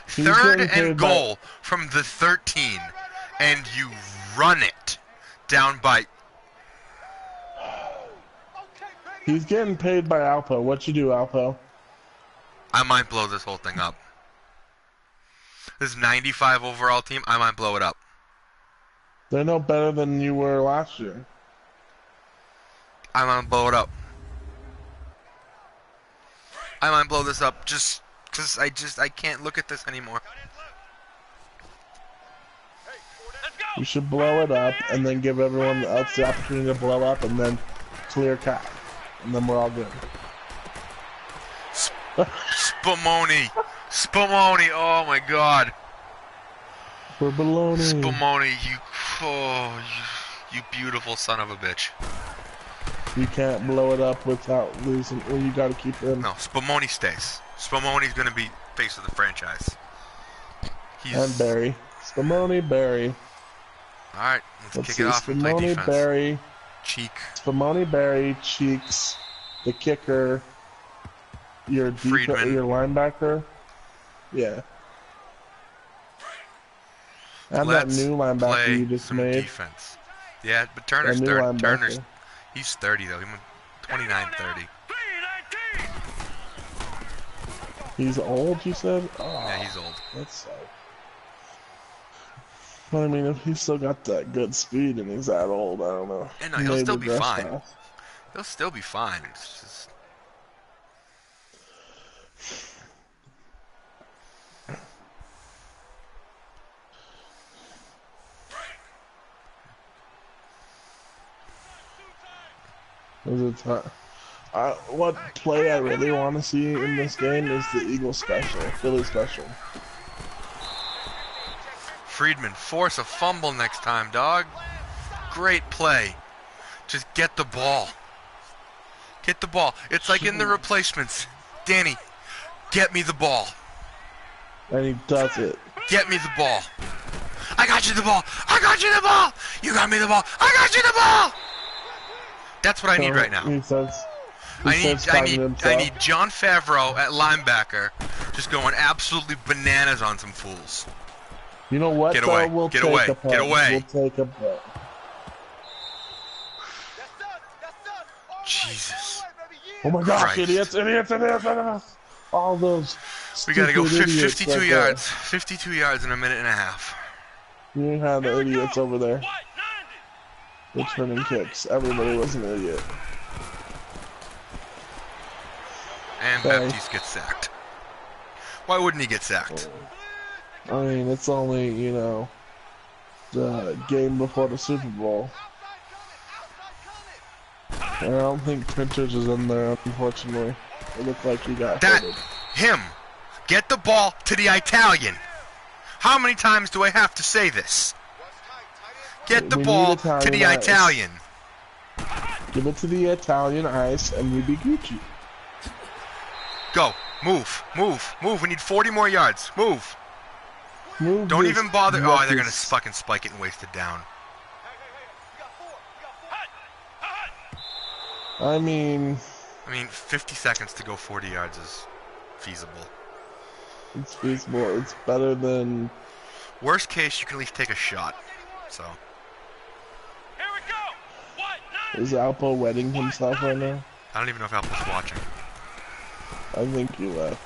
Third and goal from the 13, and you run it down by... He's getting paid by Alpo. What you do, Alpo? I might blow this whole thing up. This 95 overall team, I might blow it up. They're no better than you were last year. I might blow it up. I might blow this up just because I can't look at this anymore. You should blow it up and then give everyone else the opportunity to blow up and then clear cap. And then we're all good. Spumoni! Spumoni! Oh my god! For baloney. Spumoni, you beautiful son of a bitch. You can't blow it up without losing. Well, you gotta keep him. No, Spumoni stays. Spumoni's gonna be face of the franchise. And Barry. Spumoni, Barry. Alright, let's kick it off and play Spumoni, defense. Barry. Cheek. Spumoni, Barry, Cheeks, the kicker, your linebacker. Yeah. And that new linebacker you just made. Defense. Yeah, but Turner's 30. He's 30 though. He went 29-30. He's old, you said? Oh, yeah, he's old. That's sad. But I mean, if he's still got that good speed and he's that old, I don't know. Yeah, no, he'll still be fine. He'll still be fine. It's just... What play I really want to see in this game is the Eagle special, Philly special. Friedman, force a fumble next time, dog. Great play. Just get the ball. Get the ball. It's like in the replacements. Danny, get me the ball. And he does it. Get me the ball. I got you the ball. I got you the ball. You got me the ball. I got you the ball. That's what I need right now. I need John Favreau at linebacker just going absolutely bananas on some fools. You know what? Get away. We'll get away. Get away. We'll take a bet. Jesus. Oh my gosh, idiots. All those. We gotta go 52 yards. 52 yards in a minute and a half. You have the idiots over there returning kicks. Everybody was an idiot. And Baptiste gets sacked. Why wouldn't he get sacked? I mean, it's only, you know, the game before the Super Bowl. I don't think Printers is in there, unfortunately. It looked like he got hit. Him! Get the ball to the Italian! How many times do I have to say this? Get the ball to the Italian! Give it to the Italian ice and you be Gucci. Go. Move. Move. Move. We need 40 more yards. Move. Don't even bother. Oh, they're going to fucking spike it and waste it down. I mean, 50 seconds to go 40 yards is feasible. It's feasible. It's better than... Worst case, you can at least take a shot. So. Here we go. Is Alpo wetting himself right now? I don't even know if Alpo's watching. I think he left.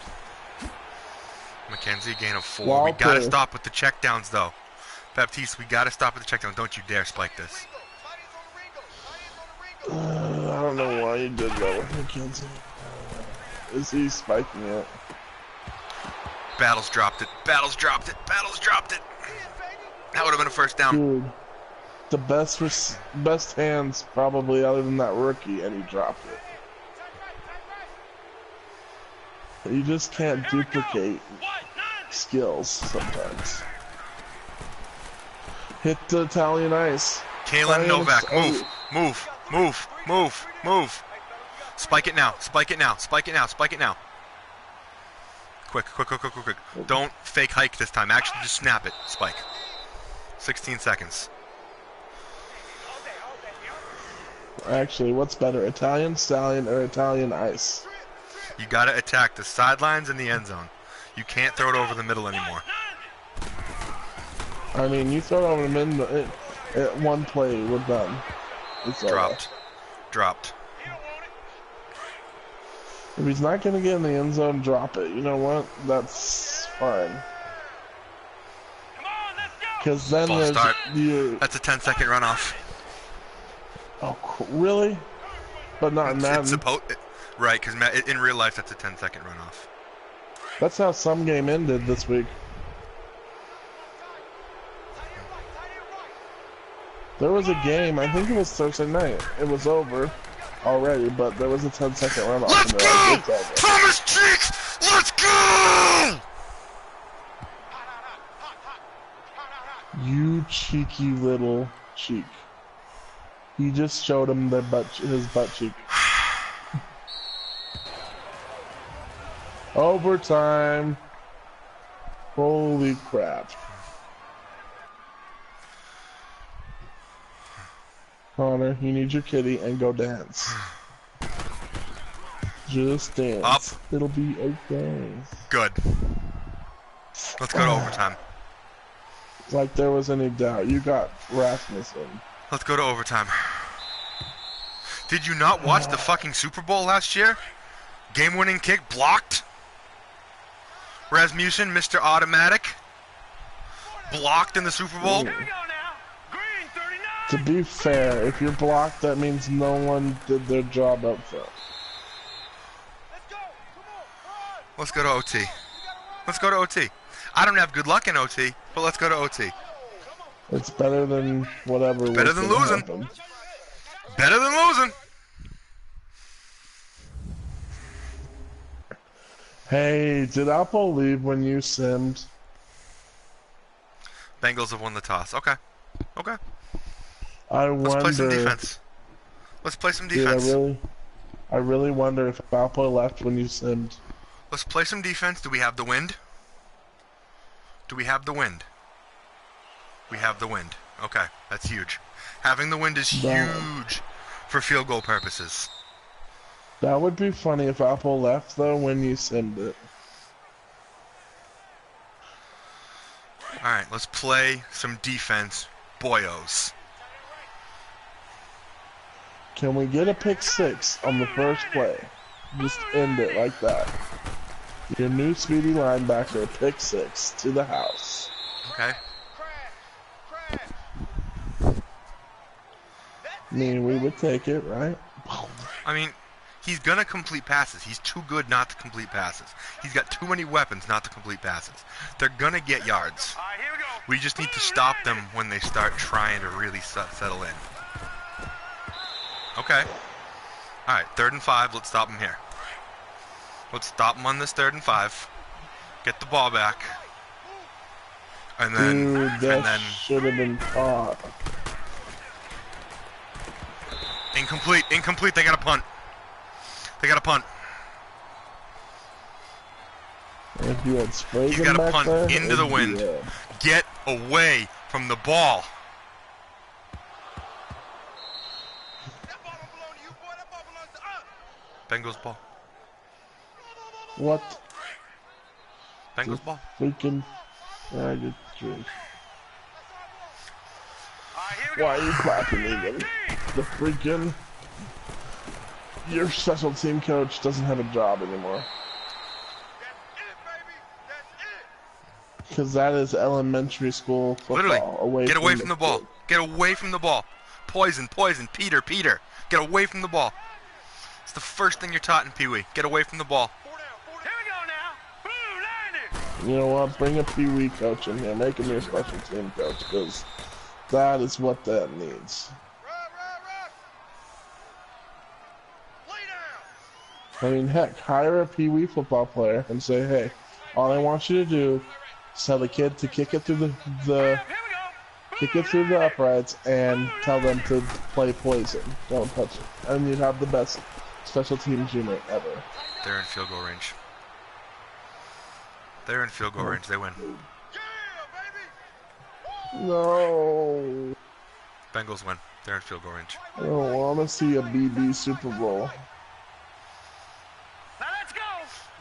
Mackenzie, gain of 4. We gotta stop with the checkdowns, though. Baptiste, we gotta stop with the checkdowns. Don't you dare spike this. I don't know why you did that with Mackenzie. Is he spiking it? Battles dropped it. Battles dropped it. Battles dropped it. That would have been a first down. Dude, the best hands probably other than that rookie, and he dropped it. You just can't duplicate skills sometimes. Hit the Italian ice. Kalen Novak, move, move, move, move, move. Spike it now, spike it now, spike it now, spike it now. Quick, quick, quick, quick, quick, quick. Don't fake hike this time. Actually, just snap it. Spike. 16 seconds. Actually, what's better, Italian Stallion or Italian Ice? You gotta attack the sidelines and the end zone. You can't throw it over the middle anymore. I mean, you throw it over the middle, at one play, we're done. It's Dropped. over. Dropped. If he's not gonna get in the end zone, drop it. You know what? That's fine. Because then False there's start. you. That's a 10-second runoff. Oh, really? But not in Madden. Right, because in real life that's a 10-second runoff. That's how some game ended this week. There was a game, I think it was Thursday night. It was over already, but there was a 10-second runoff. Let's and go! like, it's over. Thomas Cheeks! Let's go! You cheeky little cheek. He just showed him his butt cheek. Overtime. Holy crap. Connor, you need your kitty and go dance. Just dance. Up. It'll be okay. Good. Let's go to overtime. Like there was any doubt. You got Rasmussen. Let's go to overtime. Did you not watch the fucking Super Bowl last year? Game-winning kick blocked. Rasmussen, Mr. Automatic, blocked in the Super Bowl. Ooh. To be fair, if you're blocked, that means no one did their job up front. Let's go to OT. Let's go to OT. I don't have good luck in OT, but let's go to OT. It's better than whatever. Better than losing. Happen. Better than losing. Hey, did Apple leave when you simmed? Bengals have won the toss. Okay. Okay. Let's play some defense. Let's play some defense. Dude, I really wonder if Apple left when you simmed. Let's play some defense. Do we have the wind? Do we have the wind? We have the wind. Okay, that's huge. Having the wind is huge for field goal purposes. That would be funny if Apple left, though, when you simmed it. Alright, let's play some defense, boyos. Can we get a pick six on the first play? Just end it like that. Your new speedy linebacker, pick six, to the house. Okay. I mean, we would take it, right? I mean, he's going to complete passes. He's too good not to complete passes. He's got too many weapons not to complete passes. They're going to get yards. We just need to stop them when they start trying to really settle in. Okay. Alright, 3rd and 5. Let's stop them here. Let's stop them on this 3rd and 5. Get the ball back. And then... Dude, that should have been caught. Incomplete. Incomplete. They got a punt. They got a punt. If you had sprayed You them got a back punt there, into the wind. Get away from the ball. Bengals ball. What? Bengals ball. Freaking... Why are you clapping me then? The freaking... Your special team coach doesn't have a job anymore. Because that is elementary school football. Literally, get away from the ball. Get away from the ball. Poison, poison, Peter, Peter. Get away from the ball. It's the first thing you're taught in Pee Wee. Get away from the ball. You know what? Bring a Pee Wee coach in here. Make him your special team coach, because that is what that needs. I mean, heck, hire a Pee Wee football player and say, hey, all I want you to do is tell the kid to kick it through the uprights and tell them to play poison. Don't touch it. And you'd have the best special teams unit ever. They're in field goal range. They're in field goal range. They win. No. Bengals win. They're in field goal range. I don't want to see a BB Super Bowl. Now let's go.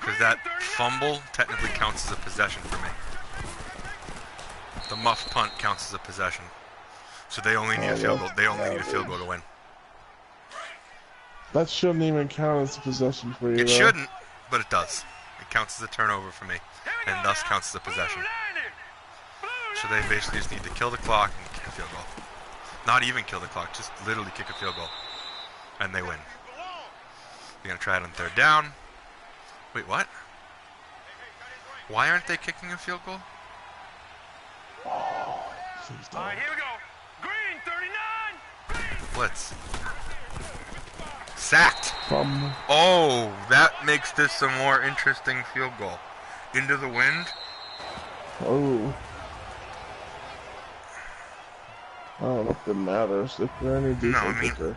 Because Green that 39. fumble technically counts as a possession for me. The muff punt counts as a possession. So they only need a field goal. They only need a field goal to win. That shouldn't even count as a possession for you, It though. shouldn't, but it does. It counts as a turnover for me, Here we and go thus now. counts as a possession. Blue 90. Blue So they basically just need to kill the clock and kick a field goal. Not even kill the clock, just literally kick a field goal. And they win. They're going to try it on third down. Wait, what? Why aren't they kicking a field goal? Please All right, don't. here we go. Green 39. Blitz. Sacked. Fumble. Oh, that makes this a more interesting field goal. Into the wind. Oh. I don't know if it matters if they're any No, decent I mean, kicker.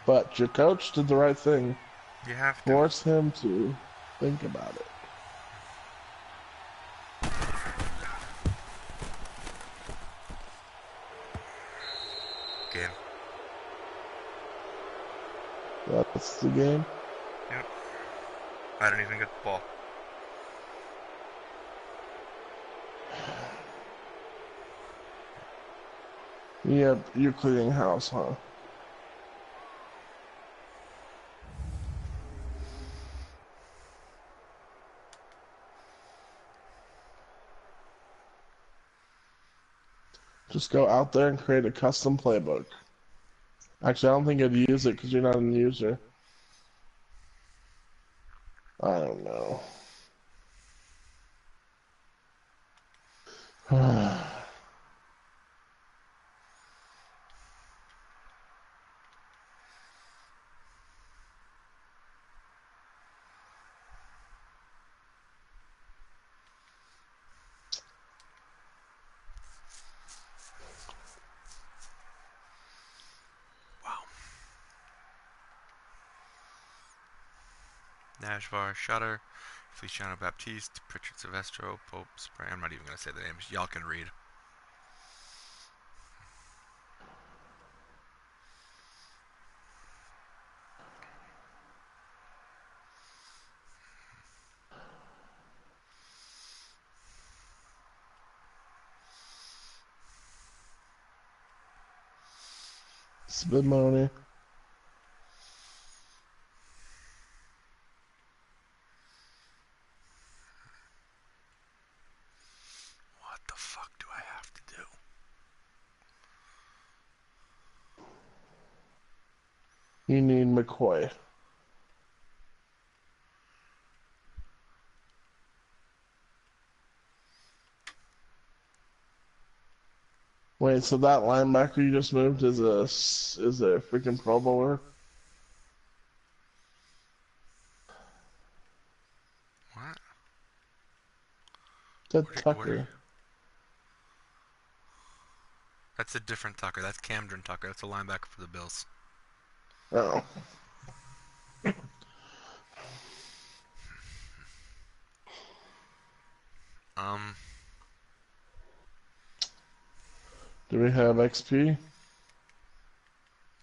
But your coach did the right thing. you have to. Force him to think about it. Game. That's the game. Yep. I don't even get the ball. Yep, you're cleaning house, huh? Just go out there and create a custom playbook. Actually, I don't think I'd use it because you're not a user. I don't know. Nashvar, Shutter, Feliciano Baptiste, Pritchard Silvestro, Pope, Spray. I'm not even going to say the names. Y'all can read. Spimoni. What the fuck do I have to do? You need McCoy. Wait, so that linebacker you just moved is a freaking Pro Bowler? What? That What are Tucker. you- That's a different Tucker. That's Camden Tucker. That's a linebacker for the Bills. Oh. Do we have XP?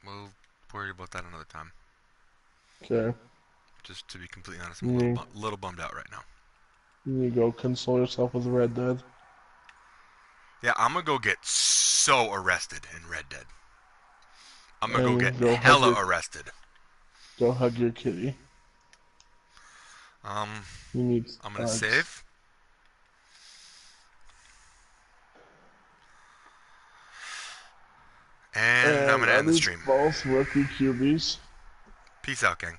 We'll worry about that another time. Okay. Just to be completely honest, I'm a little bummed out right now. You go console yourself with Red Dead. Yeah, I'm gonna go get so arrested in Red Dead. I'm gonna And go get go hella arrested. Go hug your kitty. You need I'm gonna hugs. save. And I'm gonna are end the these stream. both rookie QBs? Peace out, gang.